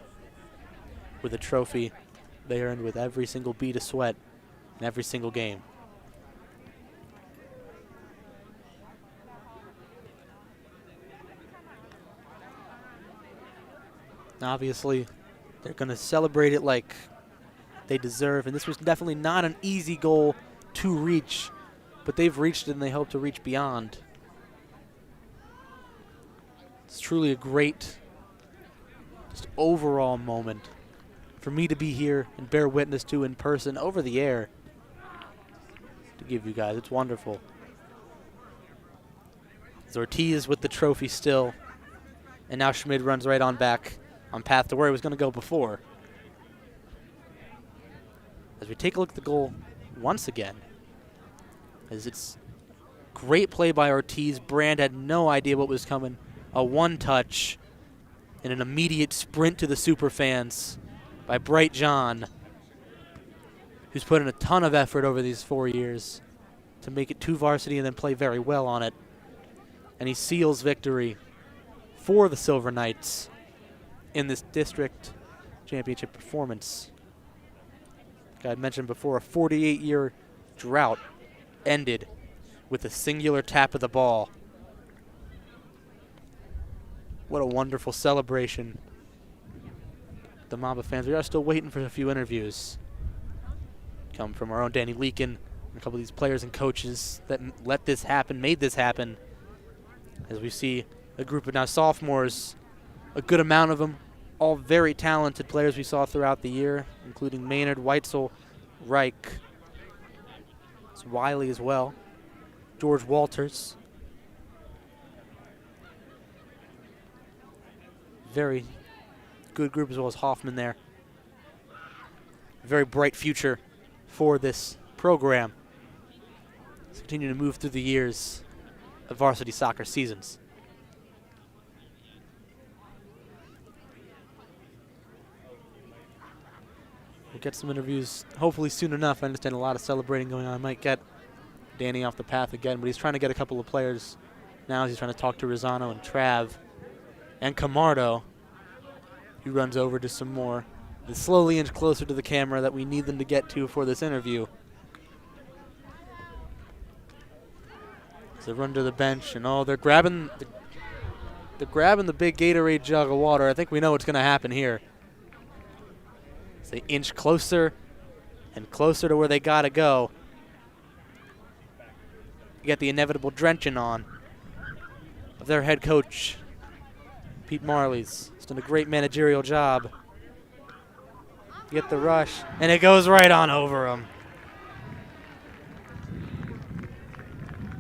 with a trophy they earned with every single bead of sweat in every single game. Obviously, they're going to celebrate it like they deserve, and this was definitely not an easy goal to reach, but they've reached it and they hope to reach beyond. It's truly a great, just overall moment for me to be here and bear witness to in person over the air to give you guys. It's wonderful. As Ortiz with the trophy still, and now Schmid runs right on back on path to where he was going to go before. As we take a look at the goal once again, as it's great play by Ortiz. Brand had no idea what was coming. A one-touch and an immediate sprint to the super fans by Bright John, who's put in a ton of effort over these 4 years to make it to varsity and then play very well on it. And he seals victory for the Silver Knights in this district championship performance. Like I mentioned before, a 48-year drought ended with a singular tap of the ball. What a wonderful celebration. The Mamba fans, we are still waiting for a few interviews. Come from our own Danny Leakin and a couple of these players and coaches that let this happen, made this happen. As we see a group of now sophomores, a good amount of them, all very talented players we saw throughout the year, including Maynard, Weitzel, Reich. It's Wiley as well. George Walters. Very good group, as well as Hoffman there. Very bright future for this program. Let's continue to move through the years of varsity soccer seasons. We'll get some interviews hopefully soon enough. I understand a lot of celebrating going on. I might get Danny off the path again, but he's trying to get a couple of players now. He's trying to talk to Rosano and Trav and Camardo, who runs over to some more. They slowly inch closer to the camera that we need them to get to for this interview. So they run to the bench, and they're grabbing the big Gatorade jug of water. I think we know what's going to happen here. As they inch closer and closer to where they got to go. You get the inevitable drenching on of their head coach, Pete Marley's. He's done a great managerial job. You get the rush, and it goes right on over him.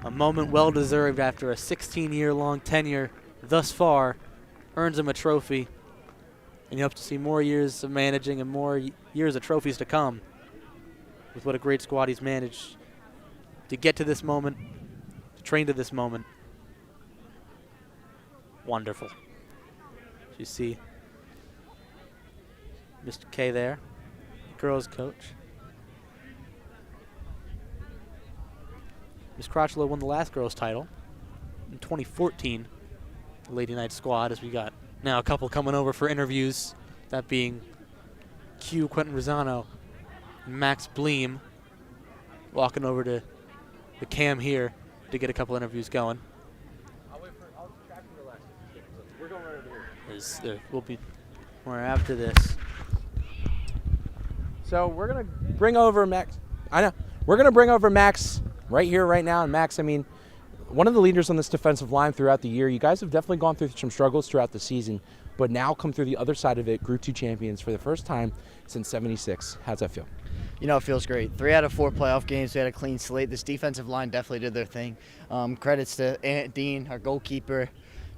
A moment well-deserved after a 16-year-long tenure thus far earns him a trophy. And you hope to see more years of managing and more years of trophies to come with what a great squad he's managed to get to this moment, to train to this moment. Wonderful. You see Mr. K there, girls coach. Ms. Crotchlow won the last girls title in 2014, the Lady Knight squad, as we got now a couple coming over for interviews, that being Q Quentin Rosano and Max Bleem walking over to the cam here to get a couple interviews going. We'll be more after this. So we're going to bring over Max. I know. We're going to bring over Max right here, right now. And Max, I mean, one of the leaders on this defensive line throughout the year. You guys have definitely gone through some struggles throughout the season, but now come through the other side of it, Group 2 champions for the first time since '76. How's that feel? You know, it feels great. 3 out of 4 playoff games, we had a clean slate. This defensive line definitely did their thing. Credits to Ant Dean, our goalkeeper,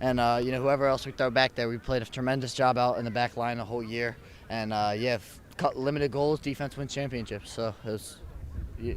and you know, whoever else we throw back there. We played a tremendous job out in the back line the whole year, and yeah, cut limited goals, defense wins championships. So it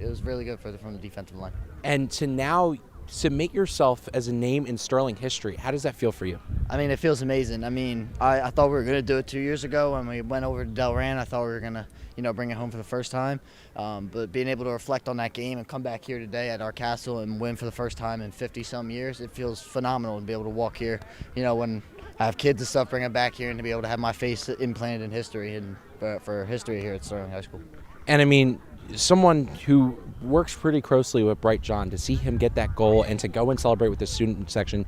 was really good from the defensive line. And to now submit yourself as a name in Sterling history, how does that feel for you? I mean, it feels amazing. I mean, I thought we were going to do it 2 years ago when we went over to Delran. I thought we were going to, you know, bring it home for the first time. But being able to reflect on that game and come back here today at our castle and win for the first time in 50-some years, it feels phenomenal to be able to walk here. You know, when I have kids and stuff, bring them back here and to be able to have my face implanted in history and for history here at Sterling High School. And I mean, someone who works pretty closely with Bright John, to see him get that goal and to go and celebrate with the student section,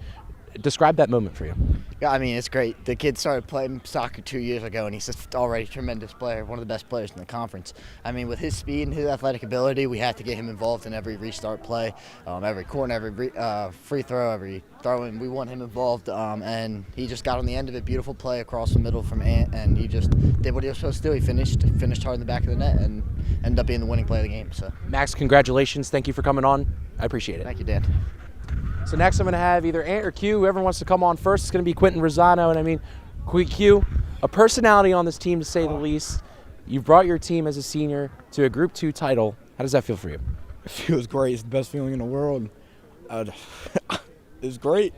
describe that moment for you. Yeah, I mean, it's great. The kid started playing soccer 2 years ago, and he's just already a tremendous player, one of the best players in the conference. I mean, with his speed and his athletic ability, we had to get him involved in every restart play, every corner, every free throw, every throw-in. We want him involved, and he just got on the end of it. Beautiful play across the middle from Ant, and he just did what he was supposed to do. He finished hard in the back of the net and ended up being the winning play of the game. So, Max, congratulations. Thank you for coming on. I appreciate it. Thank you, Dan. So next I'm going to have either Ant or Q, whoever wants to come on first. It's going to be Quentin Rosano. And I mean, Q, a personality on this team to say the least. You've brought your team as a senior to a Group 2 title. How does that feel for you? It feels great. It's the best feeling in the world. It's great.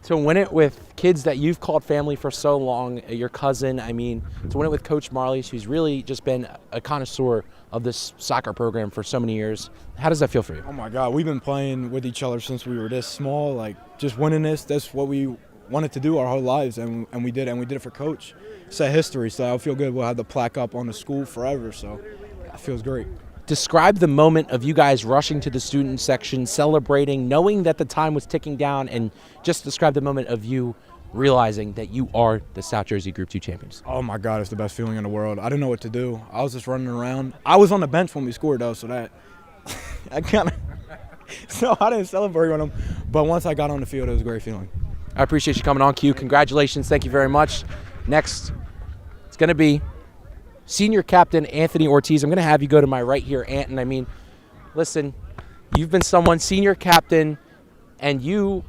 To win it with kids that you've called family for so long, your cousin, I mean, to win it with Coach Marley, who's really just been a connoisseur of this soccer program for so many years. How does that feel for you? Oh, my God. We've been playing with each other since we were this small. Like, just winning this, that's what we wanted to do our whole lives, and we did it. And we did it for Coach. Set history, so I feel good. We'll have the plaque up on the school forever, so it feels great. Describe the moment of you guys rushing to the student section, celebrating, knowing that the time was ticking down, and just describe the moment of you realizing that you are the South Jersey Group 2 champions. Oh, my God, it's the best feeling in the world. I didn't know what to do. I was just running around. I was on the bench when we scored, though, so that I kind of – so I didn't celebrate with them. But once I got on the field, it was a great feeling. I appreciate you coming on, Q. Congratulations. Thank you very much. Next, it's going to be Senior Captain Anthony Ortiz. I'm going to have you go to my right here, Ant. And I mean, listen, you've been someone, senior captain, and you,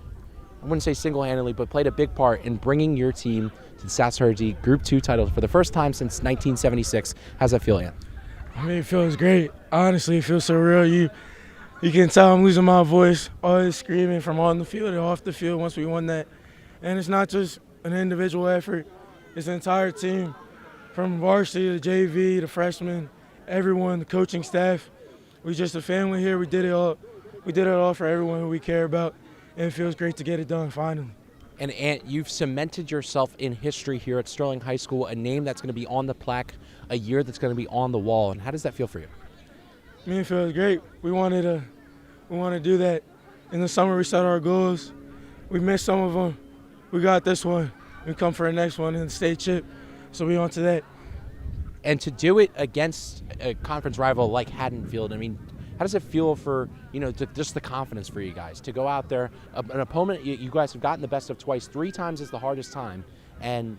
I wouldn't say single-handedly, but played a big part in bringing your team to the South Jersey Group 2 title for the first time since 1976. How's that feel, Ant? I mean, it feels great. Honestly, it feels so real. You can tell I'm losing my voice. All this screaming from on the field and off the field once we won that. And it's not just an individual effort. It's the entire team. From varsity to JV, the freshmen, everyone, the coaching staff. We're just a family here. We did it all. We did it all for everyone who we care about, and it feels great to get it done finally. And Ant, you've cemented yourself in history here at Sterling High School, a name that's going to be on the plaque, a year that's going to be on the wall. And how does that feel for you? I mean, it feels great. We want to do that. In the summer, we set our goals. We missed some of them. We got this one. We come for the next one in the state chip. So we on to that. And to do it against a conference rival like Haddonfield, I mean, how does it feel for, just the confidence for you guys to go out there, an opponent you guys have gotten the best of twice, 3 times is the hardest time, and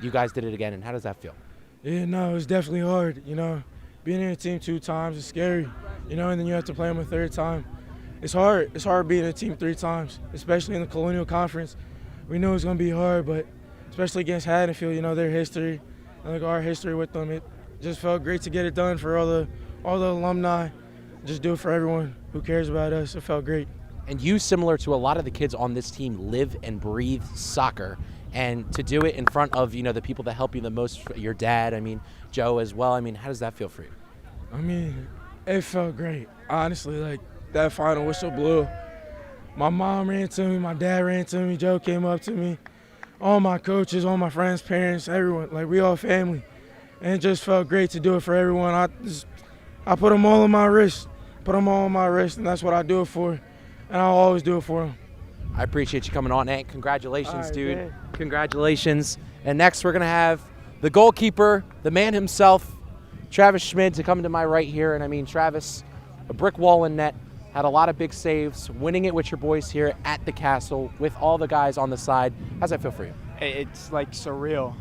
you guys did it again, and how does that feel? Yeah, no, it was definitely hard. Being in a team 2 times is scary, and then you have to play them a 3rd time. It's hard. It's hard being in a team 3 times, especially in the Colonial Conference. We knew it was going to be hard, but especially against Haddonfield, their history, like our history with them, it just felt great to get it done for all the alumni. Just do it for everyone who cares about us. It felt great. And you, similar to a lot of the kids on this team, live and breathe soccer. And to do it in front of, the people that help you the most, your dad, Joe as well, how does that feel for you? It felt great. Honestly, like that final whistle blew. My mom ran to me, my dad ran to me, Joe came up to me, all my coaches, all my friends, parents, everyone, like we all family. And it just felt great to do it for everyone. I put them all on my wrist. And that's what I do it for, and I'll always do it for them. I appreciate you coming on, Ant. Congratulations, right, dude. man. Congratulations. And next we're going to have the goalkeeper, the man himself, Travis Schmid, to come to my right here. And Travis, a brick wall in net, had a lot of big saves, winning it with your boys here at the Castle with all the guys on the side. How's that feel for you? It's like surreal.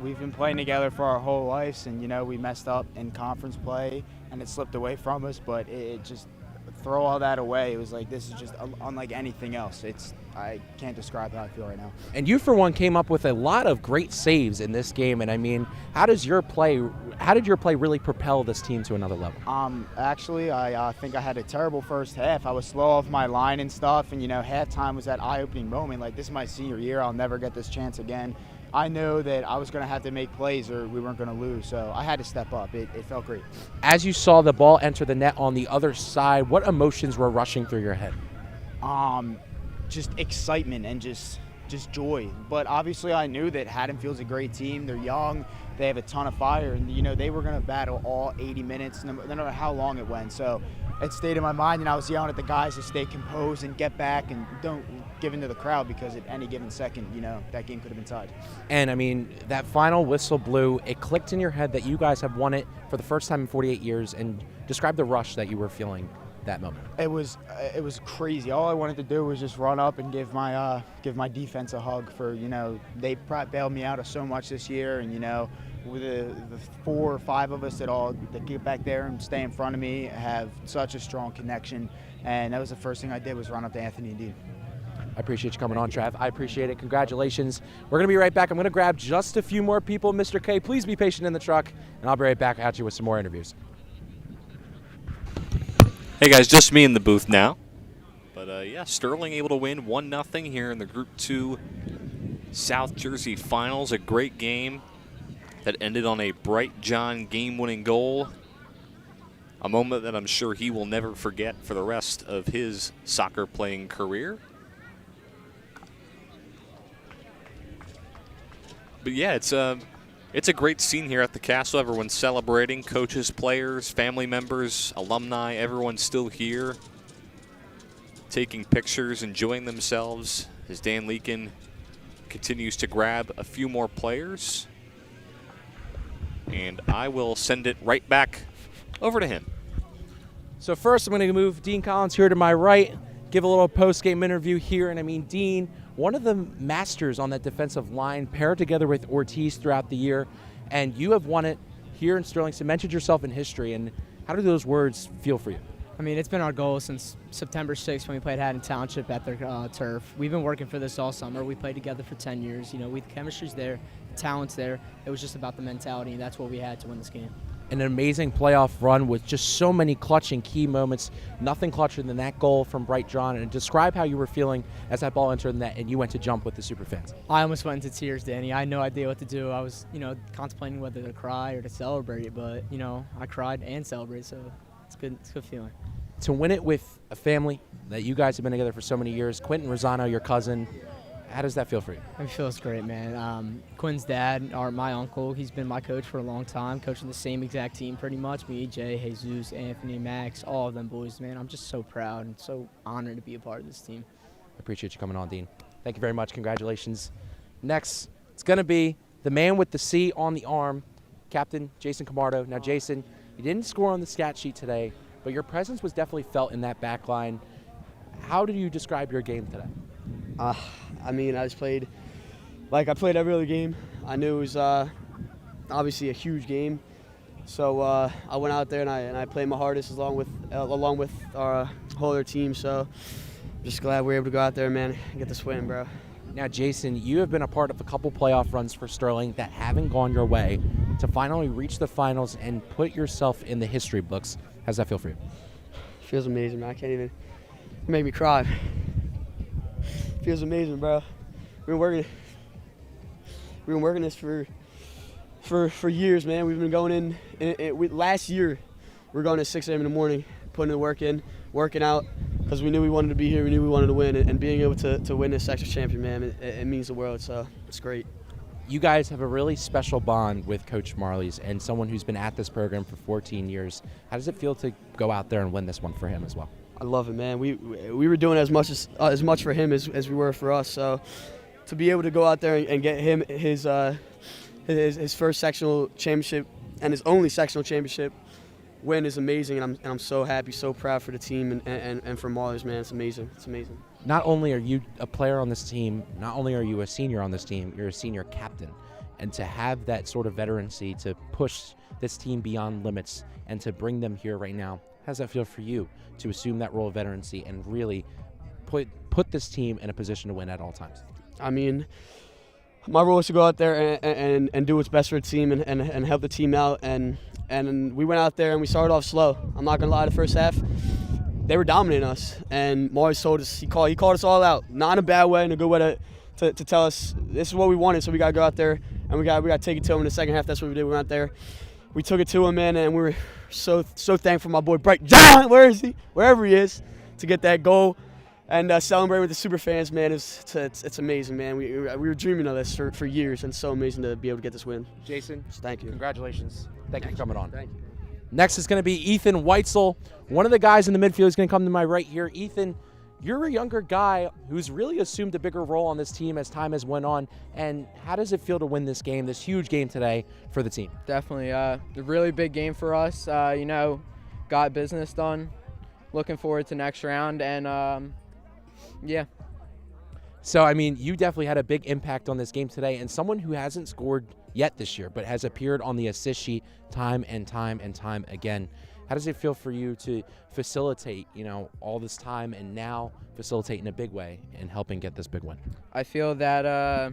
We've been playing together for our whole lives, and we messed up in conference play and it slipped away from us, but it just throw all that away. It was like, this is just unlike anything else. I can't describe how I feel right now. And you, for one, came up with a lot of great saves in this game. And how did your play really propel this team to another level? Actually, I think I had a terrible first half. I was slow off my line and stuff, and halftime was that eye-opening moment. Like, this is my senior year. I'll never get this chance again. I know that I was going to have to make plays or we weren't going to lose, so I had to step up. It felt great. As you saw the ball enter the net on the other side, what emotions were rushing through your head? Just excitement and just joy. But obviously I knew that Haddonfield's a great team. They're young. They have a ton of fire, and they were going to battle all 80 minutes, no matter how long it went. So it stayed in my mind, and I was yelling at the guys to stay composed and get back and don't give in to the crowd, because at any given second, that game could have been tied. And that final whistle blew. It clicked in your head that you guys have won it for the first time in 48 years. And describe the rush that you were feeling that moment. It was crazy. All I wanted to do was just run up and give my defense a hug for they bailed me out of so much this year, and with the 4 or 5 of us that get back there and stay in front of me have such a strong connection, and that was the first thing I did was run up to Anthony and Dean. I appreciate you coming on, Trav. I appreciate it. Congratulations. We're going to be right back. I'm going to grab just a few more people. Mr. K, please be patient in the truck, and I'll be right back at you with some more interviews. Hey guys, just me in the booth now. But Sterling able to win 1-0 here in the Group 2 South Jersey Finals. A great game that ended on a Bright John game-winning goal. A moment that I'm sure he will never forget for the rest of his soccer playing career. But yeah, it's a great scene here at the Castle. Everyone's celebrating. Coaches, players, family members, alumni, everyone's still here, taking pictures, enjoying themselves as Dan Leakin continues to grab a few more players. And I will send it right back over to him. So first, I'm going to move Dean Collins here to my right, give a little post-game interview here. And Dean, one of the masters on that defensive line, paired together with Ortiz throughout the year, and you have won it here in Sterling, cemented yourself in history. And how do those words feel for you? It's been our goal since September 6th when we played Haddon Township at their turf. We've been working for this all summer. We played together for 10 years. The chemistry's there, the talent's there. It was just about the mentality, and that's what we had to win this game. An amazing playoff run with just so many clutch and key moments. Nothing clutcher than that goal from Bright John. And describe how you were feeling as that ball entered the net and you went to jump with the Superfans. I almost went into tears, Danny. I had no idea what to do. I was, contemplating whether to cry or to celebrate, but, I cried and celebrated, so it's good. It's a good feeling. To win it with a family that you guys have been together for so many years, Quentin Rosano, your cousin, how does that feel for you? It feels great, man. Quinn's dad, my uncle, he's been my coach for a long time, coaching the same exact team pretty much. Me, Jay, Jesus, Anthony, Max, all of them boys, man. I'm just so proud and so honored to be a part of this team. I appreciate you coming on, Dean. Thank you very much. Congratulations. Next, it's going to be the man with the C on the arm, Captain Jason Camardo. Now, Jason, you didn't score on the stat sheet today, but your presence was definitely felt in that back line. How do you describe your game today? I mean, I just played like I played every other game. I knew it was obviously a huge game, so I went out there and I played my hardest along with our whole other team. So just glad we were able to go out there, man, and get this win, bro. Now, Jason, you have been a part of a couple playoff runs for Sterling that haven't gone your way. To finally reach the finals and put yourself in the history books, how does that feel for you? Feels amazing, man. I can't even make me cry. Feels amazing, bro. We've been working this for years, man. We've been going last year, we were going at 6 a.m. in the morning, putting the work in, working out, because we knew we wanted to be here, we knew we wanted to win, and being able to win this sectional champion, man, it means the world, so it's great. You guys have a really special bond with Coach Marley's and someone who's been at this program for 14 years. How does it feel to go out there and win this one for him as well? I love it, man. We were doing as much for him as we were for us, so to be able to go out there and get him his first sectional championship and his only sectional championship win is amazing, and I'm so happy, so proud for the team and for Marley's, man. It's amazing. It's amazing. Not only are you a player on this team, not only are you a senior on this team, you're a senior captain. And to have that sort of veterancy to push this team beyond limits and to bring them here right now, how does that feel for you to assume that role of veterancy and really put this team in a position to win at all times? I mean, my role is to go out there and do what's best for the team and help the team out. And we went out there and we started off slow. I'm not going to lie, the first half, they were dominating us. And Morris told us, he called us all out, not in a bad way, in a good way to tell us this is what we wanted, so we got to go out there and we got to take it to him in the second half. That's what we did. We went out there. We took it to him, man, and we were so thankful my boy Bright John, where is he? Wherever he is, to get that goal and celebrate with the super fans, man. It's amazing, man. We were dreaming of this for years, and it's so amazing to be able to get this win. Jason, so thank you. Congratulations. Thank you for coming on. Thank you. Next is going to be Ethan Weitzel. One of the guys in the midfield is going to come to my right here. Ethan, you're a younger guy who's really assumed a bigger role on this team as time has went on. And how does it feel to win this game, this huge game today for the team? Definitely. A really big game for us. Got business done. Looking forward to next round. And, yeah. So, I mean, you definitely had a big impact on this game today. And someone who hasn't scored yet this year but has appeared on the assist sheet time and time and time again. How does it feel for you to facilitate, all this time and now facilitate in a big way and helping get this big win? I feel that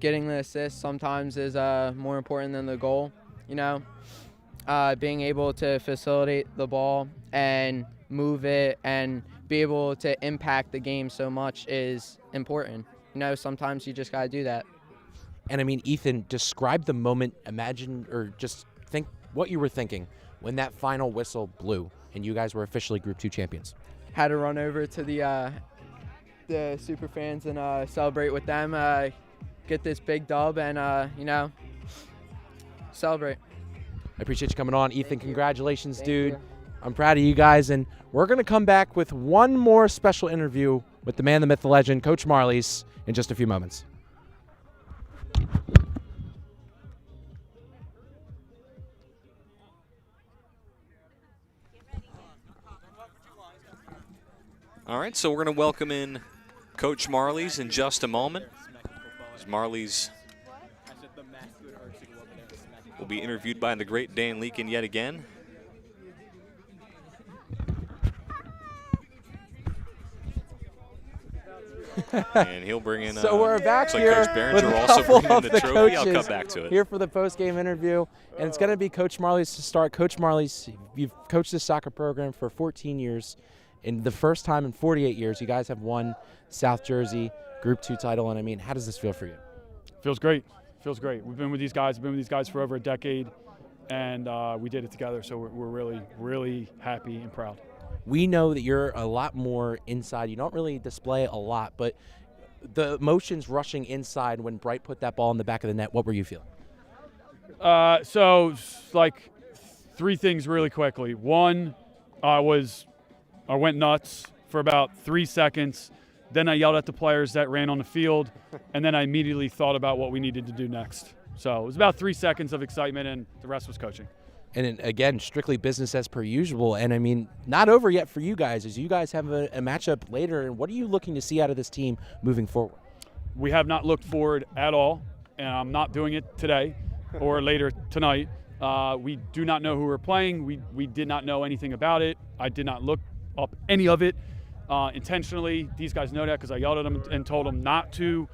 getting the assist sometimes is more important than the goal. Being able to facilitate the ball and move it and be able to impact the game so much is important. Sometimes you just got to do that. And I mean, Ethan, describe the moment, imagine, or just think what you were thinking when that final whistle blew and you guys were officially Group 2 champions. Had to run over to the super fans and celebrate with them, get this big dub and, celebrate. I appreciate you coming on. Ethan, congratulations, dude. I'm proud of you guys, and we're going to come back with one more special interview with the man, the myth, the legend, Coach Marley's, in just a few moments. All right, so we're going to welcome in Coach Marley's in just a moment. Marley's will be interviewed by the great Dan Leakin yet again. And he'll bring in. So we're back like here Coach with Behringer a also couple bringing of in the trophy. coaches I'll come back to it. here for the post-game interview, and it's going to be Coach Marley's to start. Coach Marley's, you've coached this soccer program for 14 years. In the first time in 48 years, you guys have won South Jersey Group 2 title, and I mean, how does this feel for you? Feels great. Feels great. We've been with these guys. For over a decade, and we did it together. So we're really, really happy and proud. We know that you're a lot more inside. You don't really display a lot, but the emotions rushing inside when Bright put that ball in the back of the net, what were you feeling? So, like, three things really quickly. One, I went nuts for about 3 seconds. Then I yelled at the players that ran on the field, and then I immediately thought about what we needed to do next. So it was about 3 seconds of excitement, and the rest was coaching. And then, again, strictly business as per usual. And I mean, not over yet for you guys, as you guys have a matchup later. And what are you looking to see out of this team moving forward? We have not looked forward at all, and I'm not doing it today or later tonight. We do not know who we're playing. We did not know anything about it. I did not look up any of it intentionally. These guys know that because I yelled at them and told them not to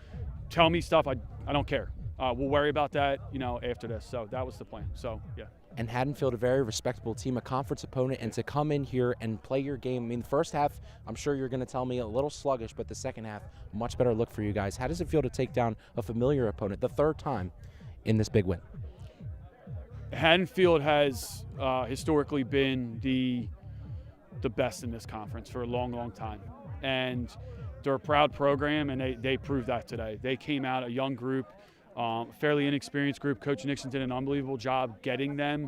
tell me stuff. I don't care. We'll worry about that, after this. So that was the plan. So, yeah. And Haddonfield, a very respectable team, a conference opponent, and to come in here and play your game. I mean, the first half, I'm sure you're going to tell me a little sluggish, but the second half, much better look for you guys. How does it feel to take down a familiar opponent the third time in this big win? Haddonfield has historically been the best in this conference for a long, long time. And they're a proud program, and they proved that today. They came out, a young group, fairly inexperienced group. Coach Nixon did an unbelievable job getting them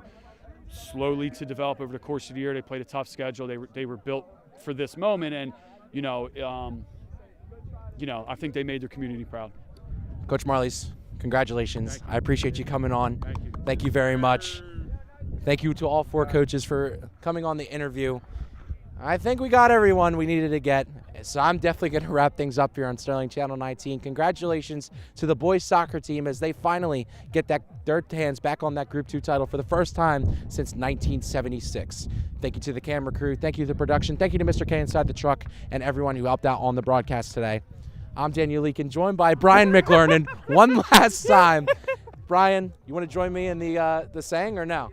slowly to develop over the course of the year. They played a tough schedule. They were built for this moment, and I think they made their community proud. Coach Marleys, congratulations. I appreciate you coming on. Thank you very much. Thank you to all 4 coaches for coming on the interview. I think we got everyone we needed to get, so I'm definitely going to wrap things up here on Sterling Channel 19. Congratulations to the boys soccer team as they finally get their hands back on that Group 2 title for the first time since 1976. Thank you to the camera crew. Thank you to the production. Thank you to Mr. K inside the truck and everyone who helped out on the broadcast today. I'm Daniel Leakin, joined by Brian McLernan one last time. Brian, you want to join me in the saying or no?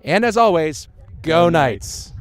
And as always, go Knights.